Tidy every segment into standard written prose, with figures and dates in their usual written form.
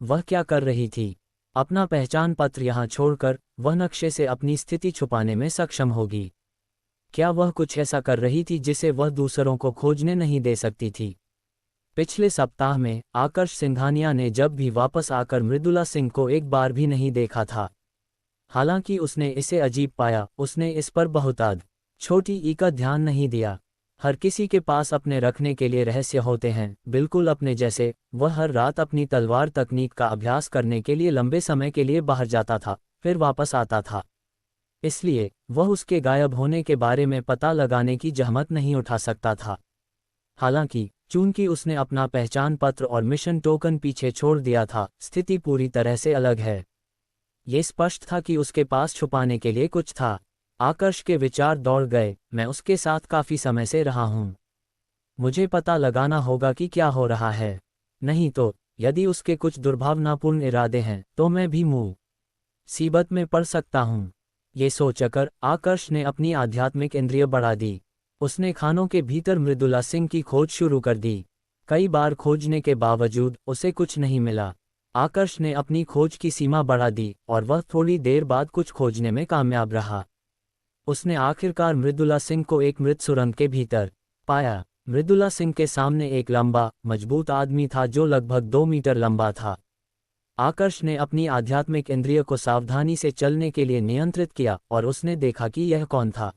वह क्या कर रही थी? अपना पहचान पत्र यहाँ छोड़कर वह नक्शे से अपनी स्थिति छुपाने में सक्षम होगी। क्या वह कुछ ऐसा कर रही थी जिसे वह दूसरों को खोजने नहीं दे सकती थी? पिछले सप्ताह में आकर्ष सिंघानिया ने जब भी वापस आकर मृदुला सिंह को एक बार भी नहीं देखा था। हालांकि उसने इसे अजीब पाया, उसने इस पर बहुतायत छोटी ई का ध्यान नहीं दिया। हर किसी के पास अपने रखने के लिए रहस्य होते हैं, बिल्कुल अपने जैसे। वह हर रात अपनी तलवार तकनीक का अभ्यास करने के लिए लंबे समय के लिए बाहर जाता था, फिर वापस आता था। इसलिए वह उसके गायब होने के बारे में पता लगाने की जहमत नहीं उठा सकता था। हालांकि चूंकि उसने अपना पहचान पत्र और मिशन टोकन पीछे छोड़ दिया था, स्थिति पूरी तरह से अलग है। ये स्पष्ट था कि उसके पास छुपाने के लिए कुछ था। आकर्ष के विचार दौड़ गए, मैं उसके साथ काफी समय से रहा हूं। मुझे पता लगाना होगा कि क्या हो रहा है। नहीं तो यदि उसके कुछ दुर्भावनापूर्ण इरादे हैं तो मैं भी मुसीबत में पड़ सकता हूं। ये सोचकर आकर्ष ने अपनी आध्यात्मिक इंद्रिय बढ़ा दी। उसने खानों के भीतर मृदुला सिंह की खोज शुरू कर दी। कई बार खोजने के बावजूद उसे कुछ नहीं मिला। आकर्ष ने अपनी खोज की सीमा बढ़ा दी और वह थोड़ी देर बाद कुछ खोजने में कामयाब रहा। उसने आखिरकार मृदुला सिंह को एक मृत सुरंग के भीतर पाया। मृदुला सिंह के सामने एक लंबा, मजबूत आदमी था जो लगभग 2 मीटर लंबा था। आकर्ष ने अपनी आध्यात्मिक इंद्रिय को सावधानी से चलने के लिए नियंत्रित किया और उसने देखा कि यह कौन था।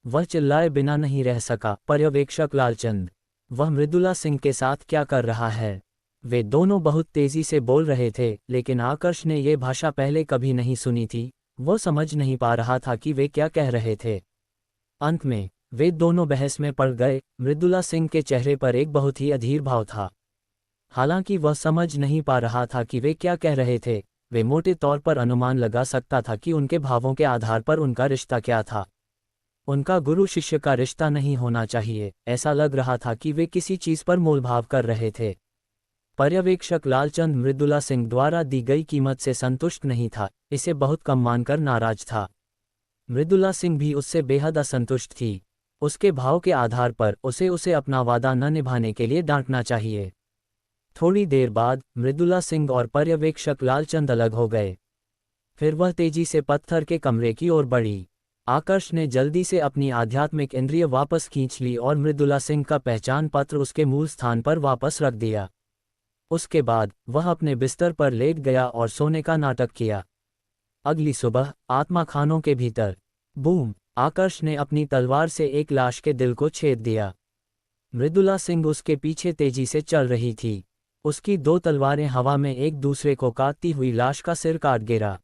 वह चिल्लाए बिना नहीं रह सका, पर्यवेक्षक लालचंद। वह मृदुला सिंह के साथ क्या कर रहा है? वे दोनों बहुत तेजी से बोल रहे थे, लेकिन आकर्ष ने ये भाषा पहले कभी नहीं सुनी थी। वो समझ नहीं पा रहा था कि वे क्या कह रहे थे। अंत में वे दोनों बहस में पड़ गए। मृदुला सिंह के चेहरे पर एक बहुत ही अधीर भाव था। हालांकि वह समझ नहीं पा रहा था कि वे क्या कह रहे थे, वे मोटे तौर पर अनुमान लगा सकता था कि उनके भावों के आधार पर उनका रिश्ता क्या था। उनका गुरु शिष्य का रिश्ता नहीं होना चाहिए। ऐसा लग रहा था कि वे किसी चीज पर मोलभाव कर रहे थे। पर्यवेक्षक लालचंद मृदुला सिंह द्वारा दी गई कीमत से संतुष्ट नहीं था, इसे बहुत कम मानकर नाराज था। मृदुला सिंह भी उससे बेहद असंतुष्ट थी। उसके भाव के आधार पर उसे अपना वादा न निभाने के लिए डांटना चाहिए। थोड़ी देर बाद मृदुला सिंह और पर्यवेक्षक लालचंद अलग हो गए। फिर वह तेजी से पत्थर के कमरे की ओर बढ़ी। आकर्ष ने जल्दी से अपनी आध्यात्मिक इंद्रिय वापस खींच ली और मृदुला सिंह का पहचान पत्र उसके मूल स्थान पर वापस रख दिया। उसके बाद वह अपने बिस्तर पर लेट गया और सोने का नाटक किया। अगली सुबह आत्मा खानों के भीतर। बूम! आकर्ष ने अपनी तलवार से एक लाश के दिल को छेद दिया। मृदुला सिंह उसके पीछे तेजी से चल रही थी। उसकी 2 तलवारें हवा में एक दूसरे को काटती हुई लाश का सिर काट गिरा।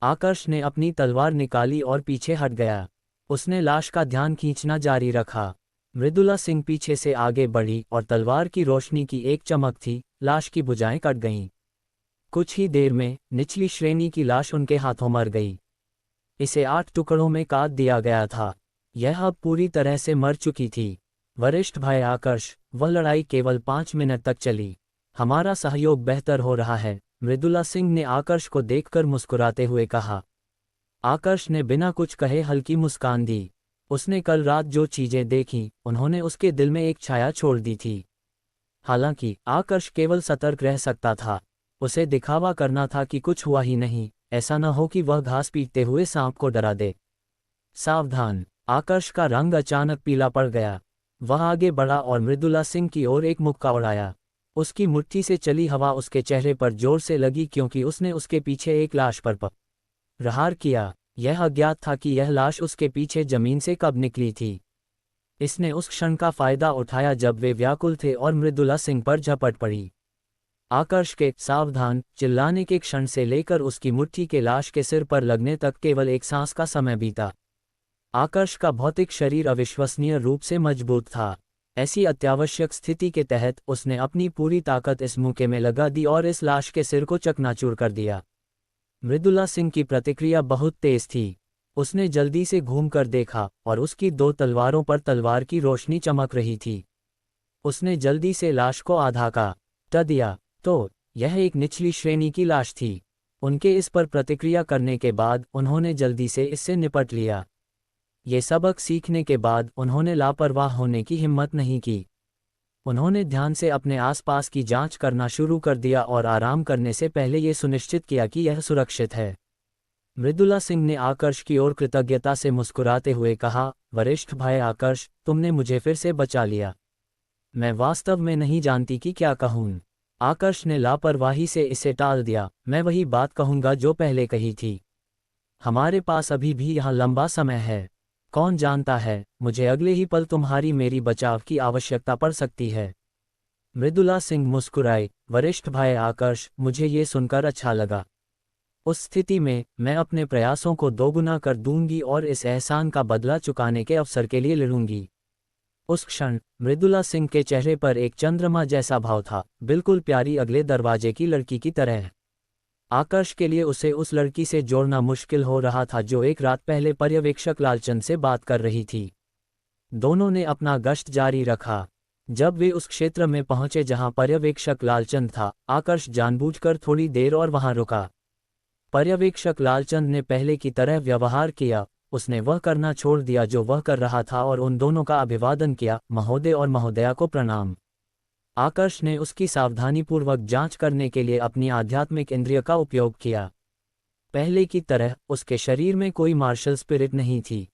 आकर्ष ने अपनी तलवार निकाली और पीछे हट गया। उसने लाश का ध्यान खींचना जारी रखा। मृदुला सिंह पीछे से आगे बढ़ी और तलवार की रोशनी की एक चमक थी, लाश की भुजाएं कट गईं। कुछ ही देर में निचली श्रेणी की लाश उनके हाथों मर गई। इसे 8 टुकड़ों में काट दिया गया था। यह अब पूरी तरह से मर चुकी थी। वरिष्ठ भाई आकर्ष, वह लड़ाई केवल 5 मिनट तक चली। हमारा सहयोग बेहतर हो रहा है, मृदुला सिंह ने आकर्ष को देखकर मुस्कुराते हुए कहा। आकर्ष ने बिना कुछ कहे हल्की मुस्कान दी। उसने कल रात जो चीजें देखीं, उन्होंने उसके दिल में एक छाया छोड़ दी थी। हालांकि आकर्ष केवल सतर्क रह सकता था। उसे दिखावा करना था कि कुछ हुआ ही नहीं, ऐसा न हो कि वह घास पीटते हुए सांप को डरा दे। सावधान! आकर्ष का रंग अचानक पीला पड़ गया। वह आगे बढ़ा और मृदुला सिंह की ओर एक मुक्का उड़ाया। उसकी मुट्ठी से चली हवा उसके चेहरे पर जोर से लगी क्योंकि उसने उसके पीछे एक लाश पर प्रहार किया। यह अज्ञात था कि यह लाश उसके पीछे जमीन से कब निकली थी। इसने उस क्षण का फायदा उठाया जब वे व्याकुल थे और मृदुला सिंह पर झपट पड़ी। आकर्ष के सावधान चिल्लाने के क्षण से लेकर उसकी मुट्ठी के लाश के सिर पर लगने तक केवल एक सांस का समय बीता। आकर्ष का भौतिक शरीर अविश्वसनीय रूप से मजबूत था। ऐसी अत्यावश्यक स्थिति के तहत उसने अपनी पूरी ताकत इस मौके में लगा दी और इस लाश के सिर को चकनाचूर कर दिया। मृदुला सिंह की प्रतिक्रिया बहुत तेज थी। उसने जल्दी से घूमकर देखा और उसकी 2 तलवारों पर तलवार की रोशनी चमक रही थी। उसने जल्दी से लाश को आधा काट दिया, तो यह एक निचली श्रेणी की लाश थी। उनके इस पर प्रतिक्रिया करने के बाद उन्होंने जल्दी से इससे निपट लिया। ये सबक सीखने के बाद उन्होंने लापरवाह होने की हिम्मत नहीं की। उन्होंने ध्यान से अपने आसपास की जांच करना शुरू कर दिया और आराम करने से पहले ये सुनिश्चित किया कि यह सुरक्षित है। मृदुला सिंह ने आकर्ष की ओर कृतज्ञता से मुस्कुराते हुए कहा, वरिष्ठ भाई आकर्ष, तुमने मुझे फिर से बचा लिया। मैं वास्तव में नहीं जानती कि क्या कहूँ। आकर्ष ने लापरवाही से इसे टाल दिया। मैं वही बात कहूँगा जो पहले कही थी। हमारे पास अभी भी यहाँ लंबा समय है। कौन जानता है, मुझे अगले ही पल तुम्हारी मेरी बचाव की आवश्यकता पड़ सकती है। मृदुला सिंह मुस्कुराए, वरिष्ठ भाई आकर्ष, मुझे ये सुनकर अच्छा लगा। उस स्थिति में मैं अपने प्रयासों को दोगुना कर दूंगी और इस एहसान का बदला चुकाने के अवसर के लिए लड़ूंगी। उस क्षण मृदुला सिंह के चेहरे पर एक चंद्रमा जैसा भाव था, बिल्कुल प्यारी अगले दरवाजे की लड़की की तरह। आकर्ष के लिए उसे उस लड़की से जोड़ना मुश्किल हो रहा था जो एक रात पहले पर्यवेक्षक लालचंद से बात कर रही थी। दोनों ने अपना गश्त जारी रखा। जब वे उस क्षेत्र में पहुंचे जहां पर्यवेक्षक लालचंद था, आकर्ष जानबूझकर थोड़ी देर और वहां रुका। पर्यवेक्षक लालचंद ने पहले की तरह व्यवहार किया। उसने वह करना छोड़ दिया जो वह कर रहा था और उन दोनों का अभिवादन किया, महोदय और महोदया को प्रणाम। आकर्ष ने उसकी सावधानीपूर्वक जांच करने के लिए अपनी आध्यात्मिक इंद्रिय का उपयोग किया। पहले की तरह उसके शरीर में कोई मार्शल स्पिरिट नहीं थी।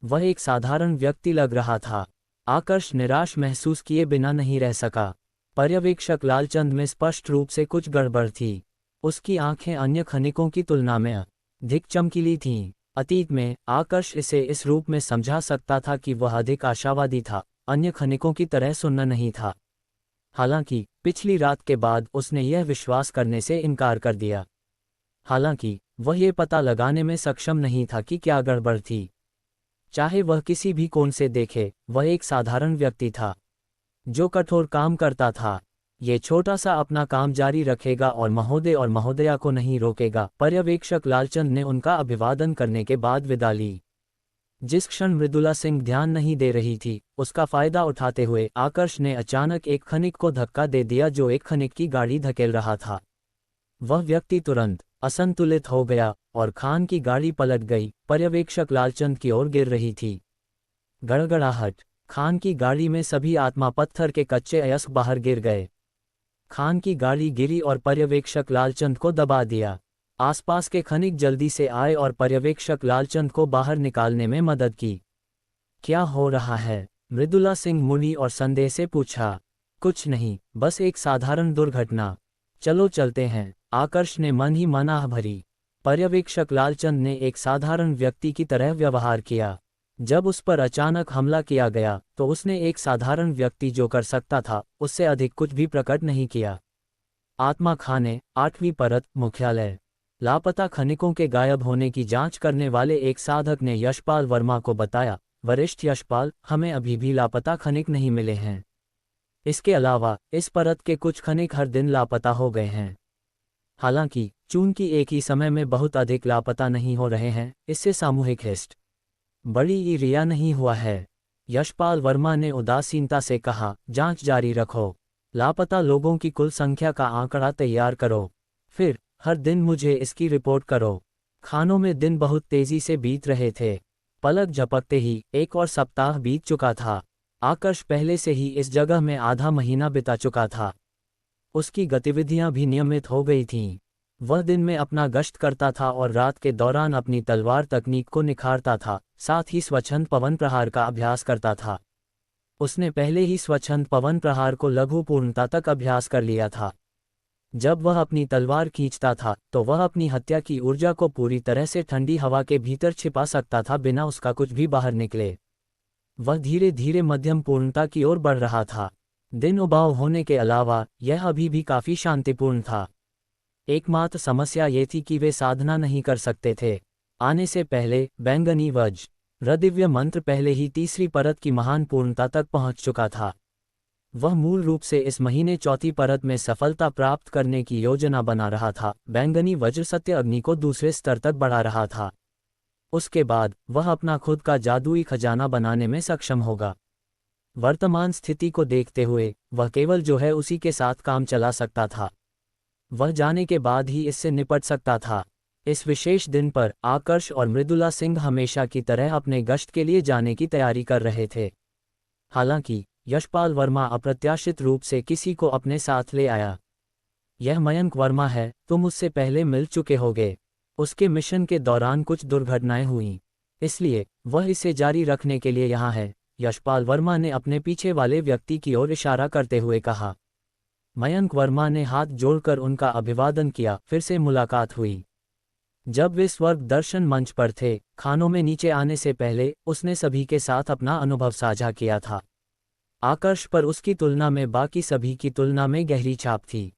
वह एक साधारण व्यक्ति लग रहा था। आकर्ष निराश महसूस किए बिना नहीं रह सका। पर्यवेक्षक लालचंद में स्पष्ट रूप से कुछ गड़बड़ थी। उसकी आंखें अन्य खनिकों की तुलना में अधिक चमकीली थीं। अतीत में आकर्ष इसे इस रूप में समझा सकता था कि वह अधिक आशावादी था, अन्य खनिकों की तरह सुन्न नहीं था। हालांकि पिछली रात के बाद उसने यह विश्वास करने से इनकार कर दिया। हालांकि वह ये पता लगाने में सक्षम नहीं था कि क्या गड़बड़ थी। चाहे वह किसी भी कोण से देखे, वह एक साधारण व्यक्ति था जो कठोर काम करता था। ये छोटा सा अपना काम जारी रखेगा और महोदय और महोदया को नहीं रोकेगा। पर्यवेक्षक लालचंद ने उनका अभिवादन करने के बाद विदा ली। जिस क्षण मृदुला सिंह ध्यान नहीं दे रही थी, उसका फायदा उठाते हुए आकर्ष ने अचानक एक खनिक को धक्का दे दिया जो एक खनिक की गाड़ी धकेल रहा था। वह व्यक्ति तुरंत असंतुलित हो गया और खान की गाड़ी पलट गई, पर्यवेक्षक लालचंद की ओर गिर रही थी। गड़गड़ाहट। खान की गाड़ी में सभी आत्मा पत्थर के कच्चे अयस्क बाहर गिर गए। खान की गाड़ी गिरी और पर्यवेक्षक लालचंद को दबा दिया। आसपास के खनिक जल्दी से आए और पर्यवेक्षक लालचंद को बाहर निकालने में मदद की। क्या हो रहा है? मृदुला सिंह मुड़ी और संदेह से पूछा। कुछ नहीं, बस एक साधारण दुर्घटना। चलो चलते हैं, आकर्ष ने मन ही मन आह भरी। पर्यवेक्षक लालचंद ने एक साधारण व्यक्ति की तरह व्यवहार किया। जब उस पर अचानक हमला किया गया तो उसने एक साधारण व्यक्ति जो कर सकता था उससे अधिक कुछ भी प्रकट नहीं किया। आत्मा खाने, 8वीं परत, मुख्यालय। लापता खनिकों के गायब होने की जांच करने वाले एक साधक ने यशपाल वर्मा को बताया, वरिष्ठ यशपाल, हमें अभी भी लापता खनिक नहीं मिले हैं। इसके अलावा इस परत के कुछ खनिक हर दिन लापता हो गए हैं। हालांकि चूंकि एक ही समय में बहुत अधिक लापता नहीं हो रहे हैं, इससे सामूहिक हिस्ट बड़ी रिया नहीं हुआ है। यशपाल वर्मा ने उदासीनता से कहा, जांच जारी रखो। लापता लोगों की कुल संख्या का आंकड़ा तैयार करो। फिर हर दिन मुझे इसकी रिपोर्ट करो। खानों में दिन बहुत तेजी से बीत रहे थे। पलक झपकते ही एक और सप्ताह बीत चुका था। आकर्ष पहले से ही इस जगह में आधा महीना बिता चुका था। उसकी गतिविधियां भी नियमित हो गई थीं। वह दिन में अपना गश्त करता था और रात के दौरान अपनी तलवार तकनीक को निखारता था, साथ ही स्वच्छंद पवन प्रहार का अभ्यास करता था। उसने पहले ही स्वच्छंद पवन प्रहार को लघु पूर्णता तक अभ्यास कर लिया था। जब वह अपनी तलवार खींचता था तो वह अपनी हत्या की ऊर्जा को पूरी तरह से ठंडी हवा के भीतर छिपा सकता था बिना उसका कुछ भी बाहर निकले। वह धीरे धीरे मध्यम पूर्णता की ओर बढ़ रहा था। दिन उबाऊ होने के अलावा यह अभी भी काफी शांतिपूर्ण था। एकमात्र समस्या ये थी कि वे साधना नहीं कर सकते थे। आने से पहले बैंगनी वज्र दिव्य मंत्र पहले ही तीसरी परत की महान पूर्णता तक पहुंच चुका था। वह मूल रूप से इस महीने चौथी परत में सफलता प्राप्त करने की योजना बना रहा था। बैंगनी वज्र सत्य अग्नि को दूसरे स्तर तक बढ़ा रहा था। उसके बाद वह अपना खुद का जादुई खजाना बनाने में सक्षम होगा। वर्तमान स्थिति को देखते हुए वह केवल जो है उसी के साथ काम चला सकता था। वह जाने के बाद ही इससे निपट सकता था। इस विशेष दिन पर आकर्ष और मृदुला सिंह हमेशा की तरह अपने गश्त के लिए जाने की तैयारी कर रहे थे। हालांकि यशपाल वर्मा अप्रत्याशित रूप से किसी को अपने साथ ले आया। यह मयंक वर्मा है, तुम उससे पहले मिल चुके होगे। उसके मिशन के दौरान कुछ दुर्घटनाएं हुईं, इसलिए वह इसे जारी रखने के लिए यहाँ है, यशपाल वर्मा ने अपने पीछे वाले व्यक्ति की ओर इशारा करते हुए कहा। मयंक वर्मा ने हाथ जोड़कर उनका अभिवादन किया, फिर से मुलाकात हुई। जब वे स्वर्ग दर्शन मंच पर थे, खानों में नीचे आने से पहले उसने सभी के साथ अपना अनुभव साझा किया था। आकर्ष पर उसकी तुलना में बाकी सभी की तुलना में गहरी छाप थी।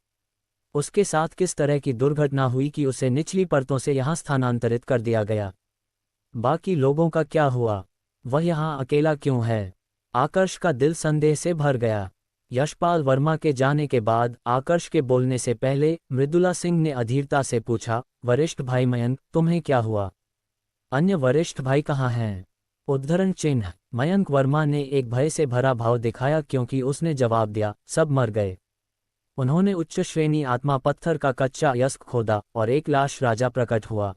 उसके साथ किस तरह की दुर्घटना हुई कि उसे निचली परतों से यहाँ स्थानांतरित कर दिया गया? बाकी लोगों का क्या हुआ? वह यहाँ अकेला क्यों है? आकर्ष का दिल संदेह से भर गया। यशपाल वर्मा के जाने के बाद आकर्ष के बोलने से पहले मृदुला सिंह ने अधीरता से पूछा, वरिष्ठ भाई मयंक, तुम्हें क्या हुआ? अन्य वरिष्ठ भाई कहाँ हैं? उद्धरण चिन्ह। मयंक वर्मा ने एक भय से भरा भाव दिखाया क्योंकि उसने जवाब दिया, सब मर गए। उन्होंने उच्च श्रेणी आत्मा पत्थर का कच्चा अयस्क खोदा और एक लाश राजा प्रकट हुआ।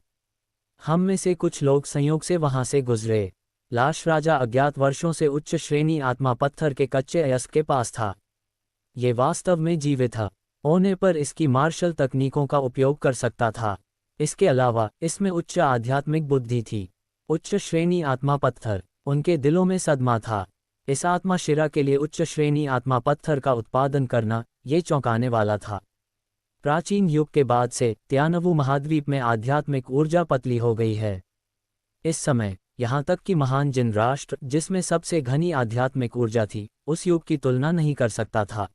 हम में से कुछ लोग संयोग से वहां से गुजरे। लाश राजा अज्ञात वर्षों से उच्च श्रेणी आत्मा पत्थर के कच्चे अयस्क के पास था। ये वास्तव में जीवित होने पर इसकी मार्शल तकनीकों का उपयोग कर सकता था। इसके अलावा इसमें उच्च आध्यात्मिक बुद्धि थी। उच्च श्रेणी आत्मा पत्थर, उनके दिलों में सदमा था। इस आत्मा शिरा के लिए उच्च श्रेणी आत्मा पत्थर का उत्पादन करना, ये चौंकाने वाला था। प्राचीन युग के बाद से त्यानवु महाद्वीप में आध्यात्मिक ऊर्जा पतली हो गई है। इस समय यहाँ तक कि महान जिन राष्ट्र जिसमें सबसे घनी आध्यात्मिक ऊर्जा थी, उस युग की तुलना नहीं कर सकता था।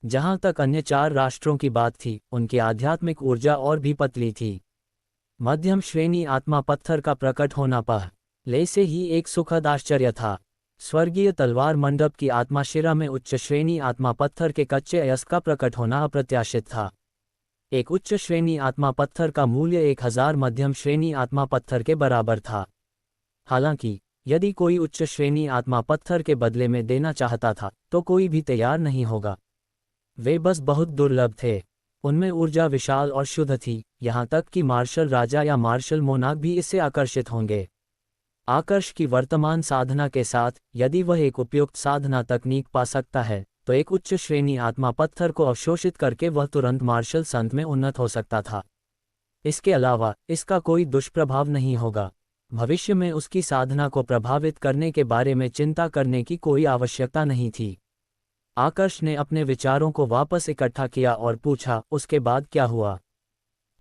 जहाँ तक अन्य 4 राष्ट्रों की बात थी, उनकी आध्यात्मिक ऊर्जा और भी पतली थी। मध्यम श्रेणी आत्मा पत्थर का प्रकट होना पहले से ही एक सुखद आश्चर्य था। स्वर्गीय तलवार मंडप की आत्मा शिरा में उच्च श्रेणी आत्मा पत्थर के कच्चे अयस्क का प्रकट होना अप्रत्याशित था। एक उच्च श्रेणी आत्मा पत्थर का मूल्य 1000 मध्यम श्रेणी आत्मा पत्थर के बराबर था। हालांकि यदि कोई उच्च श्रेणी आत्मा पत्थर के बदले में देना चाहता था तो कोई भी तैयार नहीं होगा। वे बस बहुत दुर्लभ थे। उनमें ऊर्जा विशाल और शुद्ध थी, यहाँ तक कि मार्शल राजा या मार्शल मोनाक भी इससे आकर्षित होंगे। आकर्ष की वर्तमान साधना के साथ यदि वह एक उपयुक्त साधना तकनीक पा सकता है तो एक उच्च श्रेणी आत्मा पत्थर को अवशोषित करके वह तुरंत मार्शल संत में उन्नत हो सकता था। इसके अलावा इसका कोई दुष्प्रभाव नहीं होगा। भविष्य में उसकी साधना को प्रभावित करने के बारे में चिंता करने की कोई आवश्यकता नहीं थी। आकर्ष ने अपने विचारों को वापस इकट्ठा किया और पूछा, उसके बाद क्या हुआ?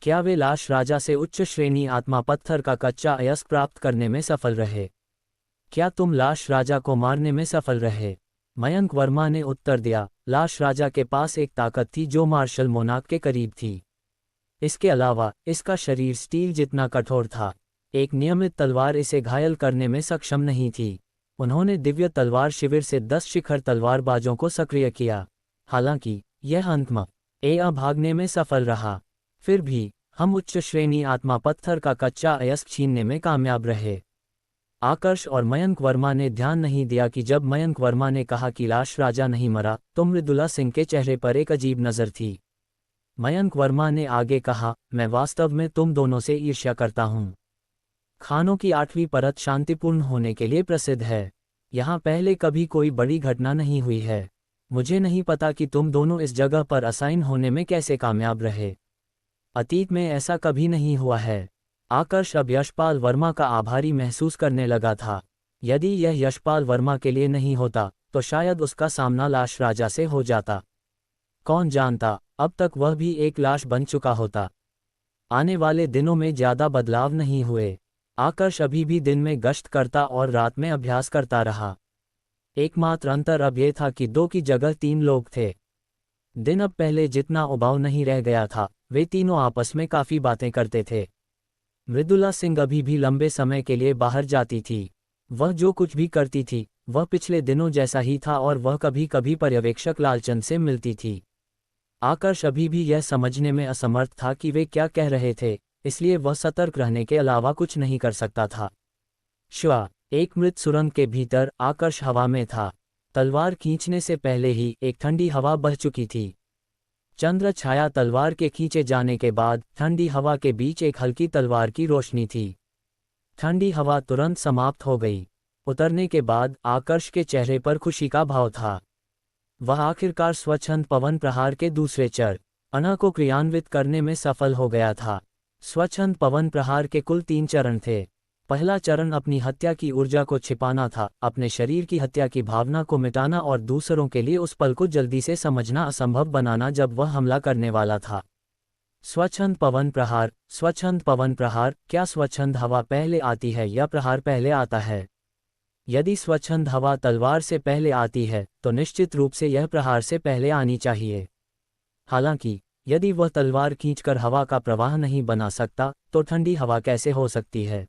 क्या वे लाश राजा से उच्च श्रेणी आत्मा पत्थर का कच्चा अयस्क प्राप्त करने में सफल रहे? क्या तुम लाश राजा को मारने में सफल रहे? मयंक वर्मा ने उत्तर दिया, लाश राजा के पास एक ताकत थी जो मार्शल मोनाक के करीब थी। इसके अलावा इसका शरीर स्टील जितना कठोर था। एक नियमित तलवार इसे घायल करने में सक्षम नहीं थी। उन्होंने दिव्य तलवार शिविर से 10 शिखर तलवारबाजों को सक्रिय किया। हालांकि यह अंत में भागने में सफल रहा। फिर भी हम उच्च श्रेणी आत्मा पत्थर का कच्चा अयस्क छीनने में कामयाब रहे। आकर्ष और मयंक वर्मा ने ध्यान नहीं दिया कि जब मयंक वर्मा ने कहा कि लाश राजा नहीं मरा तो मृदुला सिंह के चेहरे पर एक अजीब नज़र थी। मयंक वर्मा ने आगे कहा, मैं वास्तव में तुम दोनों से ईर्ष्या करता हूँ। खानों की 8वीं परत शांतिपूर्ण होने के लिए प्रसिद्ध है। यहाँ पहले कभी कोई बड़ी घटना नहीं हुई है। मुझे नहीं पता कि तुम दोनों इस जगह पर असाइन होने में कैसे कामयाब रहे। अतीत में ऐसा कभी नहीं हुआ है। आकर्ष अब यशपाल वर्मा का आभारी महसूस करने लगा था। यदि यह यशपाल वर्मा के लिए नहीं होता तो शायद उसका सामना लाश राजा से हो जाता। कौन जानता, अब तक वह भी एक लाश बन चुका होता। आने वाले दिनों में ज़्यादा बदलाव नहीं हुए। आकर्ष अभी भी दिन में गश्त करता और रात में अभ्यास करता रहा। एकमात्र अंतर अब यह था कि 2 की जगह 3 लोग थे। दिन अब पहले जितना उबाऊ नहीं रह गया था। वे तीनों आपस में काफ़ी बातें करते थे। मृदुला सिंह अभी भी लंबे समय के लिए बाहर जाती थी। वह जो कुछ भी करती थी वह पिछले दिनों जैसा ही था और वह कभी कभी पर्यवेक्षक लालचंद से मिलती थी। आकर्ष अभी भी यह समझने में असमर्थ था कि वे क्या कह रहे थे, इसलिए वह सतर्क रहने के अलावा कुछ नहीं कर सकता था। श्वा, एक मृत सुरंग के भीतर आकर्ष हवा में था। तलवार खींचने से पहले ही एक ठंडी हवा बह चुकी थी। चंद्र छाया तलवार के खींचे जाने के बाद ठंडी हवा के बीच एक हल्की तलवार की रोशनी थी। ठंडी हवा तुरंत समाप्त हो गई। उतरने के बाद आकर्ष के चेहरे पर खुशी का भाव था। वह आखिरकार स्वच्छंद पवन प्रहार के दूसरे चरण को क्रियान्वित करने में सफल हो गया था। स्वच्छंद पवन प्रहार के कुल 3 चरण थे। पहला चरण अपनी हत्या की ऊर्जा को छिपाना था, अपने शरीर की हत्या की भावना को मिटाना और दूसरों के लिए उस पल को जल्दी से समझना असंभव बनाना जब वह हमला करने वाला था। स्वच्छंद पवन प्रहार। स्वच्छंद पवन प्रहार। क्या स्वच्छंद हवा पहले आती है या प्रहार पहले आता है? यदि स्वच्छंद हवा तलवार से पहले आती है तो निश्चित रूप से यह प्रहार से पहले आनी चाहिए। हालांकि यदि वह तलवार खींचकर हवा का प्रवाह नहीं बना सकता तो ठंडी हवा कैसे हो सकती है?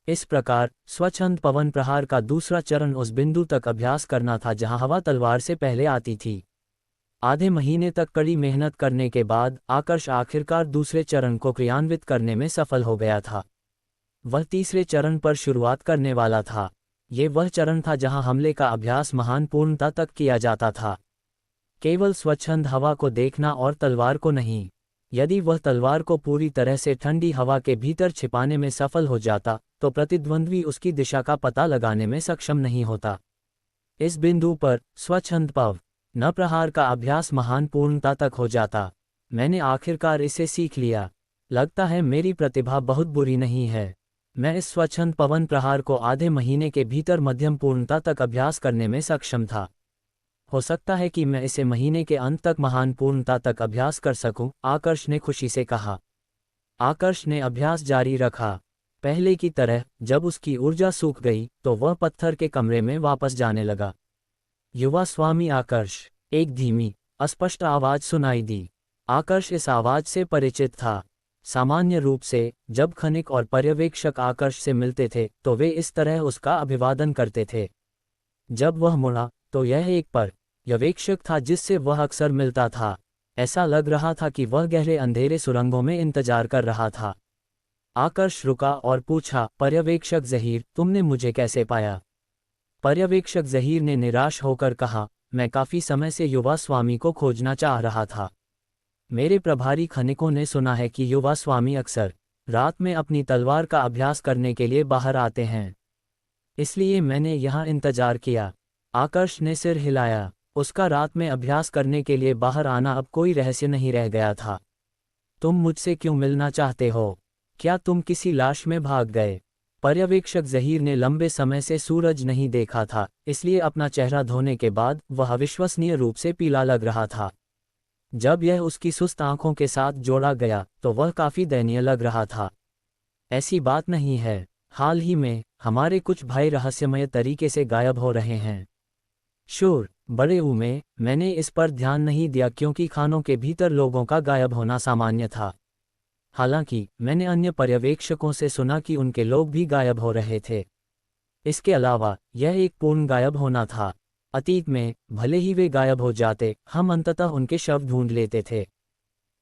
इस प्रकार स्वच्छंद पवन प्रहार का दूसरा चरण उस बिंदु तक अभ्यास करना था जहां हवा तलवार से पहले आती थी। आधे महीने तक कड़ी मेहनत करने के बाद आकर्ष आखिरकार दूसरे चरण को क्रियान्वित करने में सफल हो गया था। वह तीसरे चरण पर शुरुआत करने वाला था। ये वह चरण था जहां हमले का अभ्यास महान पूर्णता तक किया जाता था। केवल स्वच्छंद हवा को देखना और तलवार को नहीं। यदि वह तलवार को पूरी तरह से ठंडी हवा के भीतर छिपाने में सफल हो जाता तो प्रतिद्वंद्वी उसकी दिशा का पता लगाने में सक्षम नहीं होता। इस बिंदु पर स्वच्छंद पव न प्रहार का अभ्यास महान पूर्णता तक हो जाता। मैंने आखिरकार इसे सीख लिया। लगता है मेरी प्रतिभा बहुत बुरी नहीं है। मैं इस स्वच्छंद पवन प्रहार को आधे महीने के भीतर मध्यम पूर्णता तक अभ्यास करने में सक्षम था। हो सकता है कि मैं इसे महीने के अंत तक महान पूर्णता तक अभ्यास कर सकूं, आकर्ष ने खुशी से कहा। आकर्ष ने अभ्यास जारी रखा। पहले की तरह जब उसकी ऊर्जा सूख गई तो वह पत्थर के कमरे में वापस जाने लगा। युवा स्वामी आकर्ष। एक धीमी अस्पष्ट आवाज सुनाई दी। आकर्ष इस आवाज से परिचित था। सामान्य रूप से जब खनिक और पर्यवेक्षक आकर्ष से मिलते थे तो वे इस तरह उसका अभिवादन करते थे। जब वह मुड़ा तो यह एक पर्यवेक्षक था जिससे वह अक्सर मिलता था। ऐसा लग रहा था कि वह गहरे अंधेरे सुरंगों में इंतजार कर रहा था। आकर्ष रुका और पूछा, पर्यवेक्षक ज़हीर, तुमने मुझे कैसे पाया? पर्यवेक्षक ज़हीर ने निराश होकर कहा, मैं काफ़ी समय से युवा स्वामी को खोजना चाह रहा था। मेरे प्रभारी खनिकों ने सुना है कि युवा स्वामी अक्सर रात में अपनी तलवार का अभ्यास करने के लिए बाहर आते हैं, इसलिए मैंने यहाँ इंतजार किया। आकर्ष ने सिर हिलाया। उसका रात में अभ्यास करने के लिए बाहर आना अब कोई रहस्य नहीं रह गया था। तुम मुझसे क्यों मिलना चाहते हो? क्या तुम किसी लाश में भाग गए? पर्यवेक्षक ज़हीर ने लंबे समय से सूरज नहीं देखा था, इसलिए अपना चेहरा धोने के बाद वह अविश्वसनीय रूप से पीला लग रहा था। जब यह उसकी सुस्त आंखों के साथ जोड़ा गया तो वह काफ़ी दयनीय लग रहा था। ऐसी बात नहीं है। हाल ही में हमारे कुछ भाई रहस्यमय तरीके से गायब हो रहे हैं। शूर, बड़े में मैंने इस पर ध्यान नहीं दिया क्योंकि खानों के भीतर लोगों का गायब होना सामान्य था। हालांकि मैंने अन्य पर्यवेक्षकों से सुना कि उनके लोग भी गायब हो रहे थे। इसके अलावा यह एक पूर्ण गायब होना था। अतीत में भले ही वे गायब हो जाते, हम अंततः उनके शव ढूंढ लेते थे।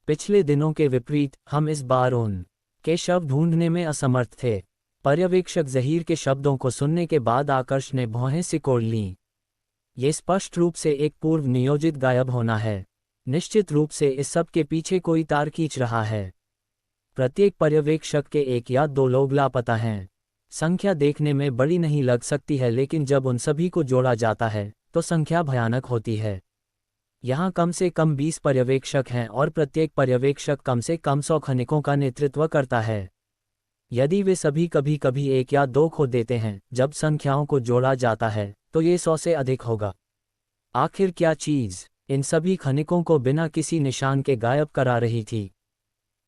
पिछले दिनों के विपरीत हम इस बार उनके शव ढूंढने में असमर्थ थे। पर्यवेक्षक ज़हीर के शब्दों को सुनने के बाद आकर्ष ने भौहें सिकोड़ लीं। ये स्पष्ट रूप से एक पूर्व नियोजित गायब होना है। निश्चित रूप से इस सब के पीछे कोई तार खींच रहा है। प्रत्येक पर्यवेक्षक के 1 या 2 लोग लापता हैं। संख्या देखने में बड़ी नहीं लग सकती है, लेकिन जब उन सभी को जोड़ा जाता है तो संख्या भयानक होती है। यहाँ कम से कम 20 पर्यवेक्षक हैं और प्रत्येक पर्यवेक्षक कम से कम 100 खनिकों का नेतृत्व करता है। यदि वे सभी कभी कभी 1 या 2 खो देते हैं, जब संख्याओं को जोड़ा जाता है तो ये 100 से अधिक होगा। आखिर क्या चीज़ इन सभी खनिकों को बिना किसी निशान के गायब करा रही थी?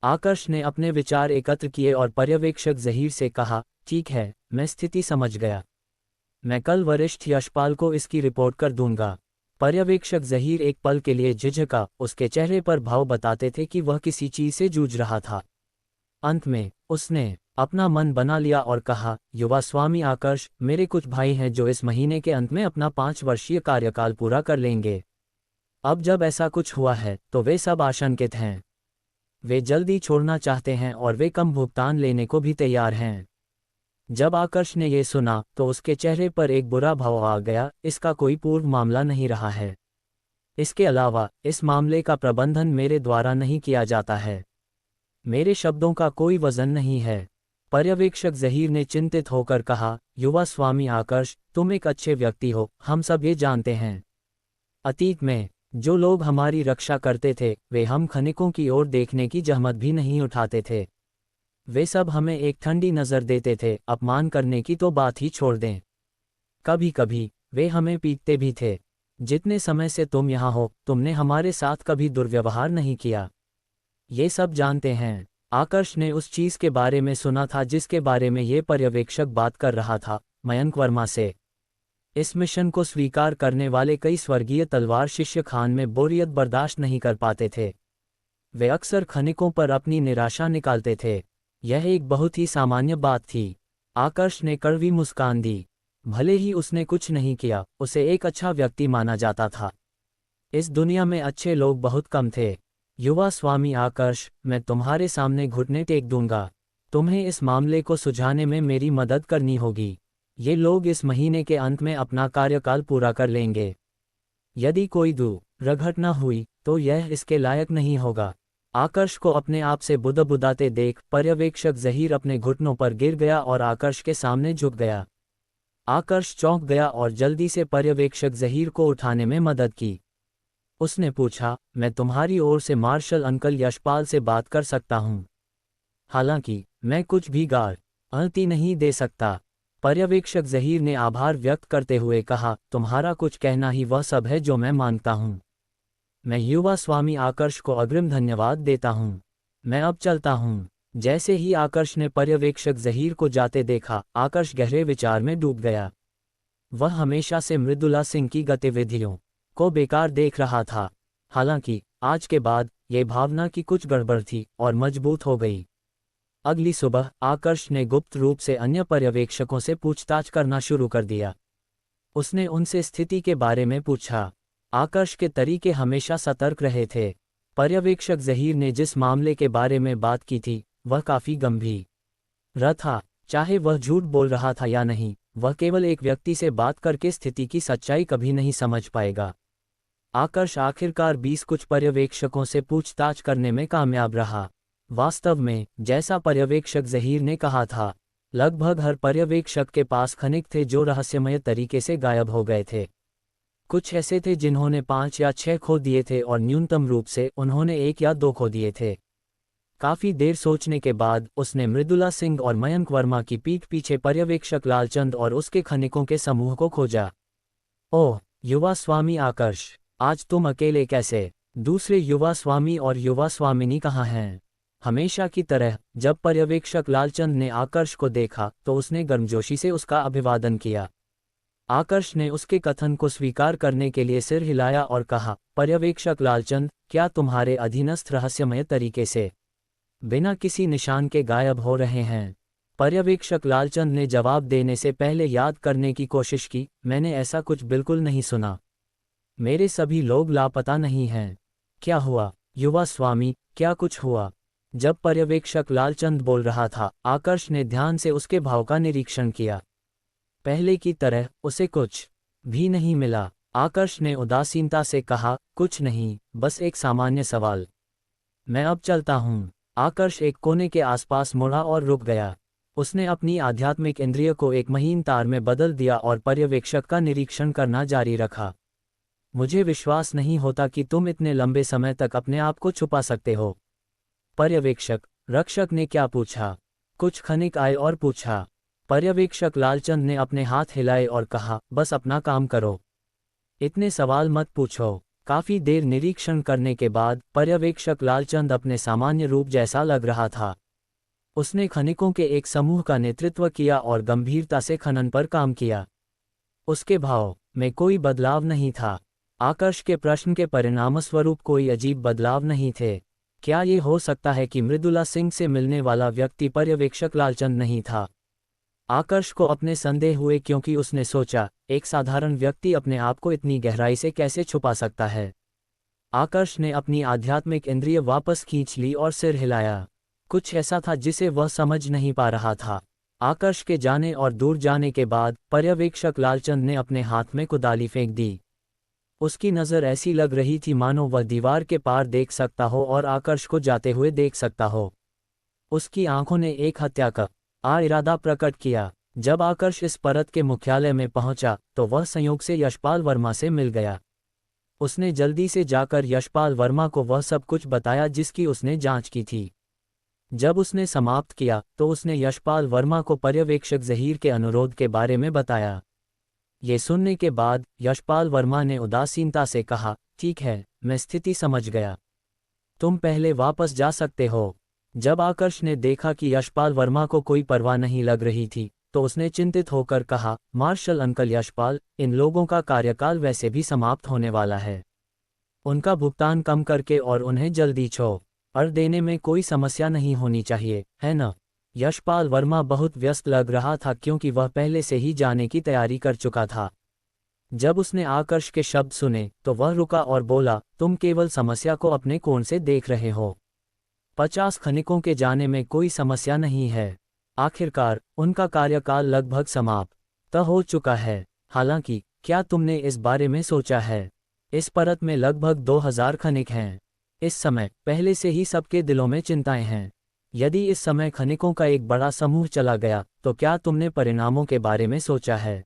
आकर्ष ने अपने विचार एकत्र किए और पर्यवेक्षक ज़हीर से कहा, ठीक है, मैं स्थिति समझ गया। मैं कल वरिष्ठ यशपाल को इसकी रिपोर्ट कर दूंगा। पर्यवेक्षक ज़हीर एक पल के लिए झिझका, उसके चेहरे पर भाव बताते थे कि वह किसी चीज से जूझ रहा था। अंत में उसने अपना मन बना लिया और कहा, युवा स्वामी आकर्ष, मेरे कुछ भाई हैं जो इस महीने के अंत में अपना 5 वर्षीय कार्यकाल पूरा कर लेंगे। अब जब ऐसा कुछ हुआ है तो वे सब आशंकित हैं। वे जल्दी छोड़ना चाहते हैं और वे कम भुगतान लेने को भी तैयार हैं। जब आकर्ष ने यह सुना तो उसके चेहरे पर एक बुरा भाव आ गया। इसका कोई पूर्व मामला नहीं रहा है। इसके अलावा इस मामले का प्रबंधन मेरे द्वारा नहीं किया जाता है। मेरे शब्दों का कोई वजन नहीं है। पर्यवेक्षक ज़हीर ने चिंतित होकर कहा, युवा स्वामी आकर्ष, तुम एक अच्छे व्यक्ति हो, हम सब ये जानते हैं। अतीत में जो लोग हमारी रक्षा करते थे वे हम खनिकों की ओर देखने की जहमत भी नहीं उठाते थे। वे सब हमें एक ठंडी नज़र देते थे, अपमान करने की तो बात ही छोड़ दें। कभी कभी वे हमें पीटते भी थे। जितने समय से तुम यहाँ हो तुमने हमारे साथ कभी दुर्व्यवहार नहीं किया। ये सब जानते हैं। आकर्ष ने उस चीज़ के बारे में सुना था जिसके बारे में ये पर्यवेक्षक बात कर रहा था, मयंक वर्मा से। इस मिशन को स्वीकार करने वाले कई स्वर्गीय तलवार शिष्य खान में बोरियत बर्दाश्त नहीं कर पाते थे। वे अक्सर खनिकों पर अपनी निराशा निकालते थे। यह एक बहुत ही सामान्य बात थी। आकर्ष ने कड़वी मुस्कान दी। भले ही उसने कुछ नहीं किया, उसे एक अच्छा व्यक्ति माना जाता था। इस दुनिया में अच्छे लोग बहुत कम थे। युवा स्वामी आकर्ष, मैं तुम्हारे सामने घुटने टेक दूंगा। तुम्हें इस मामले को सुलझाने में मेरी मदद करनी होगी। ये लोग इस महीने के अंत में अपना कार्यकाल पूरा कर लेंगे। यदि कोई दुर्घटना हुई तो यह इसके लायक नहीं होगा। आकर्ष को अपने आप से बुदबुदाते देख पर्यवेक्षक ज़हीर अपने घुटनों पर गिर गया और आकर्ष के सामने झुक गया। आकर्ष चौंक गया और जल्दी से पर्यवेक्षक ज़हीर को उठाने में मदद की। उसने पूछा, मैं तुम्हारी ओर से मार्शल अंकल यशपाल से बात कर सकता हूँ? हालांकि मैं कुछ भी गारंटी नहीं दे सकता। पर्यवेक्षक ज़हीर ने आभार व्यक्त करते हुए कहा, तुम्हारा कुछ कहना ही वह सब है जो मैं मांगता हूँ। मैं युवा स्वामी आकर्ष को अग्रिम धन्यवाद देता हूँ। मैं अब चलता हूँ। जैसे ही आकर्ष ने पर्यवेक्षक ज़हीर को जाते देखा, आकर्ष गहरे विचार में डूब गया। वह हमेशा से मृदुला सिंह की गतिविधियों को बेकार देख रहा था। हालांकि आज के बाद ये भावना की कुछ गड़बड़ थी और मजबूत हो गई। अगली सुबह आकर्ष ने गुप्त रूप से अन्य पर्यवेक्षकों से पूछताछ करना शुरू कर दिया। उसने उनसे स्थिति के बारे में पूछा। आकर्ष के तरीके हमेशा सतर्क रहे थे। पर्यवेक्षक ज़हीर ने जिस मामले के बारे में बात की थी वह काफ़ी गंभीर था। चाहे वह झूठ बोल रहा था या नहीं, वह केवल एक व्यक्ति से बात करके स्थिति की सच्चाई कभी नहीं समझ पाएगा। आकर्ष आखिरकार 20 कुछ पर्यवेक्षकों से पूछताछ करने में कामयाब रहा। वास्तव में जैसा पर्यवेक्षक ज़हीर ने कहा था, लगभग हर पर्यवेक्षक के पास खनिक थे जो रहस्यमय तरीके से गायब हो गए थे। कुछ ऐसे थे जिन्होंने 5 या 6 खो दिए थे और न्यूनतम रूप से उन्होंने 1 या 2 खो दिए थे। काफ़ी देर सोचने के बाद उसने मृदुला सिंह और मयंक वर्मा की पीठ पीछे पर्यवेक्षक लालचंद और उसके खनिकों के समूह को खोजा। ओह युवा स्वामी आकर्ष, आज तुम अकेले कैसे? दूसरे युवा स्वामी और युवा स्वामिनी कहाँ हैं? हमेशा की तरह जब पर्यवेक्षक लालचंद ने आकर्ष को देखा तो उसने गर्मजोशी से उसका अभिवादन किया। आकर्ष ने उसके कथन को स्वीकार करने के लिए सिर हिलाया और कहा, पर्यवेक्षक लालचंद, क्या तुम्हारे अधीनस्थ रहस्यमय तरीके से बिना किसी निशान के गायब हो रहे हैं? पर्यवेक्षक लालचंद ने जवाब देने से पहले याद करने की कोशिश की, मैंने ऐसा कुछ बिल्कुल नहीं सुना। मेरे सभी लोग लापता नहीं हैं। क्या हुआ युवा स्वामी, क्या कुछ हुआ? जब पर्यवेक्षक लालचंद बोल रहा था, आकर्ष ने ध्यान से उसके भाव का निरीक्षण किया। पहले की तरह उसे कुछ भी नहीं मिला। आकर्ष ने उदासीनता से कहा, कुछ नहीं, बस एक सामान्य सवाल। मैं अब चलता हूँ। आकर्ष एक कोने के आसपास मुड़ा और रुक गया। उसने अपनी आध्यात्मिक इंद्रिय को एक महीन तार में बदल दिया और पर्यवेक्षक का निरीक्षण करना जारी रखा। मुझे विश्वास नहीं होता कि तुम इतने लंबे समय तक अपने आप को छुपा सकते हो। पर्यवेक्षक रक्षक ने क्या पूछा? कुछ खनिक आए और पूछा। पर्यवेक्षक लालचंद ने अपने हाथ हिलाए और कहा, बस अपना काम करो, इतने सवाल मत पूछो। काफी देर निरीक्षण करने के बाद पर्यवेक्षक लालचंद अपने सामान्य रूप जैसा लग रहा था। उसने खनिकों के एक समूह का नेतृत्व किया और गंभीरता से खनन पर काम किया। उसके भाव में कोई बदलाव नहीं था। आकर्ष के प्रश्न के परिणामस्वरूप कोई अजीब बदलाव नहीं थे। क्या ये हो सकता है कि मृदुला सिंह से मिलने वाला व्यक्ति पर्यवेक्षक लालचंद नहीं था? आकर्ष को अपने संदेह हुए क्योंकि उसने सोचा, एक साधारण व्यक्ति अपने आप को इतनी गहराई से कैसे छुपा सकता है? आकर्ष ने अपनी आध्यात्मिक इंद्रिय वापस खींच ली और सिर हिलाया। कुछ ऐसा था जिसे वह समझ नहीं पा रहा था। आकर्ष के जाने और दूर जाने के बाद पर्यवेक्षक लालचंद ने अपने हाथ में कुदाली फेंक दी। उसकी नज़र ऐसी लग रही थी मानो वह दीवार के पार देख सकता हो और आकर्ष को जाते हुए देख सकता हो। उसकी आंखों ने एक हत्या का इरादा प्रकट किया। जब आकर्ष इस परत के मुख्यालय में पहुंचा तो वह संयोग से यशपाल वर्मा से मिल गया। उसने जल्दी से जाकर यशपाल वर्मा को वह सब कुछ बताया जिसकी उसने जांच की थी। जब उसने समाप्त किया तो उसने यशपाल वर्मा को पर्यवेक्षक ज़हीर के अनुरोध के बारे में बताया। ये सुनने के बाद यशपाल वर्मा ने उदासीनता से कहा, ठीक है, मैं स्थिति समझ गया। तुम पहले वापस जा सकते हो। जब आकर्ष ने देखा कि यशपाल वर्मा को कोई परवाह नहीं लग रही थी तो उसने चिंतित होकर कहा, मार्शल अंकल यशपाल, इन लोगों का कार्यकाल वैसे भी समाप्त होने वाला है। उनका भुगतान कम करके और उन्हें जल्दी छोड़ देने में कोई समस्या नहीं होनी चाहिए, है न? यशपाल वर्मा बहुत व्यस्त लग रहा था क्योंकि वह पहले से ही जाने की तैयारी कर चुका था। जब उसने आकर्ष के शब्द सुने तो वह रुका और बोला, तुम केवल समस्या को अपने कोण से देख रहे हो। 50 खनिकों के जाने में कोई समस्या नहीं है। आखिरकार उनका कार्यकाल लगभग समाप्त हो चुका है। हालांकि क्या तुमने इस बारे में सोचा है, इस परत में लगभग 2000 खनिक हैं। इस समय पहले से ही सबके दिलों में चिंताएं हैं। यदि इस समय खनिकों का एक बड़ा समूह चला गया तो क्या तुमने परिणामों के बारे में सोचा है?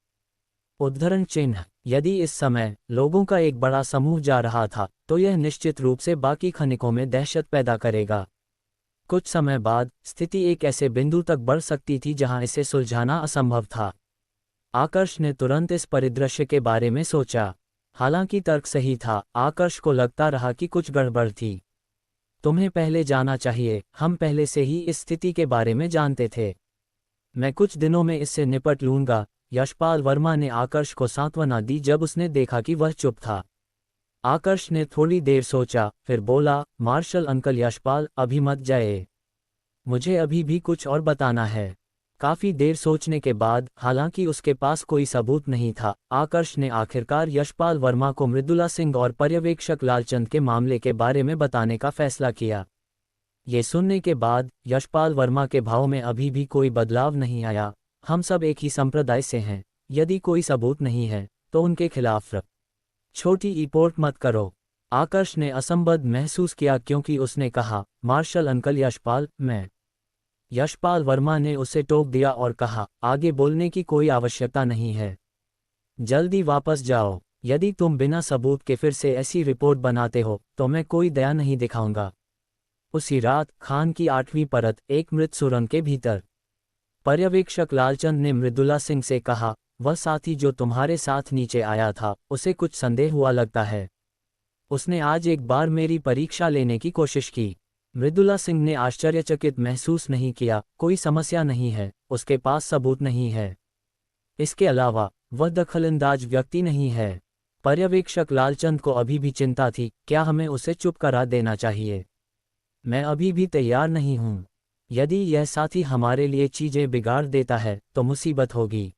उद्धरण चिन्ह। यदि इस समय लोगों का एक बड़ा समूह जा रहा था तो यह निश्चित रूप से बाकी खनिकों में दहशत पैदा करेगा। कुछ समय बाद स्थिति एक ऐसे बिंदु तक बढ़ सकती थी जहां इसे सुलझाना असंभव था। आकर्ष ने तुरंत इस परिदृश्य के बारे में सोचा। हालांकि तर्क सही था, आकर्ष को लगता रहा कि कुछ गड़बड़ थी। तुम्हें पहले जाना चाहिए, हम पहले से ही इस स्थिति के बारे में जानते थे। मैं कुछ दिनों में इससे निपट लूंगा, यशपाल वर्मा ने आकर्ष को सांत्वना दी जब उसने देखा कि वह चुप था। आकर्ष ने थोड़ी देर सोचा, फिर बोला, मार्शल अंकल यशपाल, अभी मत जाए। मुझे अभी भी कुछ और बताना है। काफी देर सोचने के बाद, हालांकि उसके पास कोई सबूत नहीं था, आकर्ष ने आखिरकार यशपाल वर्मा को मृदुला सिंह और पर्यवेक्षक लालचंद के मामले के बारे में बताने का फैसला किया। ये सुनने के बाद यशपाल वर्मा के भाव में अभी भी कोई बदलाव नहीं आया। हम सब एक ही संप्रदाय से हैं। यदि कोई सबूत नहीं है तो उनके खिलाफ छोटी रिपोर्ट मत करो। आकर्ष ने असंबद्ध महसूस किया क्योंकि उसने कहा, मार्शल अंकल यशपाल, मैं। यशपाल वर्मा ने उसे टोक दिया और कहा, आगे बोलने की कोई आवश्यकता नहीं है। जल्दी वापस जाओ। यदि तुम बिना सबूत के फिर से ऐसी रिपोर्ट बनाते हो तो मैं कोई दया नहीं दिखाऊंगा। उसी रात खान की 8वीं परत, एक मृत सुरंग के भीतर। पर्यवेक्षक लालचंद ने मृदुला सिंह से कहा, वह साथी जो तुम्हारे साथ नीचे आया था, उसे कुछ संदेह हुआ लगता है। उसने आज एक बार मेरी परीक्षा लेने की कोशिश की। मृदुला सिंह ने आश्चर्यचकित महसूस नहीं किया, कोई समस्या नहीं है, उसके पास सबूत नहीं है। इसके अलावा वह दखलंदाज व्यक्ति नहीं है। पर्यवेक्षक लालचंद को अभी भी चिंता थी, क्या हमें उसे चुप करा देना चाहिए? मैं अभी भी तैयार नहीं हूं। यदि यह साथी हमारे लिए चीजें बिगाड़ देता है तो मुसीबत होगी।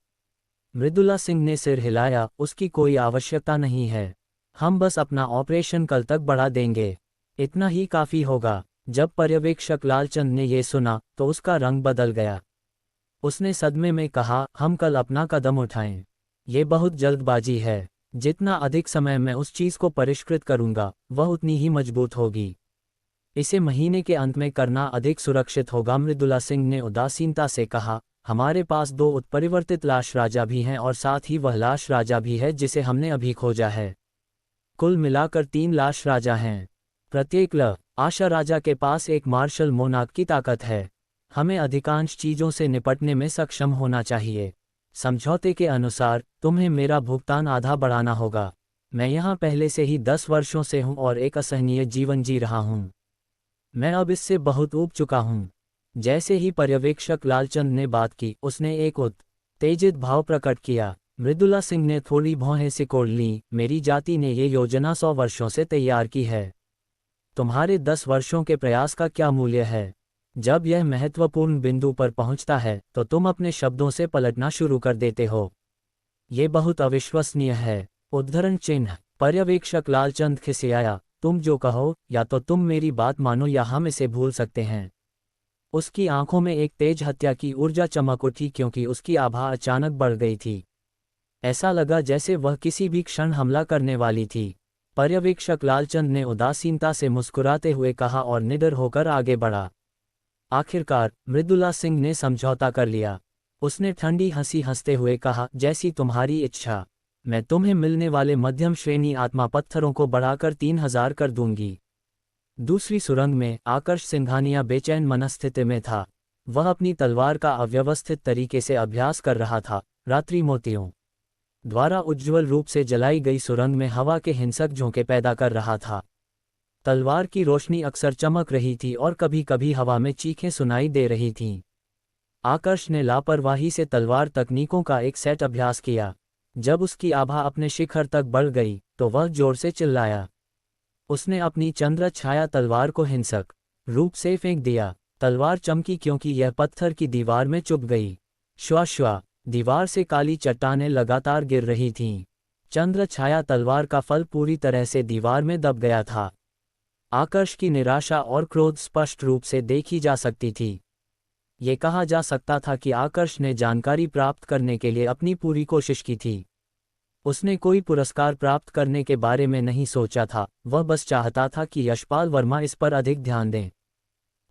मृदुला सिंह ने सिर हिलाया, उसकी कोई आवश्यकता नहीं है। हम बस अपना ऑपरेशन कल तक बढ़ा देंगे, इतना ही काफी होगा। जब पर्यवेक्षक लालचंद ने यह सुना तो उसका रंग बदल गया। उसने सदमे में कहा, हम कल अपना कदम उठाएं। ये बहुत जल्दबाजी है। जितना अधिक समय मैं उस चीज को परिष्कृत करूंगा वह उतनी ही मजबूत होगी। इसे महीने के अंत में करना अधिक सुरक्षित होगा। मृदुला सिंह ने उदासीनता से कहा, हमारे पास 2 उत्परिवर्तित लाश राजा भी हैं और साथ ही वह लाश राजा भी है जिसे हमने अभी खोजा है। कुल मिलाकर 3 लाश राजा हैं। प्रत्येक आशा राजा के पास एक मार्शल मोनाक की ताकत है। हमें अधिकांश चीजों से निपटने में सक्षम होना चाहिए। समझौते के अनुसार तुम्हें मेरा भुगतान आधा बढ़ाना होगा। मैं यहाँ पहले से ही 10 वर्षों से हूँ और एक असहनीय जीवन जी रहा हूँ। मैं अब इससे बहुत ऊब चुका हूँ। जैसे ही पर्यवेक्षक लालचंद ने बात की, उसने एक उत्तेजित भाव प्रकट किया। मृदुला सिंह ने थोड़ी भौहें सिकोड़ लीं, मेरी जाति ने ये योजना 100 वर्षों से तैयार की है। तुम्हारे 10 वर्षों के प्रयास का क्या मूल्य है? जब यह महत्वपूर्ण बिंदु पर पहुंचता है तो तुम अपने शब्दों से पलटना शुरू कर देते हो। ये बहुत अविश्वसनीय है। उद्धरण चिन्ह। पर्यवेक्षक लालचंद खिसियाया, तुम जो कहो, या तो तुम मेरी बात मानो या हम इसे भूल सकते हैं। उसकी आंखों में एक तेज हत्या की ऊर्जा चमक उठी क्योंकि उसकी आभा अचानक बढ़ गई थी। ऐसा लगा जैसे वह किसी भी क्षण हमला करने वाली थी। पर्यवेक्षक लालचंद ने उदासीनता से मुस्कुराते हुए कहा और निडर होकर आगे बढ़ा। आखिरकार मृदुला सिंह ने समझौता कर लिया। उसने ठंडी हंसी हंसते हुए कहा, जैसी तुम्हारी इच्छा। मैं तुम्हें मिलने वाले मध्यम श्रेणी आत्मा पत्थरों को बढ़ाकर 3000 कर दूंगी। दूसरी सुरंग में आकर्ष सिंघानिया बेचैन मनस्थिति में था। वह अपनी तलवार का अव्यवस्थित तरीके से अभ्यास कर रहा था। रात्रि मोतियों द्वारा उज्ज्वल रूप से जलाई गई सुरंग में हवा के हिंसक झोंके पैदा कर रहा था। तलवार की रोशनी अक्सर चमक रही थी और कभी कभी हवा में चीखें सुनाई दे रही थीं। आकर्ष ने लापरवाही से तलवार तकनीकों का एक सेट अभ्यास किया। जब उसकी आभा अपने शिखर तक बढ़ गई तो वह जोर से चिल्लाया। उसने अपनी चंद्र छाया तलवार को हिंसक रूप से फेंक दिया। तलवार चमकी क्योंकि यह पत्थर की दीवार में चुभ गई। श्वा श्वा दीवार से काली चट्टानें लगातार गिर रही थीं। चंद्र छाया तलवार का फल पूरी तरह से दीवार में दब गया था। आकर्ष की निराशा और क्रोध स्पष्ट रूप से देखी जा सकती थी। ये कहा जा सकता था कि आकर्ष ने जानकारी प्राप्त करने के लिए अपनी पूरी कोशिश की थी। उसने कोई पुरस्कार प्राप्त करने के बारे में नहीं सोचा था, वह बस चाहता था कि यशपाल वर्मा इस पर अधिक ध्यान दें।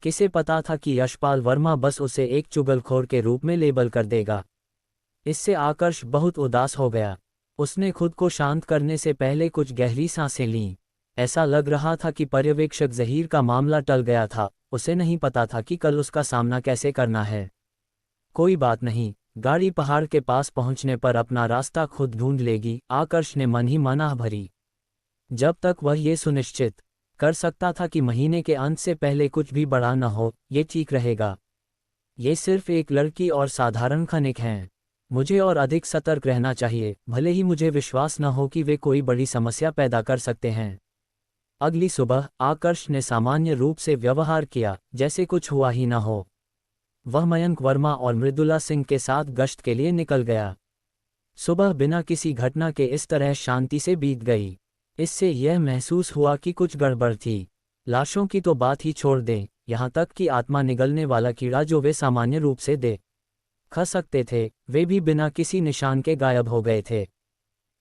किसे पता था कि यशपाल वर्मा बस उसे एक चुगलखोर के रूप में लेबल कर देगा। इससे आकर्ष बहुत उदास हो गया। उसने खुद को शांत करने से पहले कुछ गहरी सांसें लीं। ऐसा लग रहा था कि पर्यवेक्षक ज़हीर का मामला टल गया था। उसे नहीं पता था कि कल उसका सामना कैसे करना है। कोई बात नहीं, गाड़ी पहाड़ के पास पहुंचने पर अपना रास्ता खुद ढूंढ लेगी, आकर्ष ने मन ही मन आह भरी। जब तक वह ये सुनिश्चित कर सकता था कि महीने के अंत से पहले कुछ भी बड़ा न हो, ये ठीक रहेगा। ये सिर्फ एक लड़की और साधारण खनिक हैं। मुझे और अधिक सतर्क रहना चाहिए, भले ही मुझे विश्वास न हो कि वे कोई बड़ी समस्या पैदा कर सकते हैं। अगली सुबह आकर्ष ने सामान्य रूप से व्यवहार किया, जैसे कुछ हुआ ही न हो। वह मयंक वर्मा और मृदुला सिंह के साथ गश्त के लिए निकल गया। सुबह बिना किसी घटना के इस तरह शांति से बीत गई। इससे यह महसूस हुआ कि कुछ गड़बड़ थी। लाशों की तो बात ही छोड़ दें, यहाँ तक कि आत्मा निगलने वाला कीड़ा जो वे सामान्य रूप से खा सकते थे, वे भी बिना किसी निशान के गायब हो गए थे।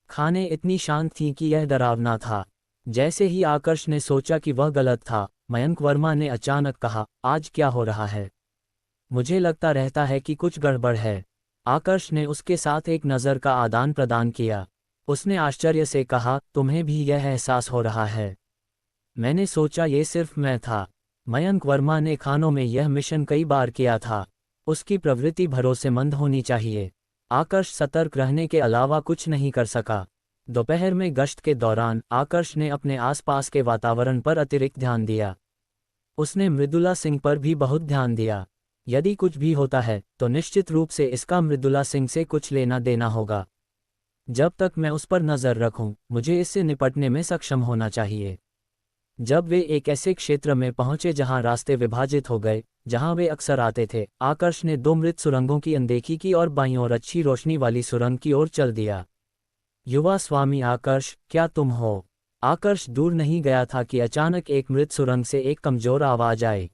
खाने इतनी शांत थीं कि यह डरावना था। जैसे ही आकर्ष ने सोचा कि वह गलत था, मयंक वर्मा ने अचानक कहा, आज क्या हो रहा है? मुझे लगता रहता है कि कुछ गड़बड़ है। आकर्ष ने उसके साथ एक नज़र का आदान प्रदान किया। उसने आश्चर्य से कहा, तुम्हें भी यह एहसास हो रहा है? मैंने सोचा ये सिर्फ मैं था। मयंक वर्मा ने खानों में यह मिशन कई बार किया था। उसकी प्रवृत्ति भरोसेमंद होनी चाहिए। आकर्ष सतर्क रहने के अलावा कुछ नहीं कर सका। दोपहर में गश्त के दौरान आकर्ष ने अपने आसपास के वातावरण पर अतिरिक्त ध्यान दिया। उसने मृदुला सिंह पर भी बहुत ध्यान दिया। यदि कुछ भी होता है तो निश्चित रूप से इसका मृदुला सिंह से कुछ लेना देना होगा। जब तक मैं उस पर नज़र रखूं, मुझे इससे निपटने में सक्षम होना चाहिए। जब वे एक ऐसे क्षेत्र में पहुंचे जहां रास्ते विभाजित हो गए, जहां वे अक्सर आते थे, आकर्ष ने 2 मृत सुरंगों की अनदेखी की और बाईं ओर अच्छी रोशनी वाली सुरंग की ओर चल दिया। युवा स्वामी आकर्ष, क्या तुम हो? आकर्ष दूर नहीं गया था कि अचानक एक मृत सुरंग से एक कमजोर आवाज आई।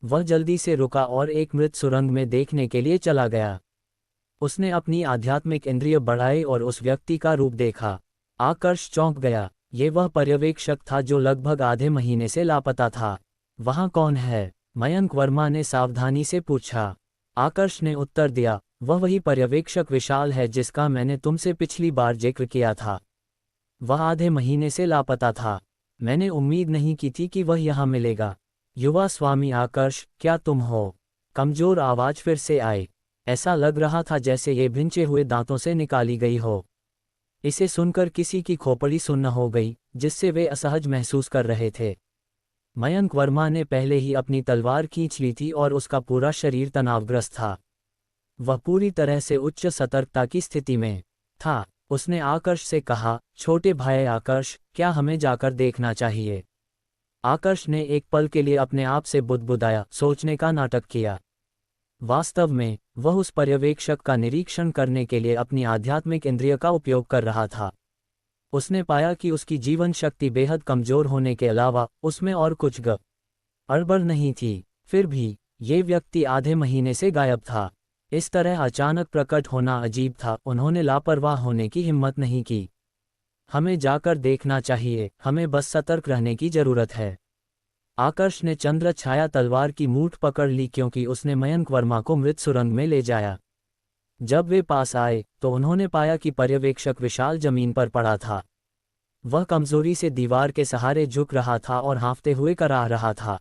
वह जल्दी से रुका और एक मृत सुरंग में देखने के लिए चला गया। उसने अपनी आध्यात्मिक इंद्रिय बढ़ाई और उस व्यक्ति का रूप देखा। आकर्ष चौंक गया। ये वह पर्यवेक्षक था जो लगभग आधे महीने से लापता था। वहाँ कौन है? मयंक वर्मा ने सावधानी से पूछा। आकर्ष ने उत्तर दिया, वह वही पर्यवेक्षक विशाल है जिसका मैंने तुमसे पिछली बार जिक्र किया था। वह आधे महीने से लापता था। मैंने उम्मीद नहीं की थी कि वह यहाँ मिलेगा। युवा स्वामी आकर्ष, क्या तुम हो? कमजोर आवाज फिर से आई। ऐसा लग रहा था जैसे ये भिंचे हुए दांतों से निकाली गई हो। इसे सुनकर किसी की खोपड़ी सुन्न हो गई, जिससे वे असहज महसूस कर रहे थे। मयंक वर्मा ने पहले ही अपनी तलवार खींच ली थी और उसका पूरा शरीर तनावग्रस्त था। वह पूरी तरह से उच्च सतर्कता की स्थिति में था। उसने आकर्ष से कहा, छोटे भाई आकर्ष, क्या हमें जाकर देखना चाहिए? आकर्ष ने एक पल के लिए अपने आप से बुदबुदाया, सोचने का नाटक किया। वास्तव में वह उस पर्यवेक्षक का निरीक्षण करने के लिए अपनी आध्यात्मिक इंद्रिय का उपयोग कर रहा था। उसने पाया कि उसकी जीवन शक्ति बेहद कमजोर होने के अलावा उसमें और कुछ गड़बड़ नहीं थी। फिर भी ये व्यक्ति आधे महीने से गायब था। इस तरह अचानक प्रकट होना अजीब था। उन्होंने लापरवाह होने की हिम्मत नहीं की। हमें जाकर देखना चाहिए, हमें बस सतर्क रहने की जरूरत है। आकर्ष ने चंद्र छाया तलवार की मूठ पकड़ ली क्योंकि उसने मयंक वर्मा को मृत सुरंग में ले जाया। जब वे पास आए तो उन्होंने पाया कि पर्यवेक्षक विशाल जमीन पर पड़ा था। वह कमजोरी से दीवार के सहारे झुक रहा था और हाँफते हुए कराह रहा था।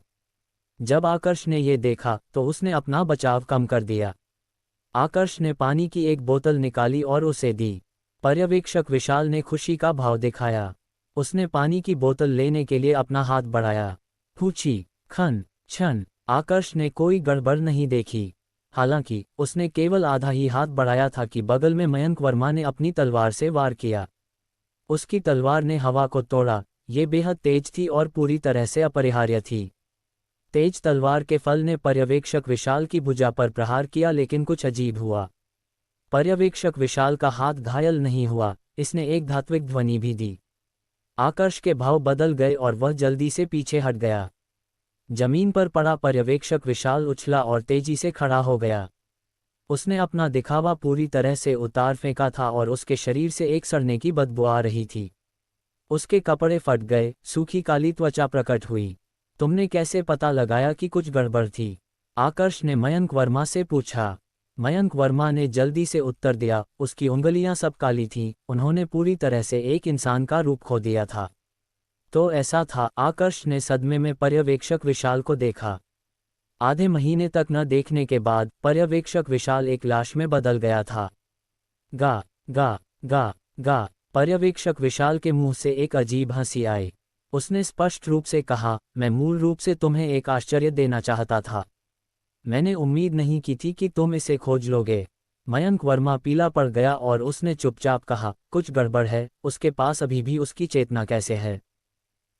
जब आकर्ष ने ये देखा तो उसने अपना बचाव कम कर दिया। आकर्ष ने पानी की एक बोतल निकाली और उसे दी। पर्यवेक्षक विशाल ने खुशी का भाव दिखाया। उसने पानी की बोतल लेने के लिए अपना हाथ बढ़ाया। पूछी, खन छन। आकर्ष ने कोई गड़बड़ नहीं देखी। हालांकि उसने केवल आधा ही हाथ बढ़ाया था कि बगल में मयंक वर्मा ने अपनी तलवार से वार किया। उसकी तलवार ने हवा को तोड़ा। ये बेहद तेज थी और पूरी तरह से अपरिहार्य थी। तेज तलवार के फल ने पर्यवेक्षक विशाल की भुजा पर प्रहार किया, लेकिन कुछ अजीब हुआ। पर्यवेक्षक विशाल का हाथ घायल नहीं हुआ, इसने एक धात्विक ध्वनि भी दी। आकर्ष के भाव बदल गए और वह जल्दी से पीछे हट गया। जमीन पर पड़ा पर्यवेक्षक विशाल उछला और तेजी से खड़ा हो गया। उसने अपना दिखावा पूरी तरह से उतार फेंका था और उसके शरीर से एक सड़ने की बदबू आ रही थी। उसके कपड़े फट गए, सूखी काली त्वचा प्रकट हुई। तुमने कैसे पता लगाया कि कुछ गड़बड़ थी? आकर्ष ने मयंक वर्मा से पूछा। मयंक वर्मा ने जल्दी से उत्तर दिया, उसकी उंगलियां सब काली थीं, उन्होंने पूरी तरह से एक इंसान का रूप खो दिया था। तो ऐसा था? आकर्ष ने सदमे में पर्यवेक्षक विशाल को देखा। आधे महीने तक न देखने के बाद पर्यवेक्षक विशाल एक लाश में बदल गया था। गा गा गा गा। पर्यवेक्षक विशाल के मुंह से एक अजीब हंसी आई। उसने स्पष्ट रूप से कहा, मैं मूल रूप से तुम्हें एक आश्चर्य देना चाहता था। मैंने उम्मीद नहीं की थी कि तुम इसे खोज लोगे। मयंक वर्मा पीला पड़ गया और उसने चुपचाप कहा, कुछ गड़बड़ है। उसके पास अभी भी उसकी चेतना कैसे है?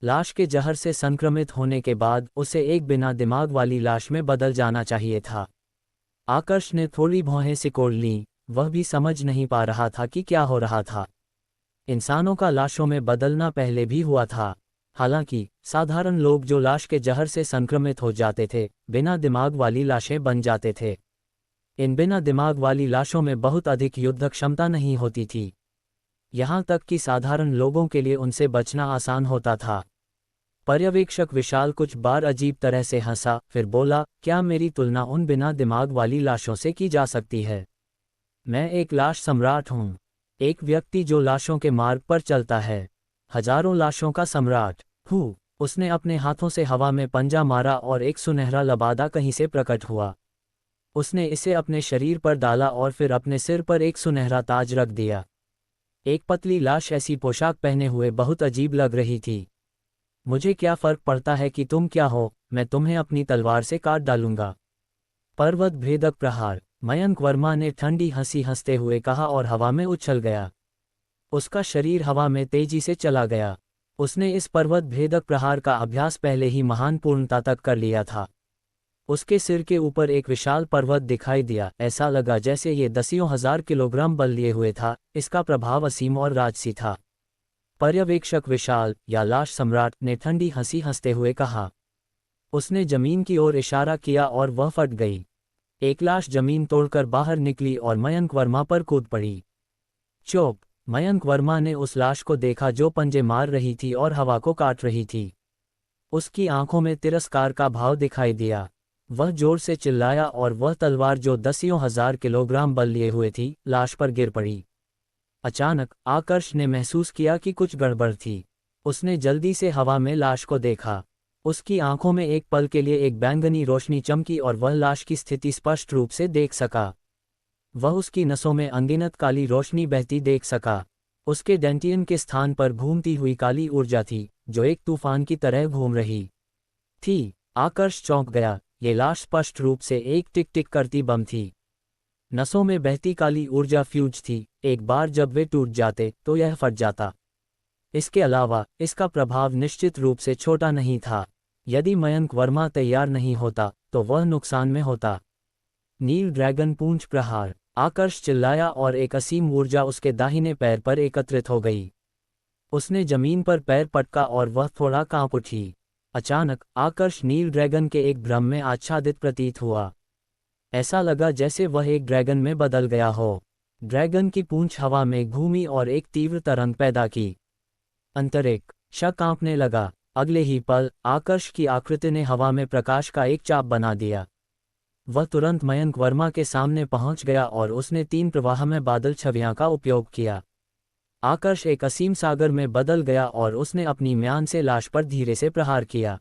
लाश के जहर से संक्रमित होने के बाद उसे एक बिना दिमाग वाली लाश में बदल जाना चाहिए था। आकर्ष ने थोड़ी भौहें सिकोड़ लीं, वह भी समझ नहीं पा रहा था कि क्या हो रहा था। इंसानों का लाशों में बदलना पहले भी हुआ था। हालांकि साधारण लोग जो लाश के जहर से संक्रमित हो जाते थे, बिना दिमाग वाली लाशें बन जाते थे। इन बिना दिमाग वाली लाशों में बहुत अधिक युद्ध क्षमता नहीं होती थी। यहाँ तक कि साधारण लोगों के लिए उनसे बचना आसान होता था। पर्यवेक्षक विशाल कुछ बार अजीब तरह से हंसा, फिर बोला, क्या मेरी तुलना उन बिना दिमाग वाली लाशों से की जा सकती है? मैं एक लाश सम्राट हूँ, एक व्यक्ति जो लाशों के मार्ग पर चलता है, हजारों लाशों का सम्राट हूँ। उसने अपने हाथों से हवा में पंजा मारा और एक सुनहरा लबादा कहीं से प्रकट हुआ। उसने इसे अपने शरीर पर डाला और फिर अपने सिर पर एक सुनहरा ताज रख दिया। एक पतली लाश ऐसी पोशाक पहने हुए बहुत अजीब लग रही थी। मुझे क्या फर्क पड़ता है कि तुम क्या हो, मैं तुम्हें अपनी तलवार से काट डालूंगा। पर्वत भेदक प्रहार, मयंक वर्मा ने ठंडी हंसी हंसते हुए कहा और हवा में उछल गया। उसका शरीर हवा में तेजी से चला गया। उसने इस पर्वत भेदक प्रहार का अभ्यास पहले ही महान पूर्णता तक कर लिया था। उसके सिर के ऊपर एक विशाल पर्वत दिखाई दिया, ऐसा लगा जैसे ये दसियों हजार किलोग्राम बल लिए हुए था। इसका प्रभाव असीम और राजसी था। पर्यवेक्षक विशाल या लाश सम्राट ने ठंडी हंसी हंसते हुए कहा। उसने जमीन की ओर इशारा किया और वह फट गई। एक लाश जमीन तोड़कर बाहर निकली और मयंक वर्मा पर कूद पड़ी। चौप! मयंक वर्मा ने उस लाश को देखा जो पंजे मार रही थी और हवा को काट रही थी। उसकी आंखों में तिरस्कार का भाव दिखाई दिया। वह जोर से चिल्लाया और वह तलवार जो दसियों हजार किलोग्राम बल लिए हुए थी, लाश पर गिर पड़ी। अचानक आकर्ष ने महसूस किया कि कुछ गड़बड़ थी। उसने जल्दी से हवा में लाश को देखा। उसकी आंखों में एक पल के लिए एक बैंगनी रोशनी चमकी और वह लाश की स्थिति स्पष्ट रूप से देख सका। वह उसकी नसों में अनगिनत काली रोशनी बहती देख सका। उसके डेंटियन के स्थान पर घूमती हुई काली ऊर्जा थी, जो एक तूफान की तरह घूम रही थी। आकर्ष चौंक गया। ये लाश स्पष्ट रूप से एक टिक टिक करती बम थी। नसों में बहती काली ऊर्जा फ्यूज थी। एक बार जब वे टूट जाते तो यह फट जाता। इसके अलावा इसका प्रभाव निश्चित रूप से छोटा नहीं था। यदि मयंक वर्मा तैयार नहीं होता तो वह नुकसान में होता। नील ड्रैगन पूंछ प्रहार, आकर्ष चिल्लाया और एक असीम ऊर्जा उसके दाहिने पैर पर एकत्रित हो गई। उसने जमीन पर पैर पटका और वह थोड़ा कांप उठी। अचानक आकर्ष नील ड्रैगन के एक भ्रम में आच्छादित प्रतीत हुआ। ऐसा लगा जैसे वह एक ड्रैगन में बदल गया हो। ड्रैगन की पूंछ हवा में घूमी और एक तीव्र तरंग पैदा की। अंतरिक्ष कांपने लगा। अगले ही पल आकर्ष की आकृति ने हवा में प्रकाश का एक चाप बना दिया। वह तुरंत मयंक वर्मा के सामने पहुंच गया और उसने 3 प्रवाह में बादल छवियां का उपयोग किया। आकर्ष एक असीम सागर में बदल गया और उसने अपनी म्यान से लाश पर धीरे से प्रहार किया।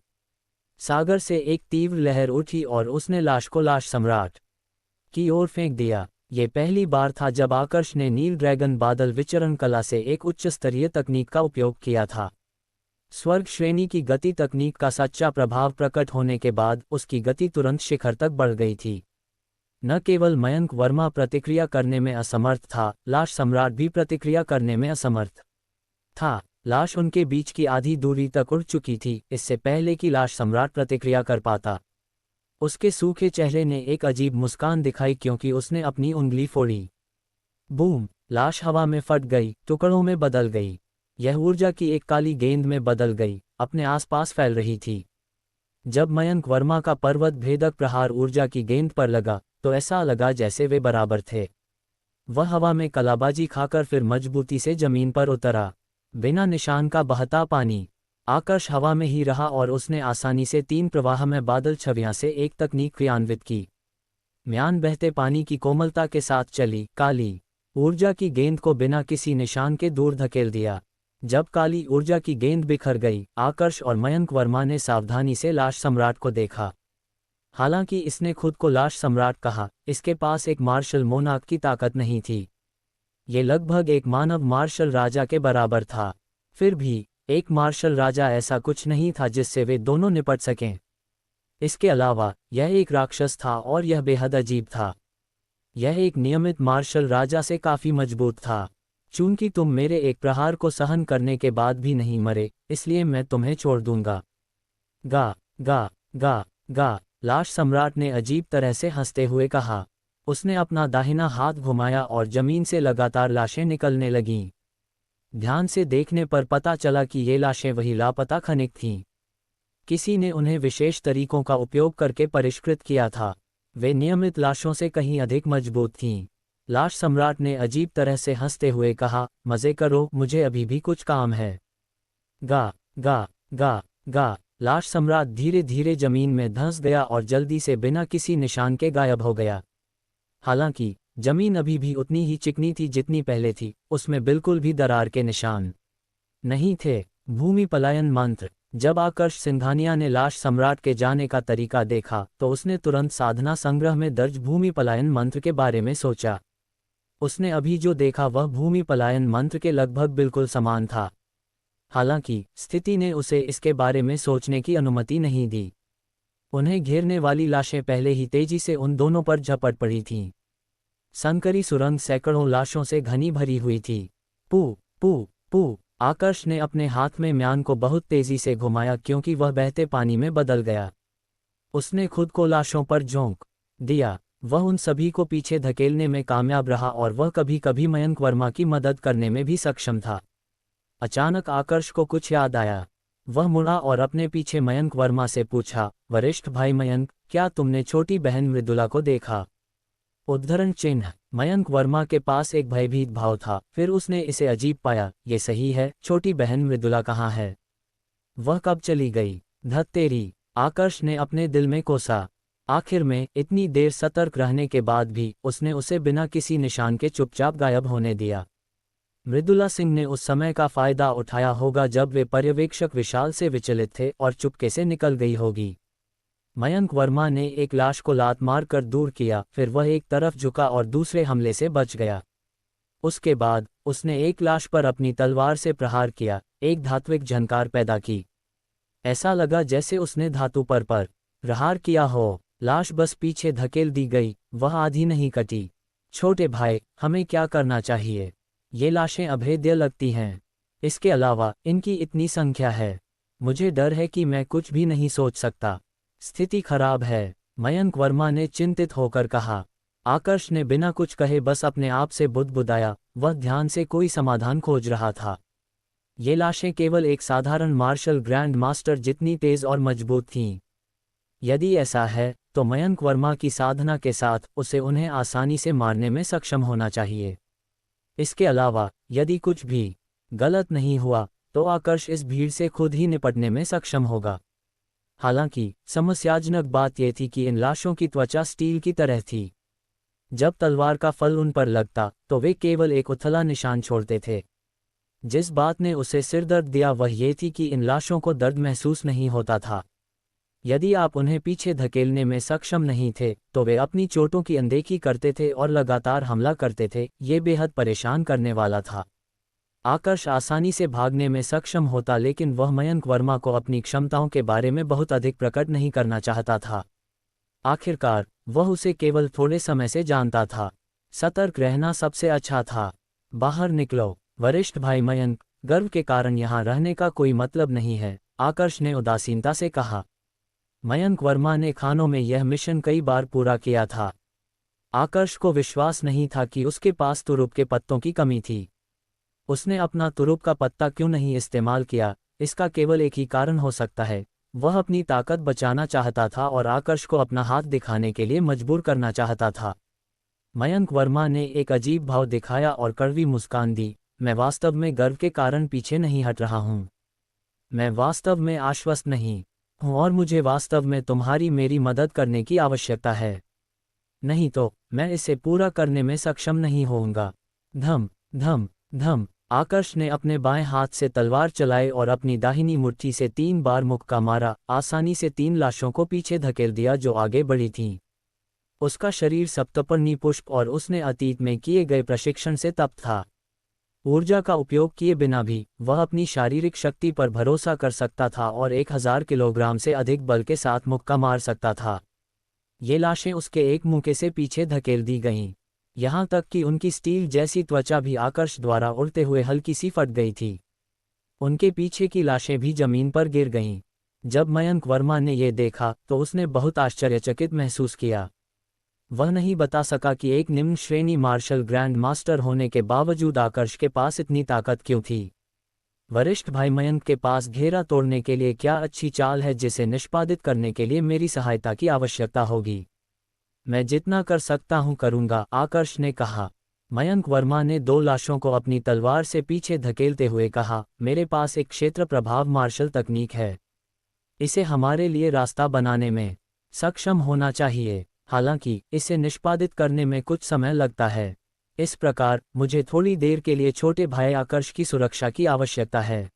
सागर से एक तीव्र लहर उठी और उसने लाश को लाश सम्राट की ओर फेंक दिया। ये पहली बार था जब आकर्ष ने नील ड्रैगन बादल विचरण कला से एक उच्च स्तरीय तकनीक का उपयोग किया था। स्वर्ग श्रेणी की गति तकनीक का सच्चा प्रभाव प्रकट होने के बाद उसकी गति तुरंत शिखर तक बढ़ गई थी। न केवल मयंक वर्मा प्रतिक्रिया करने में असमर्थ था, लाश सम्राट भी प्रतिक्रिया करने में असमर्थ था। लाश उनके बीच की आधी दूरी तक उड़ चुकी थी, इससे पहले कि लाश सम्राट प्रतिक्रिया कर पाता। उसके सूखे चेहरे ने एक अजीब मुस्कान दिखाई क्योंकि उसने अपनी उंगली फोड़ी। बूम! लाश हवा में फट गई, टुकड़ों में बदल गई। यह ऊर्जा की एक काली गेंद में बदल गई, अपने आसपास फैल रही थी। जब मयंक वर्मा का पर्वत भेदक प्रहार ऊर्जा की गेंद पर लगा तो ऐसा लगा जैसे वे बराबर थे। वह हवा में कलाबाजी खाकर फिर मजबूती से जमीन पर उतरा। बिना निशान का बहता पानी। आकर्ष हवा में ही रहा और उसने आसानी से 3 प्रवाह में बादल छवियां से एक तकनीक क्रियान्वित की। म्यान बहते पानी की कोमलता के साथ चली, काली ऊर्जा की गेंद को बिना किसी निशान के दूर धकेल दिया। जब काली ऊर्जा की गेंद बिखर गई, आकर्ष और मयंक वर्मा ने सावधानी से लाश सम्राट को देखा। हालांकि इसने खुद को लाश सम्राट कहा, इसके पास एक मार्शल मोनार्क की ताकत नहीं थी। ये लगभग एक मानव मार्शल राजा के बराबर था। फिर भी एक मार्शल राजा ऐसा कुछ नहीं था जिससे वे दोनों निपट सकें। इसके अलावा यह एक राक्षस था और यह बेहद अजीब था। यह एक नियमित मार्शल राजा से काफी मजबूत था। चूंकि तुम मेरे एक प्रहार को सहन करने के बाद भी नहीं मरे, इसलिए मैं तुम्हें छोड़ दूंगा। गा गा गा गा, लाश सम्राट ने अजीब तरह से हंसते हुए कहा। उसने अपना दाहिना हाथ घुमाया और जमीन से लगातार लाशें निकलने लगीं। ध्यान से देखने पर पता चला कि ये लाशें वही लापता खनिक थीं। किसी ने उन्हें विशेष तरीकों का उपयोग करके परिष्कृत किया था। वे नियमित लाशों से कहीं अधिक मजबूत थीं। लाश सम्राट ने अजीब तरह से हंसते हुए कहा, मजे करो, मुझे अभी भी कुछ काम है। गा गा गा गा, लाश सम्राट धीरे धीरे जमीन में धंस गया और जल्दी से बिना किसी निशान के गायब हो गया। हालांकि जमीन अभी भी उतनी ही चिकनी थी जितनी पहले थी, उसमें बिल्कुल भी दरार के निशान नहीं थे। भूमि पलायन मंत्र। जब आकर्ष सिंघानिया ने लाश सम्राट के जाने का तरीका देखा तो उसने तुरंत साधना संग्रह में दर्ज भूमि पलायन मंत्र के बारे में सोचा। उसने अभी जो देखा वह भूमि पलायन मंत्र के लगभग बिल्कुल समान था। हालांकि स्थिति ने उसे इसके बारे में सोचने की अनुमति नहीं दी। उन्हें घेरने वाली लाशें पहले ही तेजी से उन दोनों पर झपट पड़ी थीं। संकरी सुरंग सैकड़ों लाशों से घनी भरी हुई थी। पू पू पू, आकर्ष ने अपने हाथ में म्यान को बहुत तेजी से घुमाया क्योंकि वह बहते पानी में बदल गया। उसने खुद को लाशों पर झोंक दिया। वह उन सभी को पीछे धकेलने में कामयाब रहा और वह कभी कभी मयंक वर्मा की मदद करने में भी सक्षम था। अचानक आकर्ष को कुछ याद आया। वह मुड़ा और अपने पीछे मयंक वर्मा से पूछा, वरिष्ठ भाई मयंक, क्या तुमने छोटी बहन मृदुला को देखा? उद्धरण चिन्ह। मयंक वर्मा के पास एक भयभीत भाव था, फिर उसने इसे अजीब पाया। ये सही है, छोटी बहन मृदुला कहाँ है? वह कब चली गई? धत तेरी, आकर्ष ने अपने दिल में कोसा। आखिर में इतनी देर सतर्क रहने के बाद भी उसने उसे बिना किसी निशान के चुपचाप गायब होने दिया। मृदुला सिंह ने उस समय का फायदा उठाया होगा जब वे पर्यवेक्षक विशाल से विचलित थे और चुपके से निकल गई होगी। मयंक वर्मा ने एक लाश को लात मारकर दूर किया, फिर वह एक तरफ झुका और दूसरे हमले से बच गया। उसके बाद उसने एक लाश पर अपनी तलवार से प्रहार किया, एक धात्विक झनकार पैदा की। ऐसा लगा जैसे उसने धातु पर प्रहार किया हो। लाश बस पीछे धकेल दी गई, वह आधी नहीं कटी। छोटे भाई, हमें क्या करना चाहिए? ये लाशें अभेद्य लगती हैं। इसके अलावा इनकी इतनी संख्या है। मुझे डर है कि मैं कुछ भी नहीं सोच सकता। स्थिति खराब है, मयंक वर्मा ने चिंतित होकर कहा। आकर्ष ने बिना कुछ कहे बस अपने आप से बुदबुदाया। वह ध्यान से कोई समाधान खोज रहा था। ये लाशें केवल एक साधारण मार्शल ग्रैंड मास्टर जितनी तेज और मजबूत थीं। यदि ऐसा है तो मयंक वर्मा की साधना के साथ उसे उन्हें आसानी से मारने में सक्षम होना चाहिए। इसके अलावा यदि कुछ भी गलत नहीं हुआ तो आकर्ष इस भीड़ से खुद ही निपटने में सक्षम होगा। हालांकि समस्याजनक बात यह थी कि इन लाशों की त्वचा स्टील की तरह थी। जब तलवार का फल उन पर लगता तो वे केवल एक उथला निशान छोड़ते थे। जिस बात ने उसे सिरदर्द दिया वह ये थी कि इन लाशों को दर्द महसूस नहीं होता था। यदि आप उन्हें पीछे धकेलने में सक्षम नहीं थे तो वे अपनी चोटों की अनदेखी करते थे और लगातार हमला करते थे। ये बेहद परेशान करने वाला था। आकर्ष आसानी से भागने में सक्षम होता, लेकिन वह मयंक वर्मा को अपनी क्षमताओं के बारे में बहुत अधिक प्रकट नहीं करना चाहता था। आखिरकार वह उसे केवल थोड़े समय से जानता था। सतर्क रहना सबसे अच्छा था। बाहर निकलो वरिष्ठ भाई मयंक, गर्व के कारण यहाँ रहने का कोई मतलब नहीं है, आकर्ष ने उदासीनता से कहा। मयंक वर्मा ने खानों में यह मिशन कई बार पूरा किया था। आकर्ष को विश्वास नहीं था कि उसके पास तुरुप के पत्तों की कमी थी। उसने अपना तुरुप का पत्ता क्यों नहीं इस्तेमाल किया? इसका केवल एक ही कारण हो सकता है, वह अपनी ताकत बचाना चाहता था और आकर्ष को अपना हाथ दिखाने के लिए मजबूर करना चाहता था। मयंक वर्मा ने एक अजीब भाव दिखाया और कड़वी मुस्कान दी। मैं वास्तव में गर्व के कारण पीछे नहीं हट रहा हूँ। मैं वास्तव में आश्वस्त नहीं हूँ और मुझे वास्तव में तुम्हारी मेरी मदद करने की आवश्यकता है। नहीं तो मैं इसे पूरा करने में सक्षम नहीं होऊंगा। धम धम धम। आकर्ष ने अपने बाएं हाथ से तलवार चलाई और अपनी दाहिनी मुट्ठी से 3 बार मुक्का मारा, आसानी से 3 लाशों को पीछे धकेल दिया जो आगे बढ़ी थीं। उसका शरीर सप्तपर्णी पुष्प और उसने अतीत में किए गए प्रशिक्षण से तप्त था। ऊर्जा का उपयोग किए बिना भी वह अपनी शारीरिक शक्ति पर भरोसा कर सकता था और 1000 किलोग्राम से अधिक बल के साथ मुक्का मार सकता था। ये लाशें उसके एक मुक्के से पीछे धकेल दी गईं, यहाँ तक कि उनकी स्टील जैसी त्वचा भी आकर्ष द्वारा उड़ते हुए हल्की सी फट गई थी। उनके पीछे की लाशें भी जमीन पर गिर गईं। जब मयंक वर्मा ने ये देखा तो उसने बहुत आश्चर्यचकित महसूस किया। वह नहीं बता सका कि एक निम्न श्रेणी मार्शल ग्रैंड मास्टर होने के बावजूद आकर्ष के पास इतनी ताकत क्यों थी। वरिष्ठ भाई मयंक के पास घेरा तोड़ने के लिए क्या अच्छी चाल है जिसे निष्पादित करने के लिए मेरी सहायता की आवश्यकता होगी। मैं जितना कर सकता हूं करूंगा, आकर्ष ने कहा। मयंक वर्मा ने 2 लाशों को अपनी तलवार से पीछे धकेलते हुए कहा, मेरे पास एक क्षेत्र प्रभाव मार्शल तकनीक है। इसे हमारे लिए रास्ता बनाने में सक्षम होना चाहिए। हालांकि इसे निष्पादित करने में कुछ समय लगता है। इस प्रकार मुझे थोड़ी देर के लिए छोटे भाई आकर्ष की सुरक्षा की आवश्यकता है।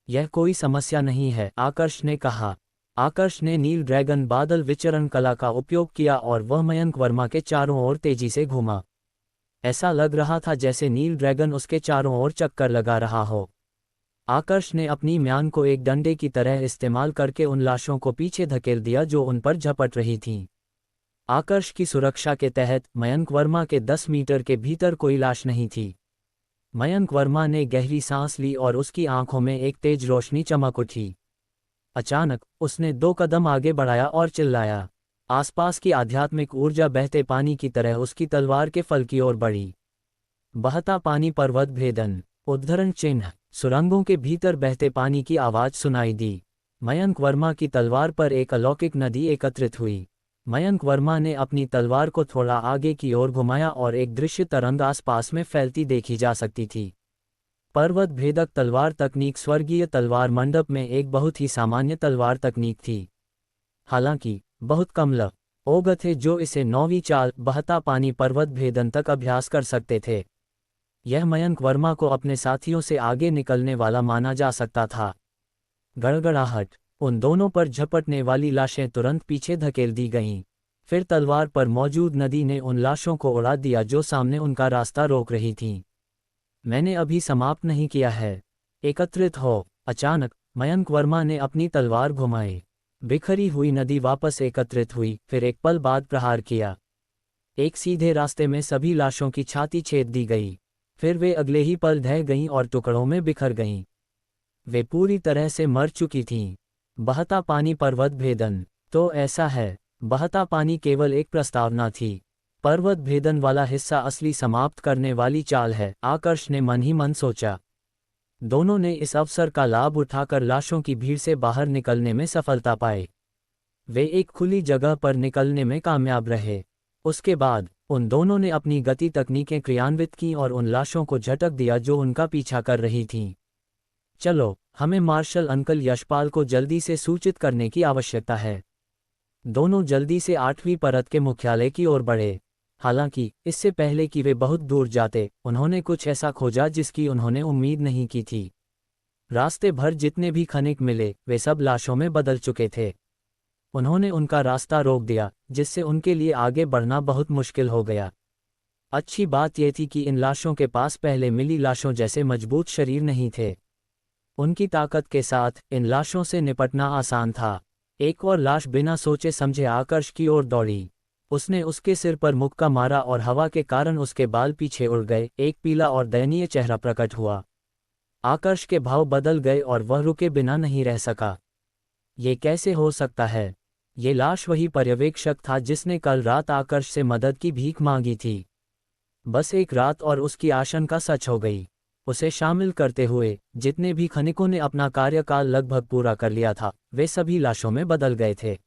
यह कोई समस्या नहीं है, आकर्ष ने कहा। आकर्ष ने नील ड्रैगन बादल विचरण कला का उपयोग किया और वह मयंक वर्मा के चारों ओर तेजी से घूमा। ऐसा लग रहा था जैसे नील ड्रैगन उसके चारों ओर चक्कर लगा रहा हो। आकर्ष ने अपनी म्यान को एक डंडे की तरह इस्तेमाल करके उन लाशों को पीछे धकेल दिया जो उन पर झपट रही थीं। आकर्ष की सुरक्षा के तहत मयंक वर्मा के 10 मीटर के भीतर कोई लाश नहीं थी। मयंक वर्मा ने गहरी सांस ली और उसकी आंखों में एक तेज रोशनी चमक उठी। अचानक उसने 2 कदम आगे बढ़ाया और चिल्लाया। आसपास की आध्यात्मिक ऊर्जा बहते पानी की तरह उसकी तलवार के फल की ओर बढ़ी। बहता पानी पर्वत भेदन, उद्धरण चिन्ह। सुरंगों के भीतर बहते पानी की आवाज सुनाई दी। मयंक वर्मा की तलवार पर एक अलौकिक नदी एकत्रित हुई। मयंक वर्मा ने अपनी तलवार को थोड़ा आगे की ओर घुमाया और एक दृश्य तरंग आसपास में फैलती देखी जा सकती थी। पर्वत भेदक तलवार तकनीक स्वर्गीय तलवार मंडप में एक बहुत ही सामान्य तलवार तकनीक थी। हालांकि बहुत कम लोग थे जो इसे 9वीं चाल बहता पानी पर्वत भेदन तक अभ्यास कर सकते थे। यह मयंक वर्मा को अपने साथियों से आगे निकलने वाला माना जा सकता था। गड़गड़ाहट। उन दोनों पर झपटने वाली लाशें तुरंत पीछे धकेल दी गईं। फिर तलवार पर मौजूद नदी ने उन लाशों को उड़ा दिया जो सामने उनका रास्ता रोक रही थीं। मैंने अभी समाप्त नहीं किया है। एकत्रित हो। अचानक मयंक वर्मा ने अपनी तलवार घुमाई। बिखरी हुई नदी वापस एकत्रित हुई, फिर एक पल बाद प्रहार किया। एक सीधे रास्ते में सभी लाशों की छाती छेद दी गई। फिर वे अगले ही पल ढह गईं और टुकड़ों में बिखर गईं। वे पूरी तरह से मर चुकी थीं। बहता पानी पर्वत भेदन। तो ऐसा है, बहता पानी केवल एक प्रस्तावना थी। पर्वत भेदन वाला हिस्सा असली समाप्त करने वाली चाल है, आकर्ष ने मन ही मन सोचा। दोनों ने इस अवसर का लाभ उठाकर लाशों की भीड़ से बाहर निकलने में सफलता पाई। वे एक खुली जगह पर निकलने में कामयाब रहे। उसके बाद उन दोनों ने अपनी गति तकनीकें क्रियान्वित कीं और उन लाशों को झटक दिया जो उनका पीछा कर रही थीं। चलो, हमें मार्शल अंकल यशपाल को जल्दी से सूचित करने की आवश्यकता है। दोनों जल्दी से 8वीं परत के मुख्यालय की ओर बढ़े। हालांकि इससे पहले कि वे बहुत दूर जाते, उन्होंने कुछ ऐसा खोजा जिसकी उन्होंने उम्मीद नहीं की थी। रास्ते भर जितने भी खनिक मिले, वे सब लाशों में बदल चुके थे। उन्होंने उनका रास्ता रोक दिया, जिससे उनके लिए आगे बढ़ना बहुत मुश्किल हो गया। अच्छी बात यह थी कि इन लाशों के पास पहले मिली लाशों जैसे मजबूत शरीर नहीं थे। उनकी ताकत के साथ इन लाशों से निपटना आसान था। एक और लाश बिना सोचे समझे आकर्ष की ओर दौड़ी। उसने उसके सिर पर मुक्का मारा और हवा के कारण उसके बाल पीछे उड़ गए। एक पीला और दयनीय चेहरा प्रकट हुआ। आकर्ष के भाव बदल गए और वह रुके बिना नहीं रह सका। ये कैसे हो सकता है? ये लाश वही पर्यवेक्षक था जिसने कल रात आकर्ष से मदद की भीख मांगी थी। बस एक रात और उसकी आशंका सच हो गई। उसे शामिल करते हुए जितने भी खनिकों ने अपना कार्यकाल लगभग पूरा कर लिया था, वे सभी लाशों में बदल गए थे।